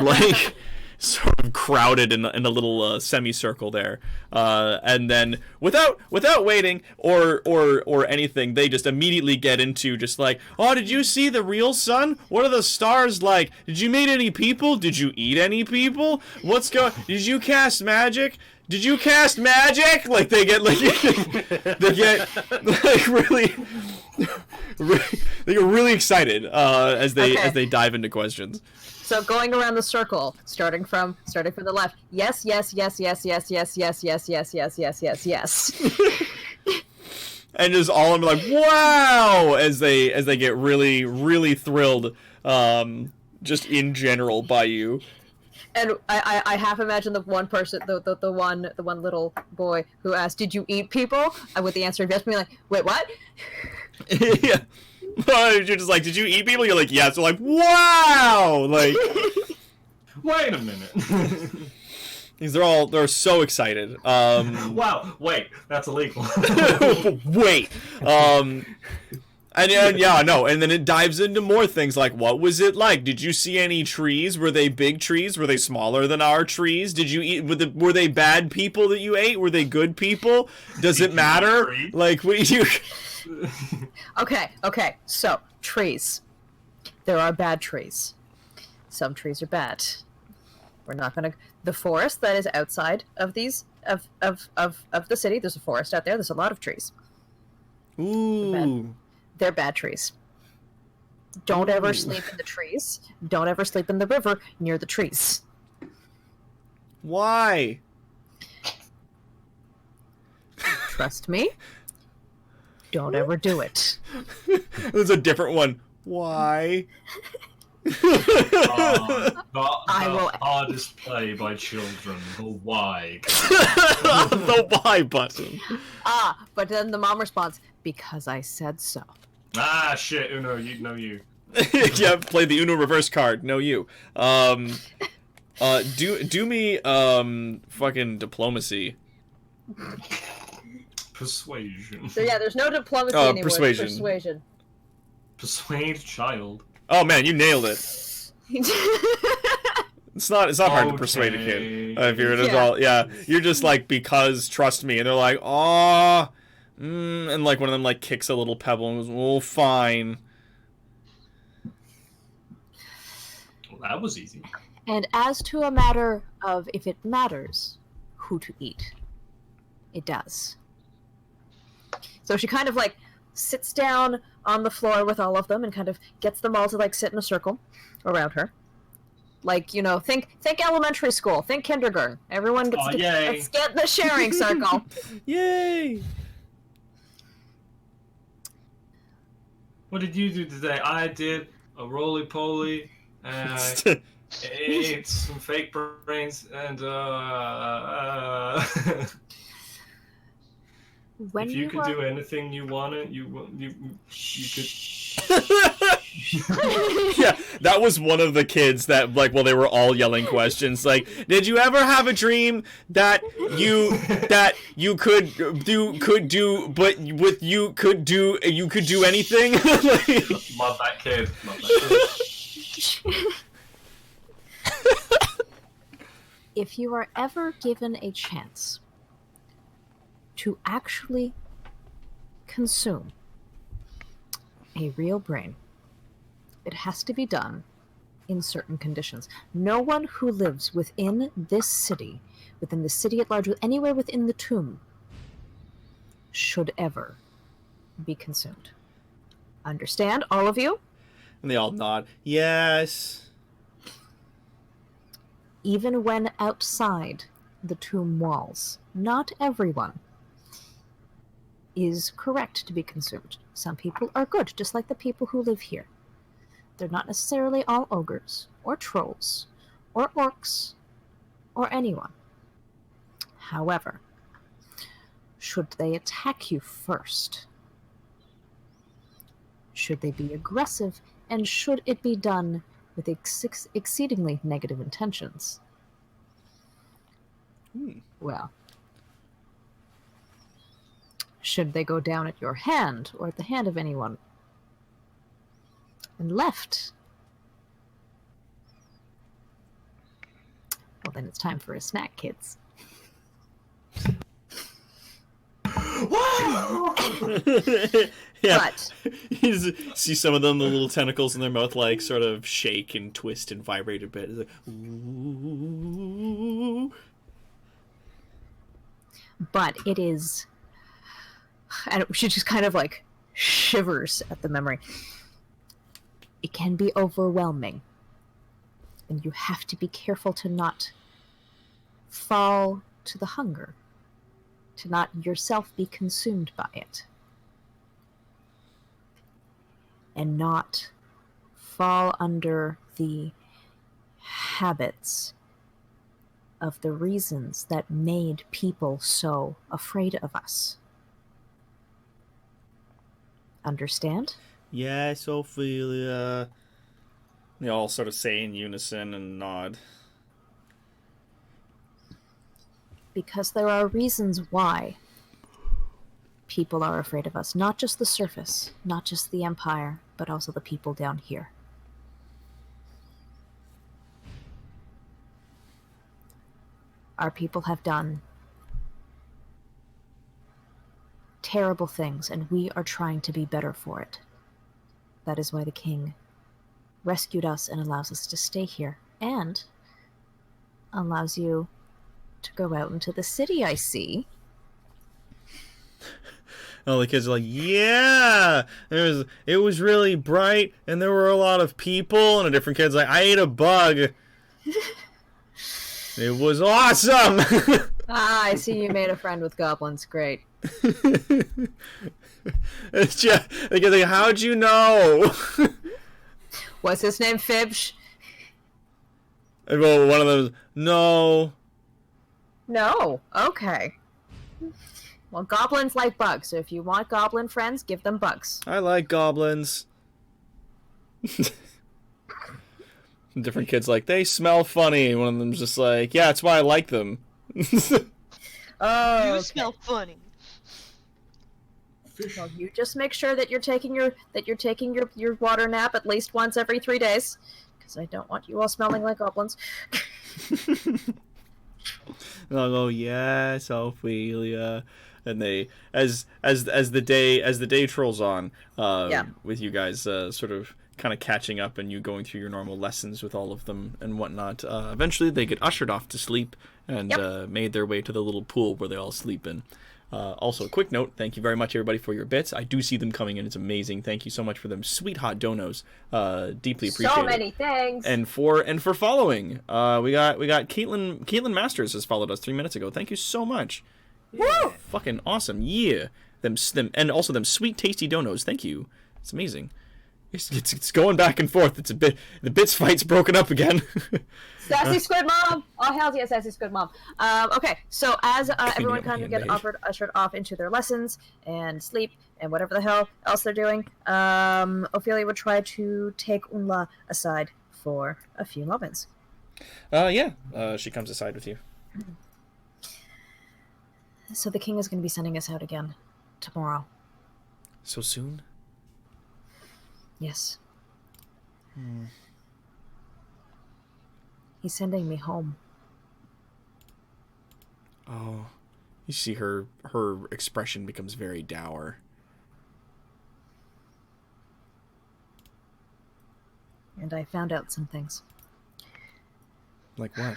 like sort of crowded in a little semicircle there, and then without waiting or anything, they just immediately get into just like, oh, did you see the real sun? What are the stars like? Did you meet any people? Did you eat any people? Did you cast magic? Did you cast magic? Like they get like they get like really they get really excited as they dive into questions.
So going around the circle, starting from the left. Yes, yes, yes, yes, yes, yes, yes, yes, yes, yes, yes, yes, yes.
And just all of them are like, wow, as they get really, really thrilled, just in general by you.
And I half imagine the one person, the one little boy who asked, "Did you eat people?" With the answer of yes, being like, "Wait, what?"
Yeah. You're just like, did you eat people? You're like, yes. They're like, wow! Like,
wait a minute.
Because they're so excited.
Wow, wait, that's illegal.
Wait. And yeah, no, and then it dives into more things like, what was it like? Did you see any trees? Were they big trees? Were they smaller than our trees? Did you eat? Were they bad people that you ate? Were they good people? Does it matter? Like, what you?
Okay. So trees. There are bad trees. Some trees are bad. We're not gonna. The forest that is outside of these of the city. There's a forest out there. There's a lot of trees.
Ooh.
They're bad trees. Don't ever sleep in the trees. Don't ever sleep in the river near the trees.
Why?
Trust me. Don't ever do it.
There's a different one. Why?
The
I will-
hardest play by children. The why.
The why button.
But then the mom responds, because I said so.
Ah, shit, Uno, you.
Yeah, play the Uno reverse card. No, you. Do me fucking diplomacy.
Persuasion.
So yeah, there's no diplomacy
Oh,
anymore.
persuasion.
It's persuasion.
Persuade child.
Oh man, you nailed it. It's not hard to persuade a kid if you're an adult. Yeah, you're just like, because trust me, and they're like, oh, and like one of them like kicks a little pebble and goes, oh, fine.
Well, that was easy.
And as to a matter of if it matters who to eat, it does. So she kind of like sits down on the floor with all of them and kind of gets them all to like sit in a circle around her. Like, you know, think elementary school, think kindergarten. Everyone gets let's get in the sharing circle.
Yay!
What did you do today? I did a roly-poly, and I ate some fake brains, and
When
if you could
are...
do anything you wanted, you could.
Yeah, that was one of the kids that, like, well, they were all yelling questions. Like, did you ever have a dream that you could do, but with you could do anything?
Love that kid.
If you are ever given a chance to actually consume a real brain, it has to be done in certain conditions. No one who lives within this city, within the city at large, anywhere within the tomb, should ever be consumed. Understand, all of you?
And they all nod. Yes.
Even when outside the tomb walls, not everyone is correct to be consumed. Some people are good, just like the people who live here. They're not necessarily all ogres, or trolls, or orcs, or anyone. However, should they attack you first? Should they be aggressive, and should it be done with exceedingly negative intentions? Well, should they go down at your hand, or at the hand of anyone? And left? Well, then it's time for a snack, kids.
Yeah.
But
You just see some of them, the little tentacles in their mouth, like, sort of shake and twist and vibrate a bit. It's like, ooh.
But it is... And she just kind of, like, shivers at the memory. It can be overwhelming. And you have to be careful to not fall to the hunger. To not yourself be consumed by it. And not fall under the habits of the reasons that made people so afraid of us. Understand?
Yes, Ophelia. They all sort of say in unison and nod.
because there are reasons why people are afraid of us. Not just the surface, not just the Empire, but also the people down here. Our people have done terrible things, and we are trying to be better for it. That is why the king rescued us and allows us to stay here, and allows you to go out into the city, I see.
All the kids are like, yeah, it was really bright, and there were a lot of people, and a different kid's like, I ate a bug. It was awesome.
I see you made a friend with goblins. Great.
It's just, like, how'd you know?
What's his name? Fibsh?
And well, one of them, no.
No. Okay. Well, goblins like bugs, so if you want goblin friends, give them bugs.
I like goblins. Different kids like, they smell funny. One of them's just like, yeah, that's why I like them.
Oh,
You smell funny.
Well, you just make sure that you're taking your water nap at least once every 3 days, because I don't want you all smelling like goblins.
I'll go, yes, Ophelia. And they, as the day trolls on, with you guys sort of kind of catching up and you going through your normal lessons with all of them and whatnot, eventually they get ushered off to sleep and made their way to the little pool where they all sleep in. Also, a quick note, thank you very much, everybody, for your bits. I do see them coming in. It's amazing. Thank you so much for them. Sweet hot donos. Deeply appreciated.
So many things.
And for following. We got Caitlin Masters has followed us 3 minutes ago. Thank you so much.
Woo!
Fucking awesome. Yeah. Them and also them sweet tasty donos. Thank you. It's amazing. It's going back and forth. It's a bit, the bits fight's broken up again.
Sassy Squid Mom! Oh, hell yeah, Sassy Squid Mom. Okay, so as everyone kind of get ushered off into their lessons and sleep and whatever the hell else they're doing, Ophelia would try to take Unla aside for a few moments.
She comes aside with you.
So the king is going to be sending us out again tomorrow.
So soon?
Yes. He's sending me home.
Oh, you see her expression becomes very dour.
And I found out some things.
Like what?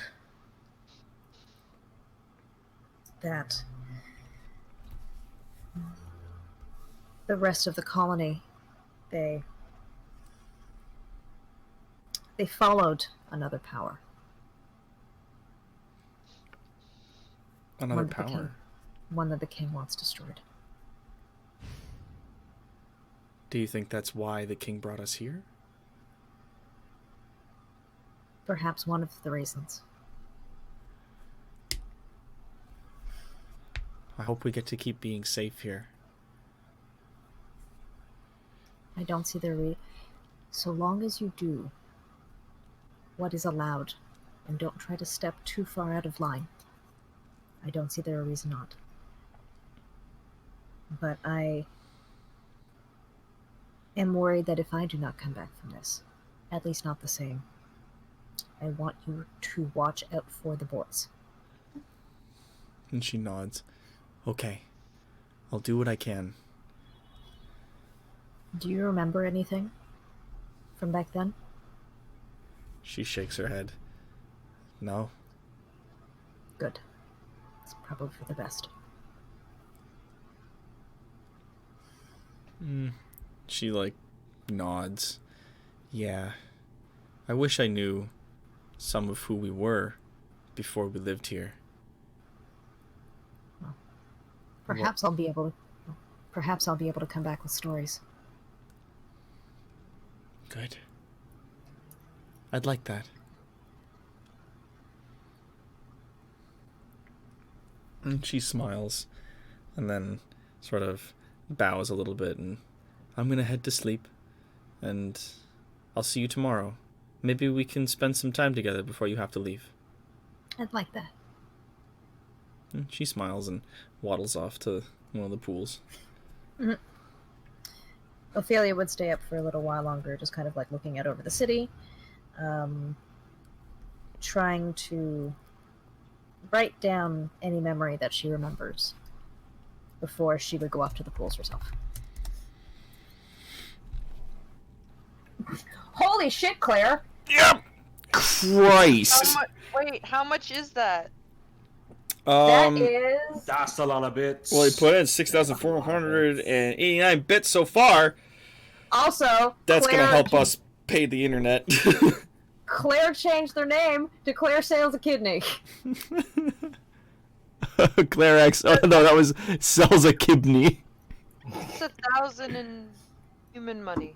That the rest of the colony, they followed another power.
Another power?
One that the king wants destroyed.
Do you think that's why the king brought us here?
Perhaps one of the reasons.
I hope we get to keep being safe here.
I don't see the so long as you do what is allowed and don't try to step too far out of line, I don't see there a reason not. But I am worried that if I do not come back from this, at least not the same, I want you to watch out for the boys.
And she nods. Okay. I'll do what I can.
Do you remember anything from back then?
She shakes her head. No.
Good. It's probably for the best.
She, nods. Yeah. I wish I knew some of who we were before we lived here.
Well, perhaps I'll be able to come back with stories.
Good. I'd like that. And she smiles and then sort of bows a little bit, and I'm gonna head to sleep and I'll see you tomorrow. Maybe we can spend some time together before you have to leave.
I'd like that.
And she smiles and waddles off to one of the pools.
Mhm. Ophelia would stay up for a little while longer, just kind of like looking out over the city, trying to write down any memory that she remembers before she would go off to the pools herself. Holy shit, Claire!
Yep! Christ!
How much is that?
That is...
That's a lot of bits.
Well, he put in 6,489 bits so far.
Also,
That's
Claire,
gonna help us pay the internet.
Claire changed their name to Claire Sales a Kidney.
Claire X. Oh, no, that was sells a kidney.
It's 1,000 in human money.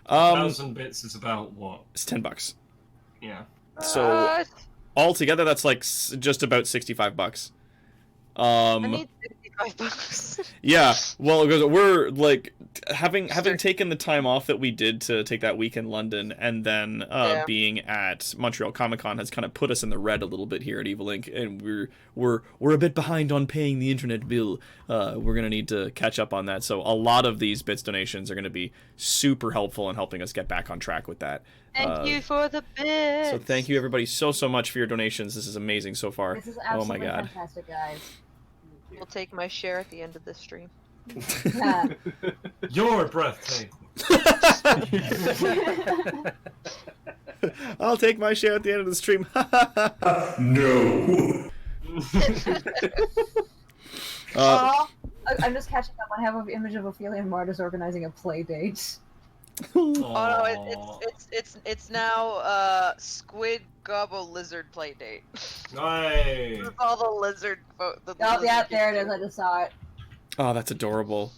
1,000 bits is about what?
It's $10.
Yeah.
So altogether, that's like just about $65.
I need $65.
Yeah, well, because we're like having taken the time off that we did to take that week in London, and then being at Montreal Comic Con has kind of put us in the red a little bit here at Evil Inc. And we're a bit behind on paying the internet bill. We're gonna need to catch up on that. So a lot of these bits donations are gonna be super helpful in helping us get back on track with that.
Thank you for the bits.
So thank you everybody so much for your donations. This is amazing so far.
This is
Oh my
absolutely
god.
fantastic, guys.
We'll take my share at the end of this stream.
You're breathtaking.
I'll take my share at the end of the stream.
No.
I'm just catching up. I have an image of Ophelia and Martis organizing a play date.
Oh no, it's now Squid Gobble Lizard play date.
Nice.
With all the lizard.
Yeah, there it is. I just saw it.
Oh, that's adorable.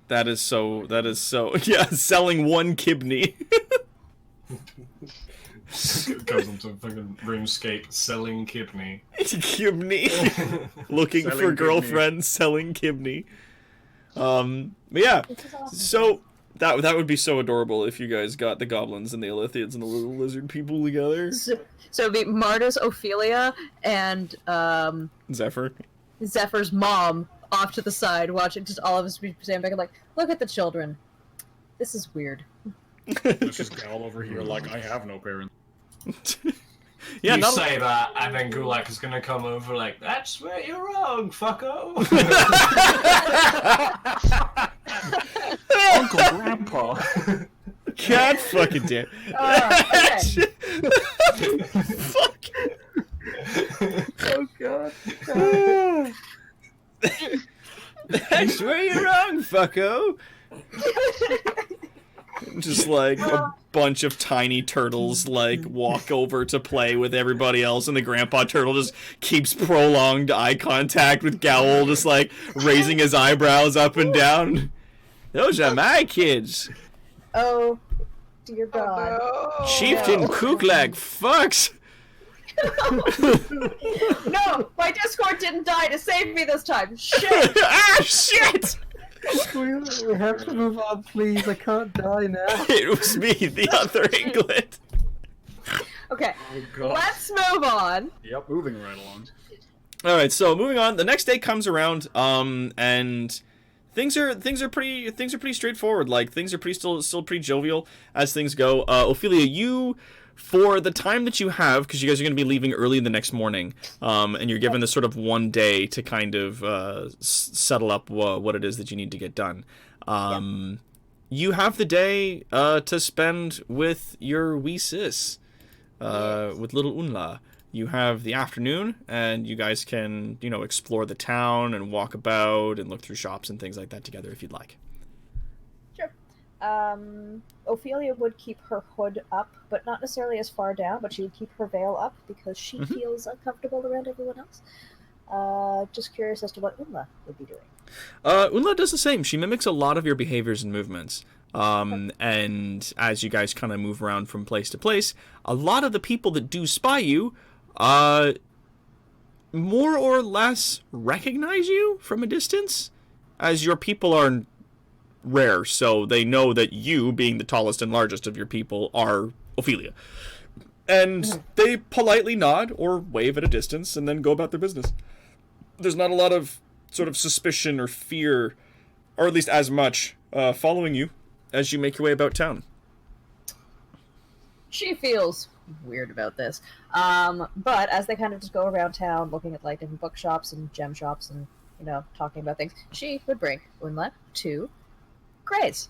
That is so. Yeah, selling one kidney.
Goes into fucking RuneScape selling kidney.
Kidney. Looking
Selling
for
kidney.
girlfriend, selling kidney. But yeah, so that would be so adorable if you guys got the goblins and the Elithians and the little lizard people together.
So it'd be Martis, Ophelia, and
Zephyr.
Zephyr's mom off to the side watching, just all of us be standing back and like, look at the children. This is weird.
There's just Gal over here like, I have no parents.
Yeah,
you
not
say that, and then Gulak is gonna come over like, that's where you're wrong, fucko.
Uncle Grandpa.
God fucking damn.
Okay.
Fuck.
Oh god.
That's where you're wrong, fucko. Just like a bunch of tiny turtles like walk over to play with everybody else, and the grandpa turtle just keeps prolonged eye contact with Gowl, just like raising his eyebrows up and down. Those are my kids.
Oh, dear God.
Chieftain Kuklak fucks.
No, my Discord didn't die to save me this time. Shit.
Ah, shit!
We have to move on, please. I can't die now.
It was me, the other England.
Okay,
Oh god.
let's move on.
Yep, moving right along.
All right, so moving on. The next day comes around, and things are pretty straightforward. Like things are still pretty jovial as things go. Ophelia, you, for the time that you have, because you guys are going to be leaving early the next morning, and you're given this sort of one day to kind of settle up what it is that you need to get done. You have the day to spend with your wee sis, with little Unla. You have the afternoon, and you guys can, explore the town and walk about and look through shops and things like that together if you'd like.
Sure. Ophelia would keep her hood up, but not necessarily as far down, but she would keep her veil up because she feels uncomfortable around everyone else. Just curious as to what Unla would be doing.
Unla does the same. She mimics a lot of your behaviors and movements. And as you guys kind of move around from place to place, a lot of the people that do spy you, more or less recognize you from a distance, as your people are rare, so they know that you, being the tallest and largest of your people, are Ophelia. And they politely nod or wave at a distance and then go about their business. There's not a lot of sort of suspicion or fear, or at least as much, following you as you make your way about town.
She feels weird about this. But as they kind of just go around town looking at like different bookshops and gem shops and, you know, talking about things, she would bring Unla to Gray's.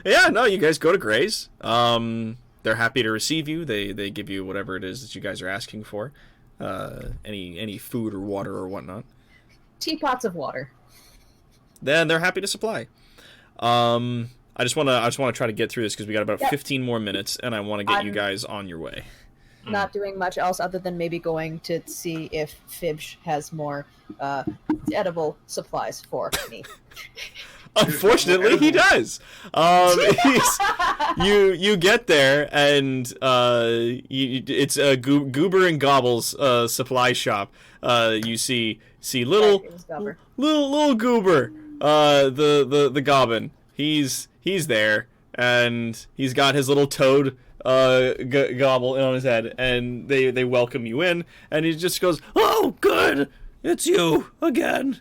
Yeah, no, you guys go to Gray's. They're happy to receive you. They give you whatever it is that you guys are asking for. Any food or water or whatnot.
Teapots of water.
Then they're happy to supply. I just want to try to get through this because we got about 15 more minutes, and I want to get you guys on your way.
Not doing much else other than maybe going to see if Fibsh has more edible supplies for me.
Unfortunately, he does. You get there, and it's a Goober and Gobble's supply shop. You see little Goober, the goblin. He's there, and he's got his little toad gobble on his head, and they welcome you in, and he just goes, "Oh, good, it's you again.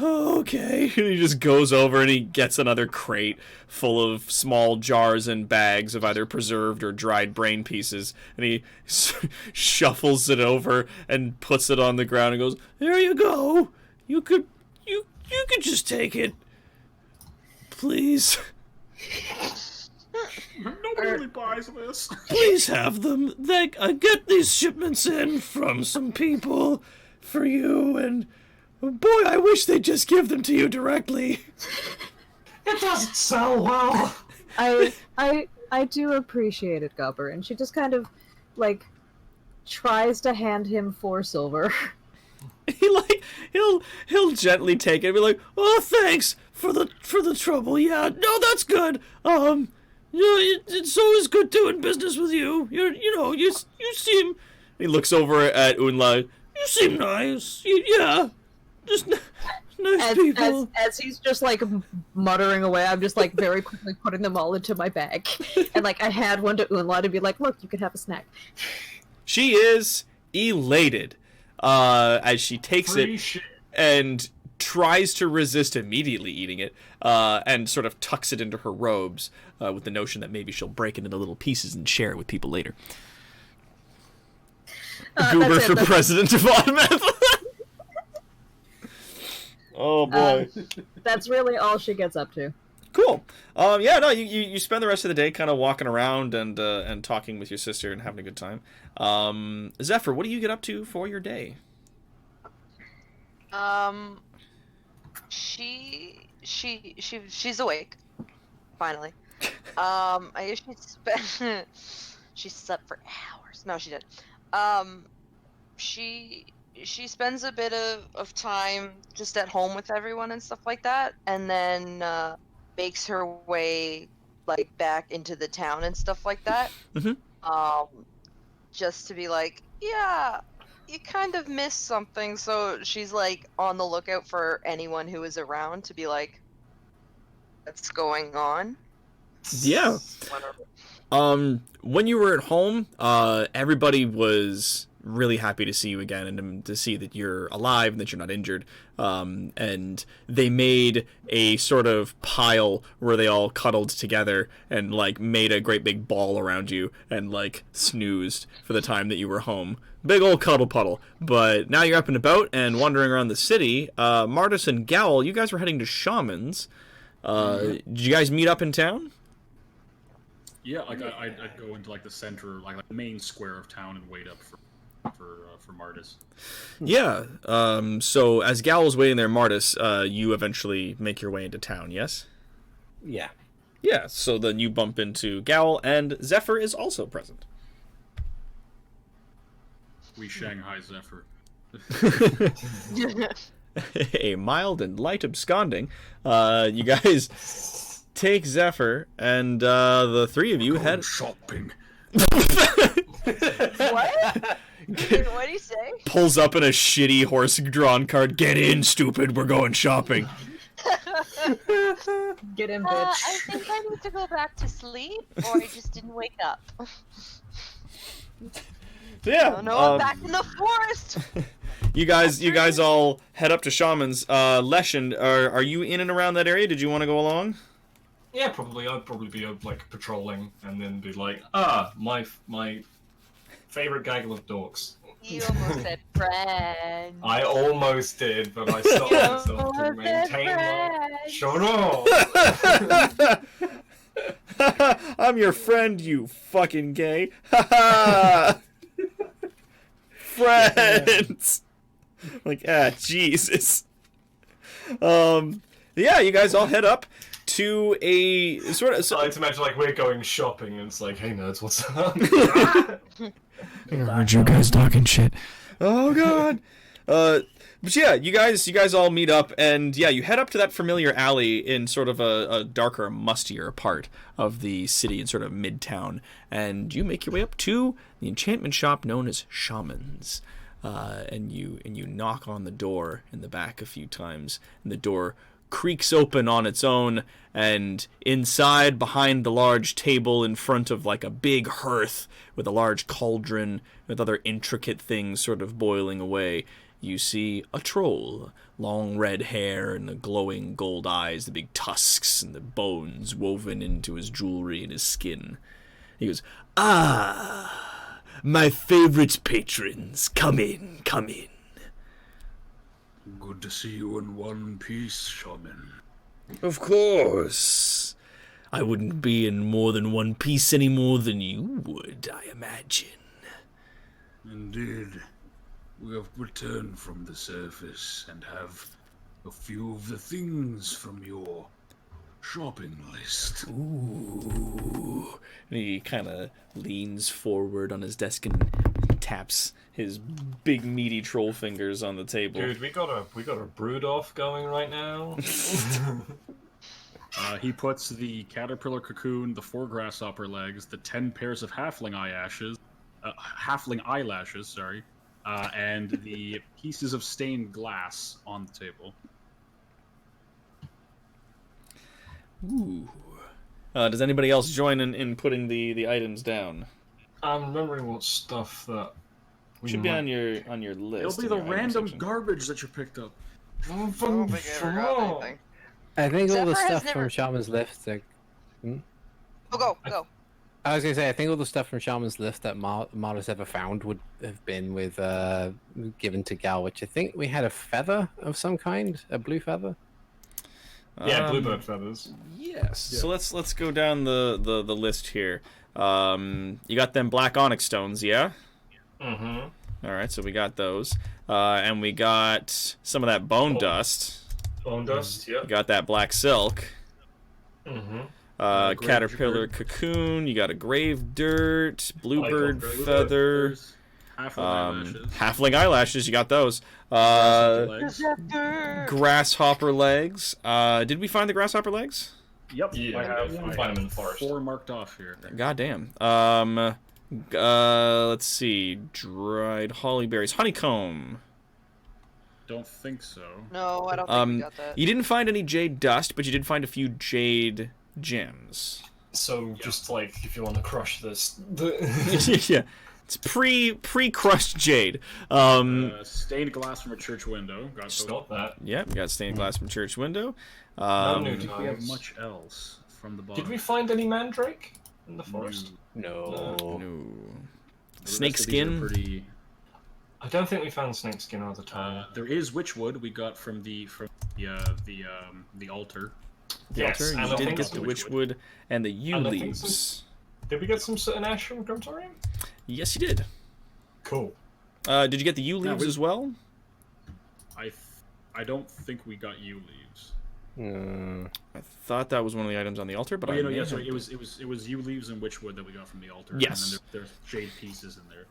Okay." And he just goes over and he gets another crate full of small jars and bags of either preserved or dried brain pieces, and he shuffles it over and puts it on the ground and goes, "There you go. You could just take it, please.
Nobody really buys this.
Please have them. I get these shipments in from some people for you, and boy, I wish they'd just give them to you directly."
It doesn't sell well.
I do appreciate it, Gubber, and she just kind of like tries to hand him 4 silver.
He'll gently take it and be like, "Oh, thanks for the trouble. Yeah, no, that's good. It's always good doing business with you. You seem." He looks over at Unla. "You seem nice. Yeah, just nice people."
As he's just like muttering away, I'm just like very quickly putting them all into my bag, and like I had one to Unla to be like, "Look, you can have a snack."
She is elated as she takes it and tries to resist immediately eating it, and sort of tucks it into her robes with the notion that maybe she'll break it into little pieces and share it with people later. Goober for president of Autometh. Oh boy.
That's really all she gets up to.
Cool. Yeah, no, you spend the rest of the day kind of walking around and talking with your sister and having a good time. Zephyr, what do you get up to for your day?
She's awake. Finally. I usually she slept for hours. No, she didn't. She spends a bit of time just at home with everyone and stuff like that, and then makes her way like back into the town and stuff like that.
Mm-hmm.
Just to be like, yeah, you kind of missed something. So she's like on the lookout for anyone who is around to be like, what's going on?
Yeah. When you were at home, everybody was really happy to see you again and to see that you're alive and that you're not injured. And they made a sort of pile where they all cuddled together and like made a great big ball around you and like snoozed for the time that you were home. Big old cuddle puddle. But now you're up and about and wandering around the city. Martis and Gowl, you guys were heading to Shaman's. Did you guys meet up in town?
Yeah, like I'd go into like the center, like the main square of town and wait up for Martis.
Yeah. So as Gowl's waiting there, Martis, you eventually make your way into town. Yes.
Yeah.
Yeah. So then you bump into Gowl, and Zephyr is also present.
We Shanghai Zephyr.
A mild and light absconding. You guys take Zephyr, and the three of you head
shopping.
What? What do you say?
Pulls up in a shitty horse-drawn cart. "Get in, stupid. We're going shopping."
Get him,
I
bitch.
think I need to go back to sleep, or I just didn't wake up.
Yeah.
Oh no, I'm back in the forest!
You guys all head up to Shaman's. Leshen, are you in and around that area? Did you want to go along?
Yeah, probably. I'd probably be like patrolling and then be like, my favorite gaggle of dorks.
You almost said friend.
I almost did, but I stopped myself to maintain my. Shut up!
I'm your friend, you fucking gay. Friends. Like, Jesus. Yeah, you guys all head up to a sort of.
I like to imagine like we're going shopping and it's like, hey nerds, what's up?
I heard you guys talking shit.
Oh god. But yeah, you guys all meet up, and yeah, you head up to that familiar alley in sort of a darker, mustier part of the city in sort of midtown, and you make your way up to the enchantment shop known as Shaman's. And you knock on the door in the back a few times, and the door creaks open on its own, and inside, behind the large table in front of like a big hearth with a large cauldron with other intricate things sort of boiling away, you see a troll. Long red hair and the glowing gold eyes, the big tusks and the bones woven into his jewelry and his skin. He goes, "Ah, my favorite patrons, come in, come in."
Good to see you in one piece, Shaman.
Of course. I wouldn't be in more than one piece any more than you would, I imagine.
Indeed. We have returned from the surface and have a few of the things from your shopping list.
Ooh. And he kind of leans forward on his desk and taps his big meaty troll fingers on the table.
Dude, we got a brood off going right now.
He puts the caterpillar cocoon, the 4 grasshopper legs, the 10 pairs of halfling eyelashes, sorry, and the pieces of stained glass on the table.
Ooh. Does anybody else join in putting the items down?
I'm remembering what stuff that
should be on your list.
It'll be the random garbage that you picked up.
I don't think I ever got anything.
I think all the
Zephyr has
stuff
never-
from Shaman's Lift.
Go.
I was gonna say, I think all the stuff from Shaman's Lift that Martis ever found would have been with given to Gal, which I think we had a feather of some kind, a blue feather.
Yeah, bluebird feathers.
Yes. Yeah. So let's go down the list here. You got them black onyx stones, yeah?
Mm-hmm.
All right, so we got those, and we got some of that bone dust.
Bone dust, yeah.
You got that black silk.
Mm-hmm.
Caterpillar cocoon. You got a grave dirt, bluebird feather, halfling eyelashes. You got those. Grasshopper legs. Did we find the grasshopper legs?
Yep.
Yeah,
I have
find them in the forest.
4 marked off here.
Goddamn. Let's see. Dried holly berries, honeycomb.
Don't think so.
No, I don't think we got that.
You didn't find any jade dust, but you did find a few jade gems.
So just like if you want to crush this,
yeah, it's pre-crushed jade.
Stained glass from a church window. Got
Stop that.
Yep, we got stained glass from church window.
I don't think we have much else from the bottom.
Did we find any mandrake in the forest?
No.
Snake skin.
Pretty...
I don't think we found snake skin all the time.
There is witchwood we got from the altar.
The altar. You did get the witchwood and the yew
and
leaves.
Did we get some certain ash from Grimtorium?
Yes, you did.
Cool.
Did you get the yew leaves as well?
I don't think we got yew leaves.
I thought that was one of the items on the altar, but
it was yew leaves and witchwood that we got from the altar.
Yes.
And then there's jade pieces in there.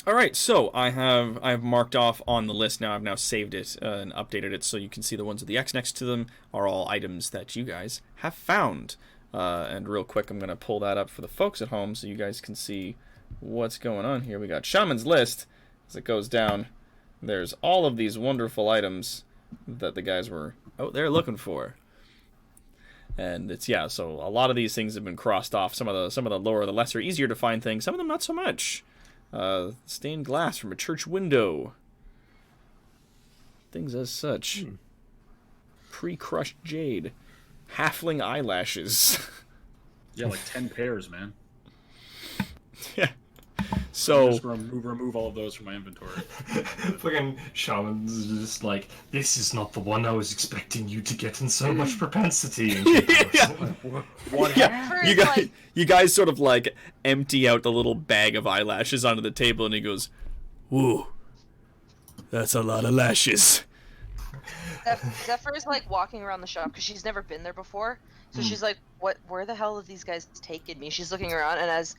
All right, so I've marked off on the list now. I've now saved it and updated it so you can see the ones with the X next to them are all items that you guys have found. And real quick, I'm going to pull that up for the folks at home so you guys can see what's going on here. We got Shaman's List. As it goes down, there's all of these wonderful items that the guys were out there looking for. And it's so a lot of these things have been crossed off. Some of the lower, the lesser, easier to find things. Some of them not so much. Stained glass from a church window. Things as such. Pre-crushed jade. Halfling eyelashes.
Yeah, like 10 pairs, man.
Yeah. So
I'm just gonna remove all of those from my inventory.
Fucking shaman's just like, this is not the one I was expecting you to get in so much propensity. And
you guys sort of like empty out the little bag of eyelashes onto the table, and he goes, "Whoa, that's a lot of lashes."
Zephyr is like walking around the shop because she's never been there before. So she's like, "What? Where the hell have these guys taken me?" She's looking around, and as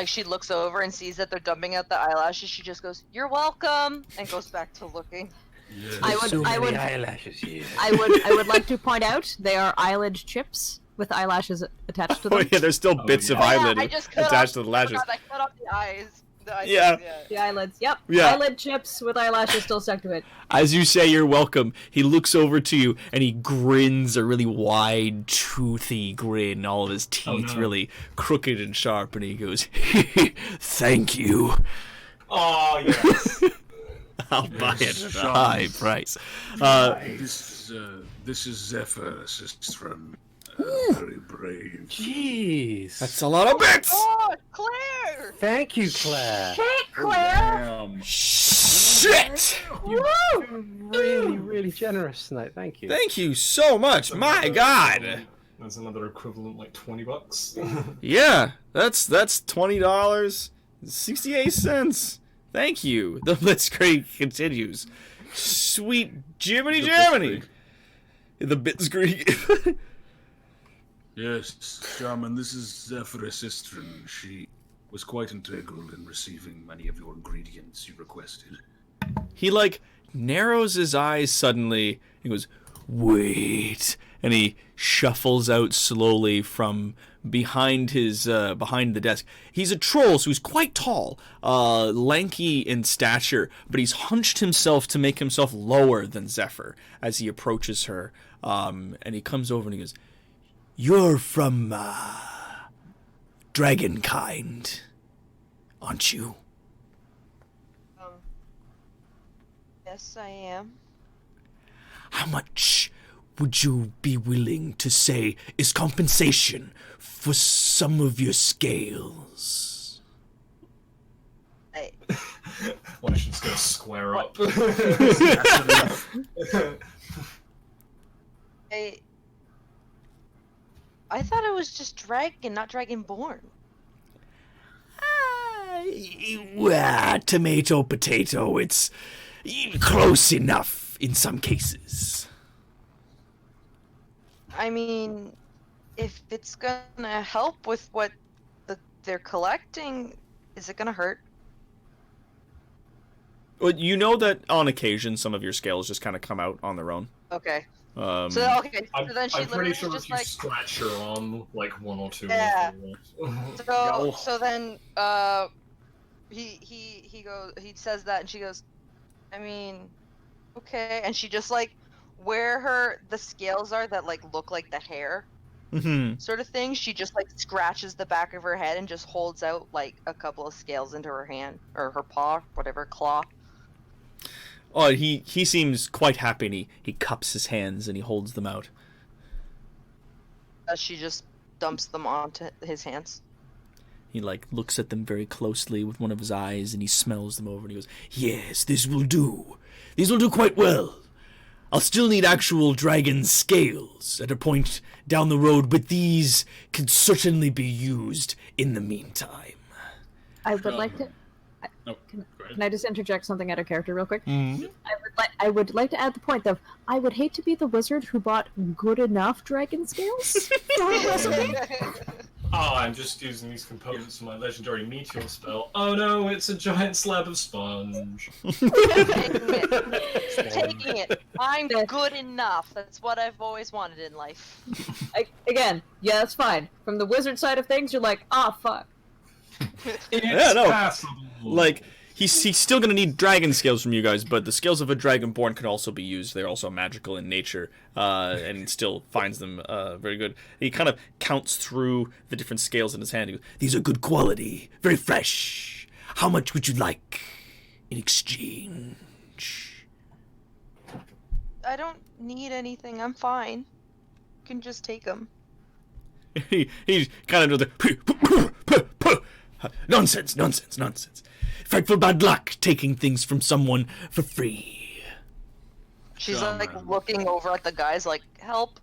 she looks over and sees that they're dumping out the eyelashes, she just goes, "You're welcome," and goes back to looking.
Yes.
I would
eyelashes here.
I would like to point out they are eyelid chips with eyelashes attached to them.
Oh yeah, there's still bits of eyelid
I just cut
attached
off,
to the lashes.
I cut off the eyes.
Yeah.
The eyelids, yep.
Yeah.
Eyelid chips with eyelashes still stuck to it.
As you say you're welcome, he looks over to you and he grins a really wide, toothy grin, all of his teeth really crooked and sharp, and he goes, "Thank you.
Oh yes.
I'll buy it at a
Sean.
high price."
This is Zephyr, Sistrum. Very brave.
Jeez.
That's a lot of bits!
Oh, Claire!
Thank you, Claire.
Damn.
Shit!
You've been really, really generous tonight. Thank you.
Thank you so much, my god!
That's another equivalent, like $20.
Yeah, that's $20, 68 cents. Thank you. The Blitzkrieg continues. Sweet Jiminy Jaminy. The Blitzkrieg.
Yes, Shaman, this is Zephyr Sistrum. She was quite integral in receiving many of your ingredients you requested.
He narrows his eyes suddenly. He goes, "Wait," and he shuffles out slowly from behind behind the desk. He's a troll, so he's quite tall, lanky in stature, but he's hunched himself to make himself lower than Zephyr as he approaches her. And he comes over and he goes, "You're from Dragonkind, aren't you?"
Yes, I am.
How much would you be willing to say is compensation for some of your scales?
Well, I should just go square up.
I thought it was just dragon, not dragonborn.
Well, tomato, potato, it's close enough in some cases.
I mean, if it's gonna help with what they're collecting, is it gonna hurt?
Well, you know that on occasion some of your scales just kind of come out on their own.
Okay.
So
So then she
I'm
literally
pretty sure
just
if you scratch your arm, like one or two.
Yeah.
will
So then he says that, and she goes, I mean, okay, and she just where the scales are that look like the hair sort of thing, she just scratches the back of her head and just holds out a couple of scales into her hand or her paw, whatever, claw.
Oh, he seems quite happy, and he cups his hands and he holds them out.
She just dumps them onto his hands.
He looks at them very closely with one of his eyes, and he smells them over, and he goes, "Yes, this will do. These will do quite well. I'll still need actual dragon scales at a point down the road, but these can certainly be used in the meantime."
I would like to.
No, go ahead.
Can I just interject something out of character real quick?
Mm-hmm.
I would like to add the point of I would hate to be the wizard who bought good enough dragon scales for a recipe.
Oh, I'm just using these components for my legendary meteor spell. Oh no, it's a giant slab of sponge.
Taking it. I'm good enough. That's what I've always wanted in life.
Again, yeah, that's fine. From the wizard side of things, you're like, ah, fuck.
Yeah, no.
Passable.
he's still gonna need dragon scales from you guys, but the scales of a dragonborn can also be used. They're also magical in nature, and still finds them very good. He kind of counts through the different scales in his hand. He goes, "These are good quality, very fresh. How much would you like in exchange?"
I don't need anything. I'm fine. You can just take them.
He kind of does the nonsense. Frightful bad luck taking things from someone for free.
She's like looking over at the guys like, help.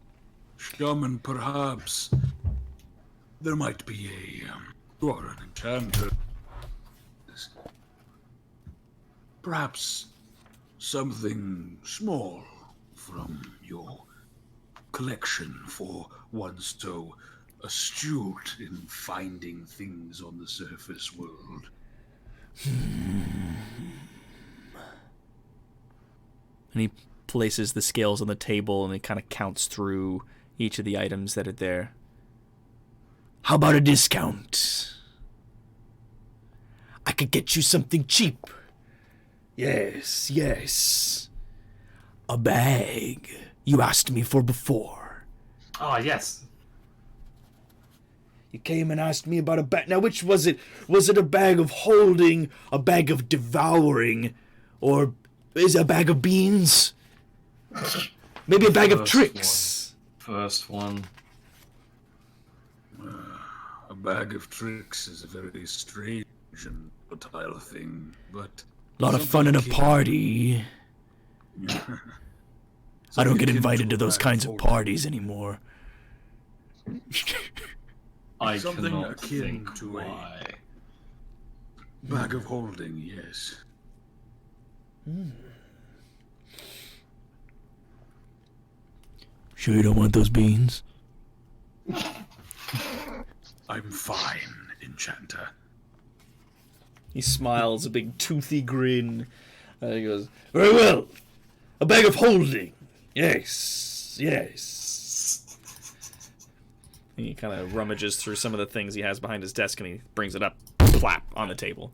Shaman, perhaps there might be a or an enchanter. Perhaps something small from your collection for one so astute in finding things on the surface world.
And he places the scales on the table and he kind of counts through each of the items that are there. How about a discount? I could get you something cheap. Yes. A bag you asked me for before.
Ah, yes.
You came and asked me about a bag. Now, which was it? Was it a bag of holding, a bag of devouring, or is it a bag of beans? Maybe a bag of tricks.
First one.
A bag of tricks is a very strange and fertile thing, but...
A lot of fun at a party. I don't get invited to those kinds of parties anymore.
I
something
cannot
akin
think
to
why.
a bag of holding, yes.
Sure you don't want those beans?
I'm fine, Enchanter.
He smiles, a big toothy grin. He goes, "Very well. A bag of holding. Yes. He kind of rummages through some of the things he has behind his desk and he brings it up, flap, on the table.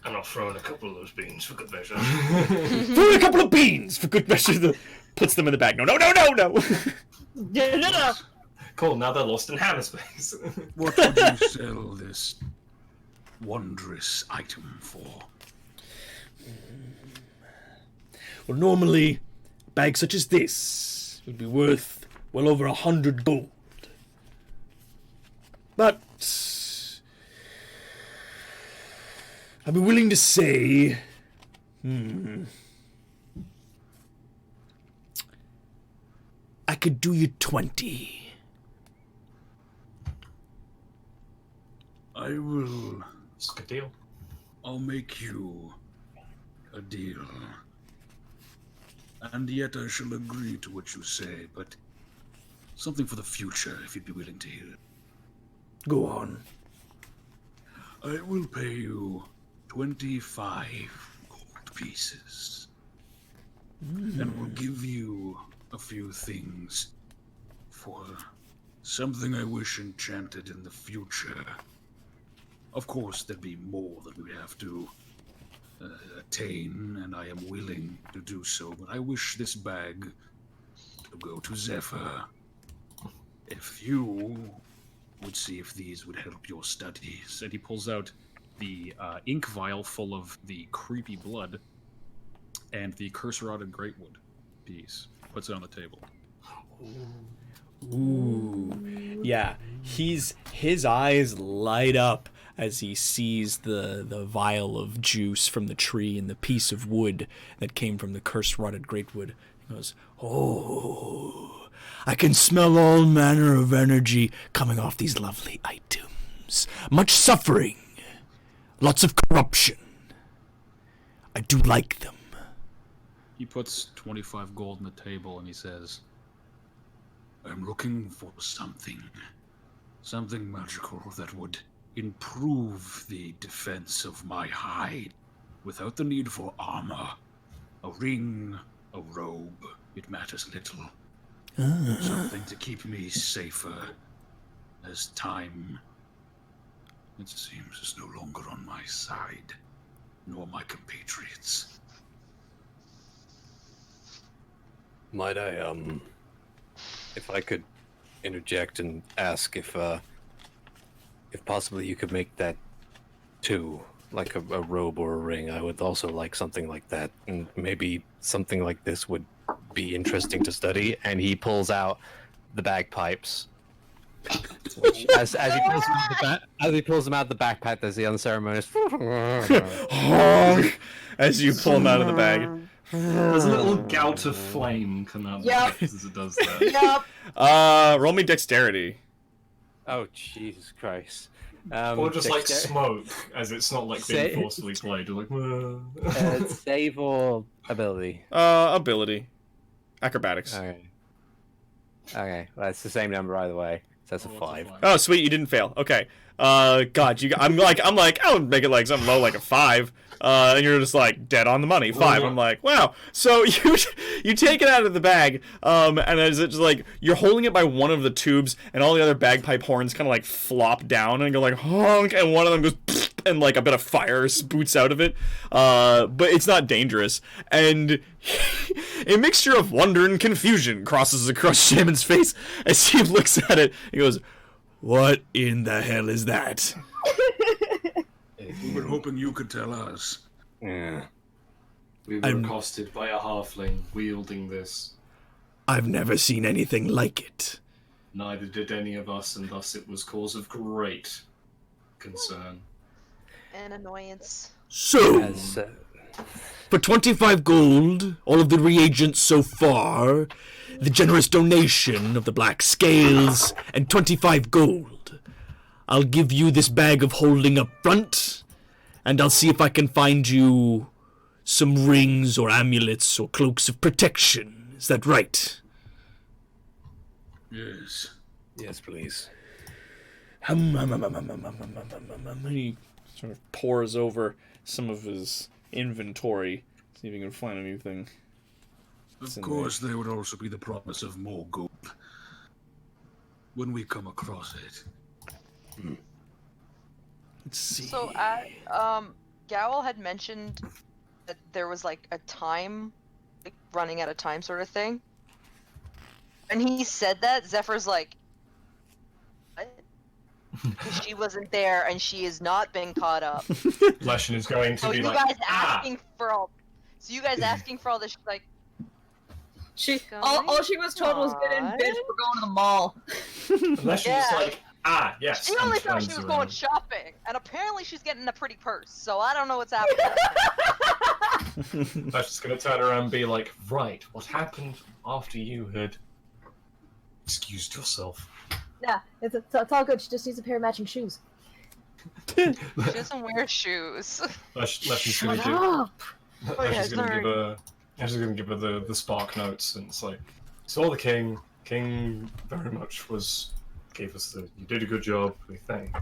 And I'll throw in a couple of those beans for good measure.
Throw in a couple of beans for good measure. Puts them in the bag. No.
No.
Cool, now they're lost in Hammerspace.
What would you sell this wondrous item for?
Well, normally, a bag such as this would be worth well over 100 gold. But I'd be willing to say, I could do you 20.
I will.
It's a good deal.
I'll make you a deal. And yet I shall agree to what you say, but something for the future, if you'd be willing to hear it.
Go on.
I will pay you 25 gold pieces. And will give you a few things for something I wish enchanted in the future. Of course, there'd be more that we have to attain, and I am willing to do so, but I wish this bag to go to Zephyr. If you would see if these would help your studies.
And he pulls out the ink vial full of the creepy blood and the curse-rotted greatwood piece. Puts it on the table.
Ooh. Yeah, his eyes light up as he sees the vial of juice from the tree and the piece of wood that came from the curse-rotted greatwood. He goes, "Oh, I can smell all manner of energy coming off these lovely items. Much suffering, lots of corruption. I do like them."
He puts 25 gold on the table and he says,
I'm looking for something magical that would improve the defense of my hide without the need for armor. A ring, a robe, it matters little. Something to keep me safer as time, it seems, is no longer on my side. nor my compatriots.
Might I, if I could interject and ask if possibly you could make that too, like a robe or a ring. I would also like something like that, and maybe something like this would be interesting to study. And he pulls out the bagpipes. Which, as he pulls them out of the backpack, there's the unceremonious
Honk as you pull them out of the bag.
There's a little gout of flame come out
Yep.
as it does that.
Yep.
Roll me dexterity.
Oh, Jesus Christ.
Or just like
dexter-
smoke, as it's not like being forcefully played. You're like,
save or ability?
Ability. Acrobatics.
Okay. Okay, well, it's the same number either way. So that's a 5.
Oh, sweet, you didn't fail. Okay. God, I'm like, I would make it like something low, like a 5. And you're just like dead on the money. 5. I'm like, wow. So you take it out of the bag, and it's just like you're holding it by one of the tubes, and all the other bagpipe horns kind of like flop down and go like honk, and one of them goes pfft, and like a bit of fire spoots out of it. But it's not dangerous. And a mixture of wonder and confusion crosses across Shaman's face as he looks at it. He goes, "What in the hell is that?"
We were hoping you could tell us.
Yeah.
we were accosted by a halfling wielding this.
I've never seen anything like it.
Neither did any of us, and thus it was cause of great concern.
An annoyance.
So, for 25 gold, all of the reagents so far, the generous donation of the black scales, and 25 gold, I'll give you this bag of holding up front, and I'll see if I can find you some rings or amulets or cloaks of protection. Is that right?
Yes.
Yes, please.
He sort of pours over some of his inventory, see if he can find anything.
Of course, there would also be the promise of more gold when we come across it.
Let's see.
So, Gowl had mentioned that there was like a time, like running out of time sort of thing. And he said that, Zephyr's like, what? 'Cause she wasn't there and she has not been caught up.
Leshen is going to
So
be
you
like,
guys asking for all, so you guys asking for all this, like,
all she was told was get in bitch, we're going to the mall.
Leshen
Yeah.
was like, yes.
She
and
only thought she
turns
was
around.
going shopping, and apparently she's getting a pretty purse. So I don't know what's happening.
Leshen's going to turn around and be like, right, what happened after you had excused yourself?
Yeah, it's all good. She just needs a pair of matching shoes.
She doesn't wear shoes.
Leshen's going to
Shut up!
Oh, yeah,
Leshen's going to
sorry.
give her. Leshen's going to give her the spark notes, and it's like, saw the king. King very much gave us you did a good job. We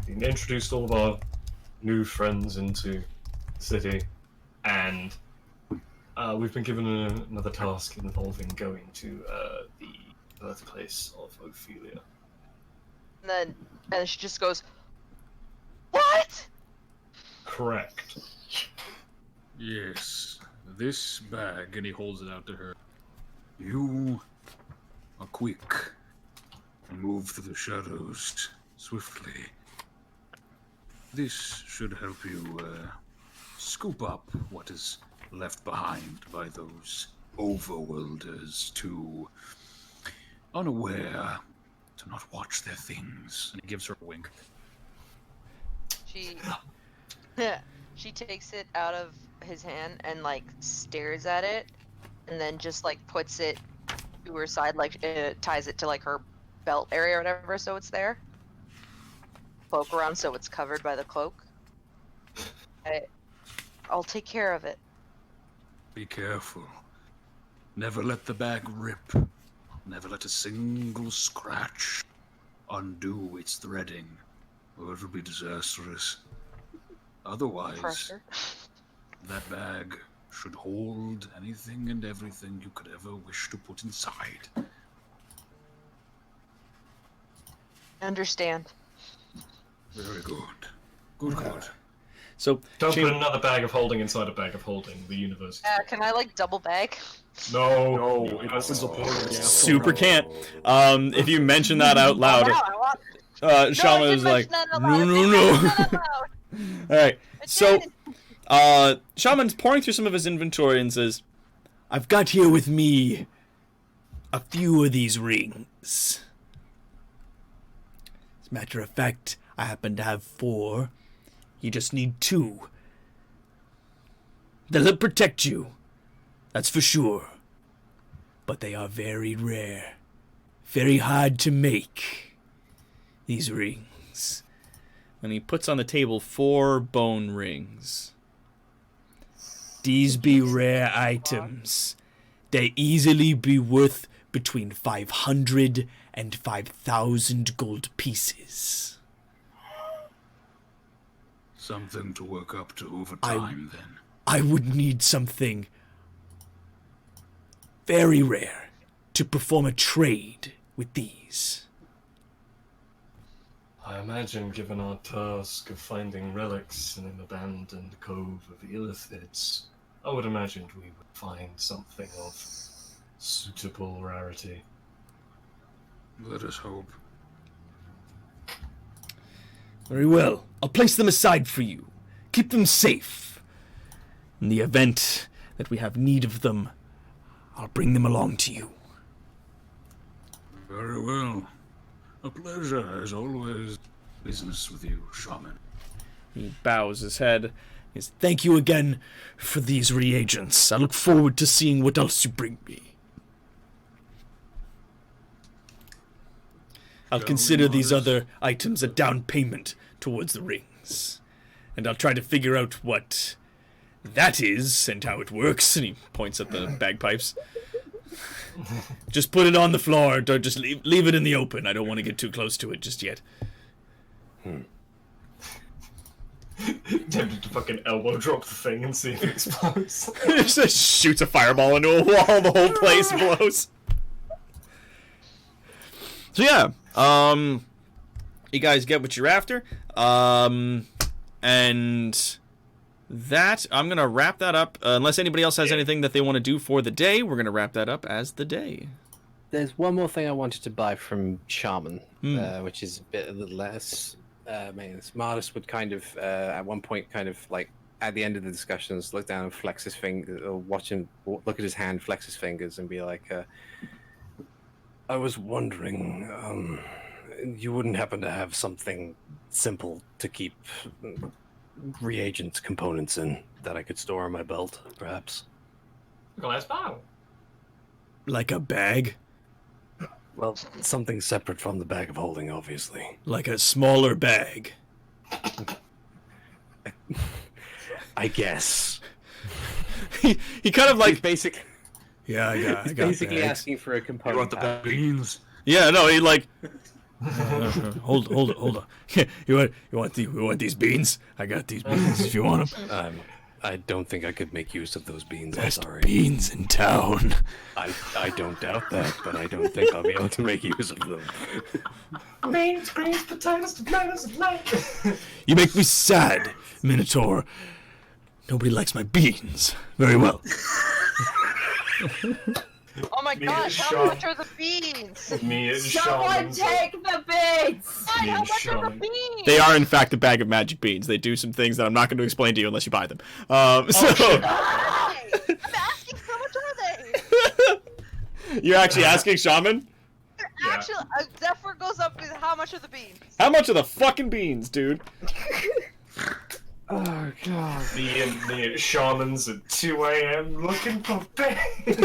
introduced all of our new friends into the city, and we've been given another task involving going to the birthplace of Ophelia.
And she just goes, what?
Correct.
Yes, this bag, and he holds it out to her. You are quick and move through the shadows swiftly. This should help you scoop up what is left behind by those overworlders too unaware to not watch their things. And he gives her a wink.
She takes it out of his hand and like stares at it, and then just like puts it to her side, like ties it to like her belt area or whatever, so it's there. Cloak around so it's covered by the cloak. I'll take care of it.
Be careful. Never let the bag rip. Never let a single scratch undo its threading, or it'll be disastrous. Otherwise,
Pressure.
that bag should hold anything and everything you could ever wish to put inside.
Understand.
Very good. Good.
So
Don't
she-
put another bag of holding inside a bag of holding. The universe.
Can I like double bag?
No.
No, it opens a portal.
super can't. If you mention that out loud, Shaman is like, no. All right. So, Shaman's pouring through some of his inventory and says, "I've got here with me a few of these rings. As a matter of fact, I happen to have 4. You just need 2. They'll protect you. That's for sure. But they are very rare. Very hard to make. These rings." And he puts on the table 4 bone rings. "These be rare items. They easily be worth between 500 and 5,000 gold pieces."
Something to work up to over time, then.
I would need something very rare to perform a trade with these.
I imagine, given our task of finding relics in an abandoned cove of Illithids, I would imagine we would find something of suitable rarity.
Let us hope.
Very well. I'll place them aside for you. Keep them safe. In the event that we have need of them, I'll bring them along to you.
Very well. A pleasure, as always. Business with you, Shaman.
He bows his head. He says, "Thank you again for these reagents. I look forward to seeing what else you bring me. I'll consider these other items a down payment towards the rings. And I'll try to figure out what that is and how it works." And he points at the bagpipes. "Just put it on the floor. Don't just leave it in the open. I don't want to get too close to it just yet."
Tempted to fucking elbow drop the thing and see if it explodes.
Just shoots a fireball into a wall. The whole place blows. So yeah, you guys get what you're after, and that I'm gonna wrap that up. Unless anybody else has anything that they want to do for the day, we're gonna wrap that up as the day.
There's one more thing I wanted to buy from Shaman, which is a little less. Martis would kind of, at one point, kind of like at the end of the discussions, look down and flex his finger, or watch him look at his hand, flex his fingers, and be like, "I was wondering, you wouldn't happen to have something simple to keep reagents, components in that I could store on my belt, perhaps?"
Glass bottle.
Like a bag?
Well, something separate from the bag of holding, obviously.
Like a smaller bag?
I guess.
he kind of like
basic.
Yeah, I got.
He's basically asking for a component.
You want the
pack.
beans?
Yeah, no, he like. Hold on. You want these beans? I got these beans if you want them.
I don't think I could make use of those beans.
Best
I'm sorry.
beans in town.
I don't doubt that, but I don't think I'll be able to make use of them.
Beans, greens, potatoes, tomatoes, and light.
You make me sad, Minotaur. Nobody likes my beans. Very well.
Oh my
Me
gosh,
and
how
Sean.
much are the beans?
Me and
Someone
Shaman's
take the beans!
Why,
Me
how
and
much are the
Shaman.
beans?
They are, in fact, a bag of magic beans. They do some things that I'm not going to explain to you unless you buy them.
Why?
So
I'm asking how much are they?
you're actually asking Shaman?
Yeah.
Actually, Zephyr goes up with how much are the beans?
How much are the fucking beans, dude?
Oh god.
Me and Shamans at 2 a.m. looking for beans.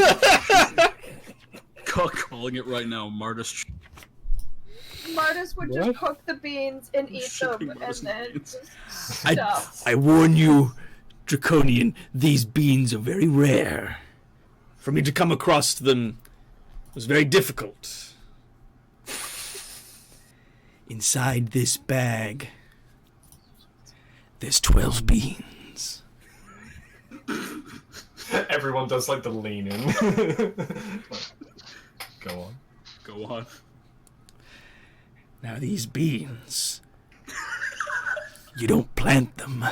Calling it right now, Martis.
Martis would just cook the beans and eat
Shipping
them, and
Martis
then
beans.
just stop.
I warn you, Draconian, these beans are very rare. For me to come across them was very difficult. Inside this bag, there's 12 beans.
Everyone does like the lean in. Go on.
Go on.
Now these beans, you don't plant them.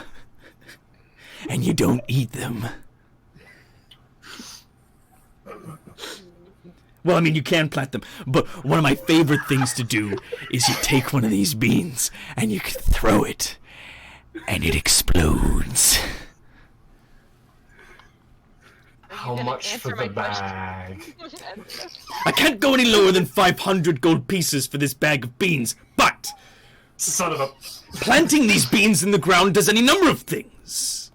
and you don't eat them. Well, I mean, you can plant them, but one of my favorite things to do is you take one of these beans and you can throw it, and it explodes.
How much for the bag?
I can't go any lower than 500 gold pieces for this bag of beans, but
Son of a...
planting these beans in the ground does any number of things.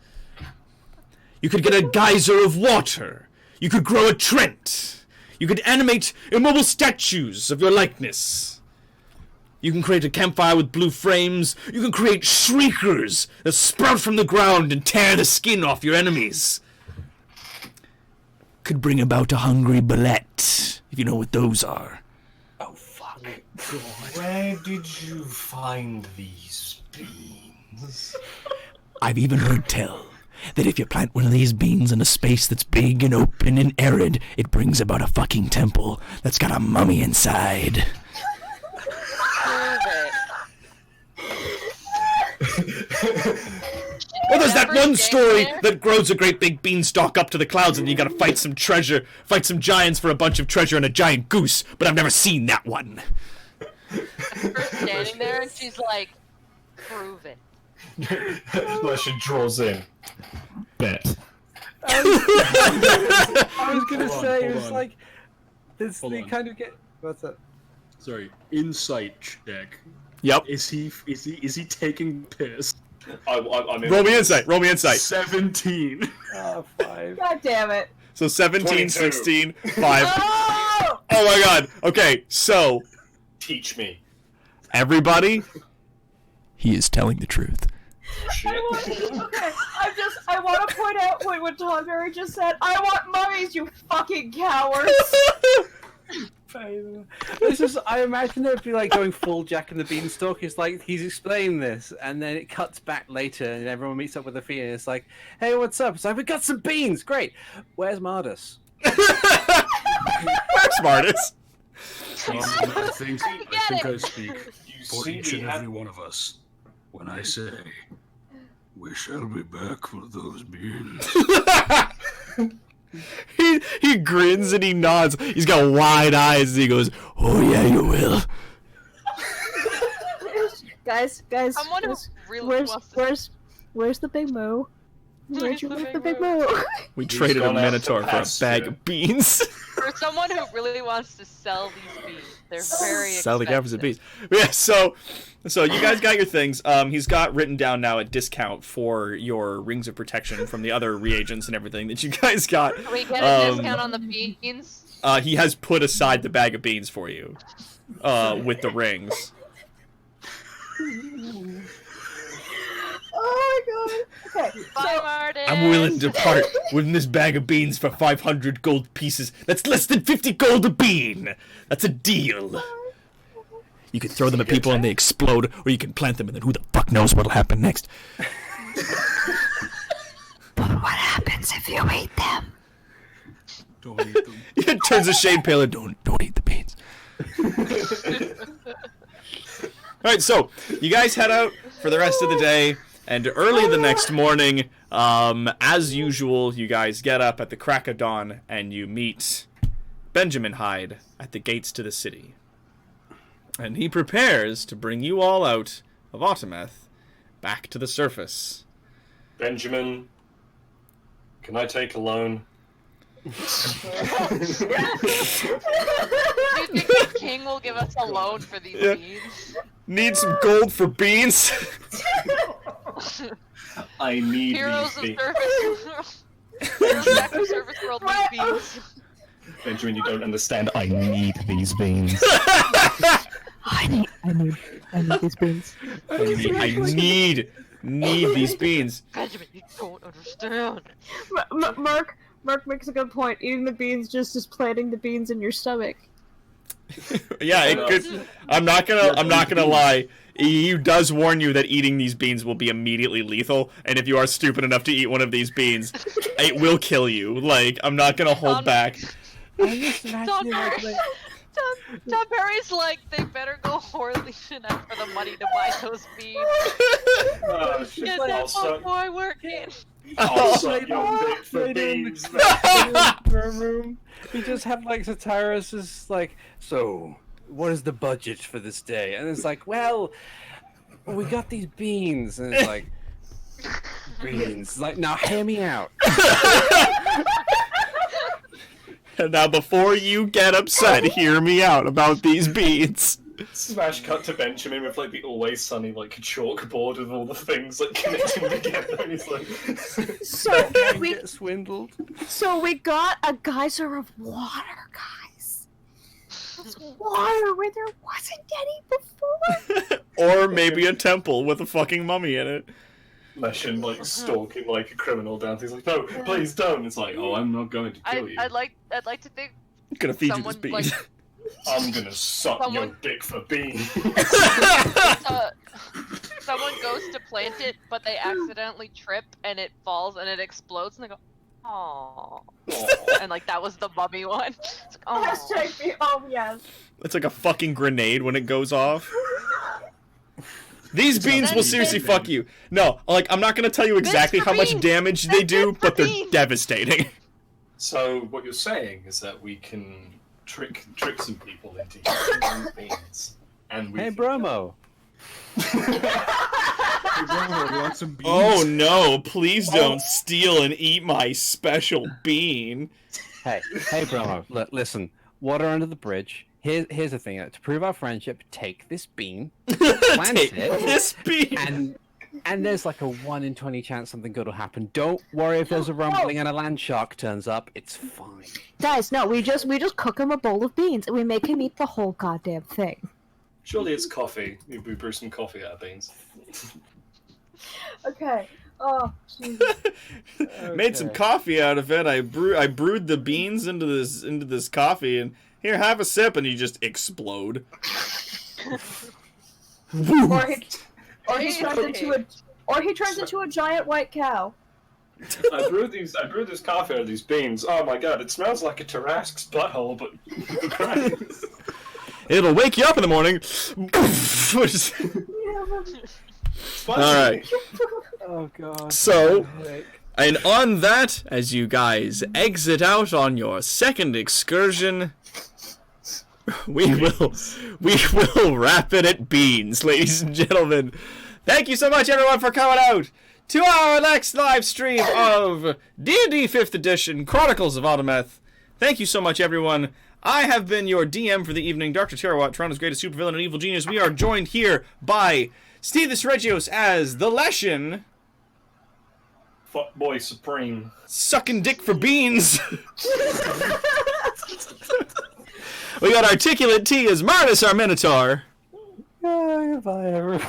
You could get a geyser of water. You could grow a Trent. You could animate immobile statues of your likeness. You can create a campfire with blue flames. You can create shriekers that sprout from the ground and tear the skin off your enemies. Could bring about a hungry bullet, if you know what those are.
Oh, fuck. God. Where did you find these beans?
I've even heard tell that if you plant one of these beans in a space that's big and open and arid, it brings about a fucking temple that's got a mummy inside. Well, there's that one story that grows a great big beanstalk up to the clouds and you gotta fight some giants for a bunch of treasure and a giant goose, but I've never seen that one.
Her standing there and she's like, prove it.
Lesha draws in. Bet.
I was gonna say, it was like, this
Hold
they
on.
kind of get. What's that?
Sorry, insight check.
Yep.
Is he taking piss?
I'm
Roll me insight.
17.
Oh, 5.
God damn it.
So 17,
22.
16, 5.
Oh!
Oh my god. Okay, so
Teach me.
everybody, he is telling the truth.
Shit.
Okay, I want to point out what Tom Berry just said. I want mummies, you fucking cowards!
It's just, I imagine it would be like going full Jack and the Beanstalk. It's like he's explaining this, and then it cuts back later, and everyone meets up with the Fee, and it's like, "Hey, what's up?" It's like, "We got some beans, great. Where's Mardus?"
Where's Martis?
I think I speak for
see
each
we
and
have-
every one of us when I say, we shall be back for those beans.
He grins and he nods. He's got wide eyes and he goes, "Oh yeah, you will."
Guys,
Someone who really wants to...
where's the big moo? Where'd you
the
leave
big
the big
moo?
moo?
We traded a
gone out
minotaur
to
for a
pasture.
bag of beans.
For someone who really wants to sell these beans, they're very
Sell the gaffers of
expensive.
beans. Yeah, so you guys got your things. He's got written down now a discount for your rings of protection from the other reagents and everything that you guys got.
Can we get a discount on the beans?
He has put aside the bag of beans for you, with the rings.
Oh my god. Okay,
Bye, Martin.
I'm willing to part with this bag of beans for 500 gold pieces. That's less than 50 gold a bean. That's a deal. You can throw them at people and they explode, or you can plant them and then who the fuck knows what'll happen next.
But what happens if you eat them?
Don't eat them.
It turns a shade paler. Don't eat the beans. All right, so you guys head out for the rest of the day, and early the next morning, as usual, you guys get up at the crack of dawn and you meet Benjamin Hyde at the gates to the city. And he prepares to bring you all out of Autometh back to the surface.
Benjamin, can I take a loan?
Do you think the king will give us a loan for these beans?
Need some gold for beans?
I need
Heroes
these
of
beans.
Surface Heroes back to Surface World need beans.
Benjamin, you don't understand. I need these beans.
I need these beans.
I need these beans.
Benjamin, you don't understand.
Mark makes a good point. Eating the beans just is planting the beans in your stomach.
Yeah, it could. I'm not gonna lie. He does warn you that eating these beans will be immediately lethal, and if you are stupid enough to eat one of these beans, it will kill you. Like, I'm not gonna hold back.
Don Perry's like, they better go Horlean out for the money to buy those beans.
Oh,
Get that fuck boy working.
I'll suck your dick for beans.
room. We just have like Satyrus is like, so what is the budget for this day? And it's like, well, we got these beans, and it's like, beans. Like, now hear me out.
And now, before you get upset, hear me out about these beans.
Smash cut to Benjamin with like the Always Sunny like chalkboard with all the things like connecting together, and he's like,
So we
get swindled.
So we got a geyser of water, guys. That's water where there wasn't any before.
Or maybe a temple with a fucking mummy in it.
Leshen like stalking like a criminal down. He's like, no, please don't. It's like, oh, I'm not going to kill you.
I'd like to think
I'm gonna feed
someone,
you this bean.
like,
I'm gonna suck your
Someone-
dick for beans.
someone goes to plant it, but they accidentally trip and it falls and it explodes, and they go, "Aww," and like that was the mummy one. It's like,
Hashtag me. Oh yes.
It's like a fucking grenade when it goes off. These beans will seriously fuck you. No, like, I'm not gonna tell you exactly how much damage they do, but they're devastating.
So what you're saying is that we can trick some people into using beans, and we.
Hey, Bromo.
Oh no, please don't steal and eat my special bean.
Hey, Bromo. Listen. Water under the bridge. Here's the thing. To prove our friendship, take this bean, plant
Take
it,
this bean,
and there's like a 1 in 20 chance something good will happen. Don't worry if there's a rumbling and a land shark turns up. It's fine.
Guys, no, we just cook him a bowl of beans and we make him eat the whole goddamn thing.
Surely it's coffee. We brew some coffee out of beans.
Okay. Oh, Jesus.
Made some coffee out of it. I brewed the beans into this coffee, and here, have a sip, and you just explode.
Or he turns into a giant white cow.
I brewed this coffee out of these beans. Oh my god, it smells like a Tarrasque's butthole, but
It'll wake you up in the morning. All right.
Oh god.
So, and on that, as you guys exit out on your second excursion, we will wrap it at beans, ladies and gentlemen. Thank you so much, everyone, for coming out to our next live stream of D&D 5th Edition, Chronicles of Autometh. Thank you so much, everyone. I have been your DM for the evening, Dr. Terrawat, Toronto's greatest supervillain and evil genius. We are joined here by Stevus Regios as the Leshen.
Fuckboy Supreme.
Sucking dick for beans. We got Articulate T as Martis, our Minotaur.
Goodbye, everyone.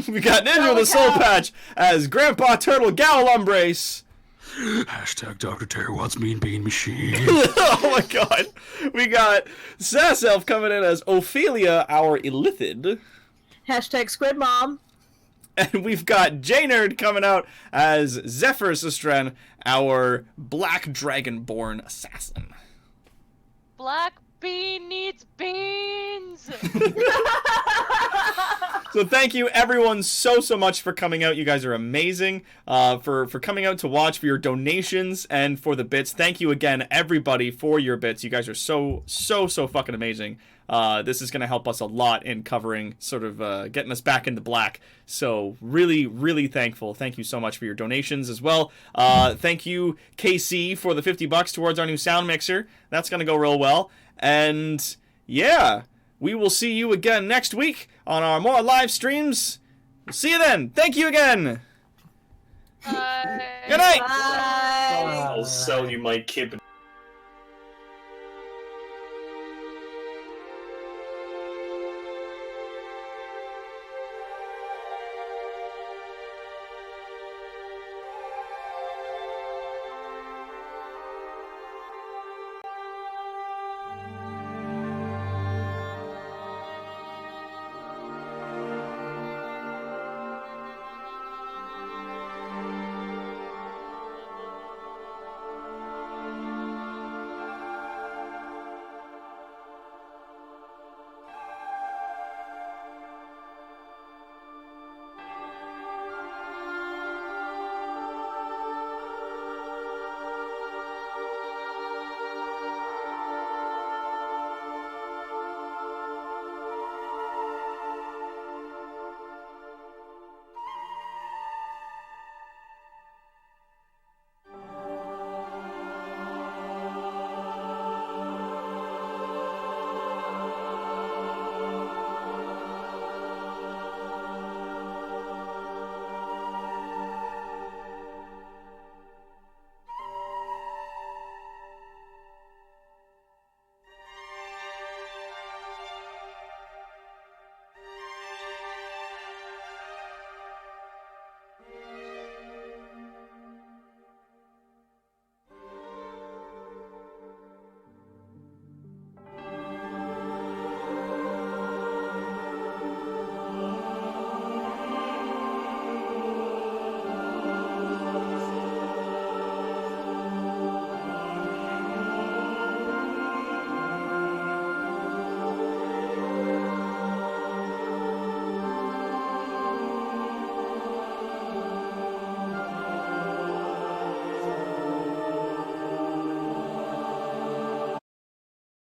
We got Ninja with a Soul Patch as Grandpa Turtle Gowl Umbrace.
Hashtag Dr. Terrawat's Mean Bean Machine.
Oh my god. We got Sass Elf coming in as Ophelia, our Illithid.
Hashtag Squid Mom.
And we've got J-Nerd coming out as Zephyr Sistren, our Black Dragonborn Assassin.
Black bean needs beans.
So thank you everyone so much for coming out. You guys are amazing. For coming out to watch, for your donations, and for the bits. Thank you again, everybody, for your bits. You guys are so fucking amazing. This is going to help us a lot in covering, sort of getting us back into black. So really thankful. Thank you so much for your donations as well. Thank you, KC, for the $50 towards our new sound mixer. That's going to go real well. And yeah, we will see you again next week on our more live streams. We'll see you then. Thank you again.
Bye.
Good night.
I'll sell you my kid.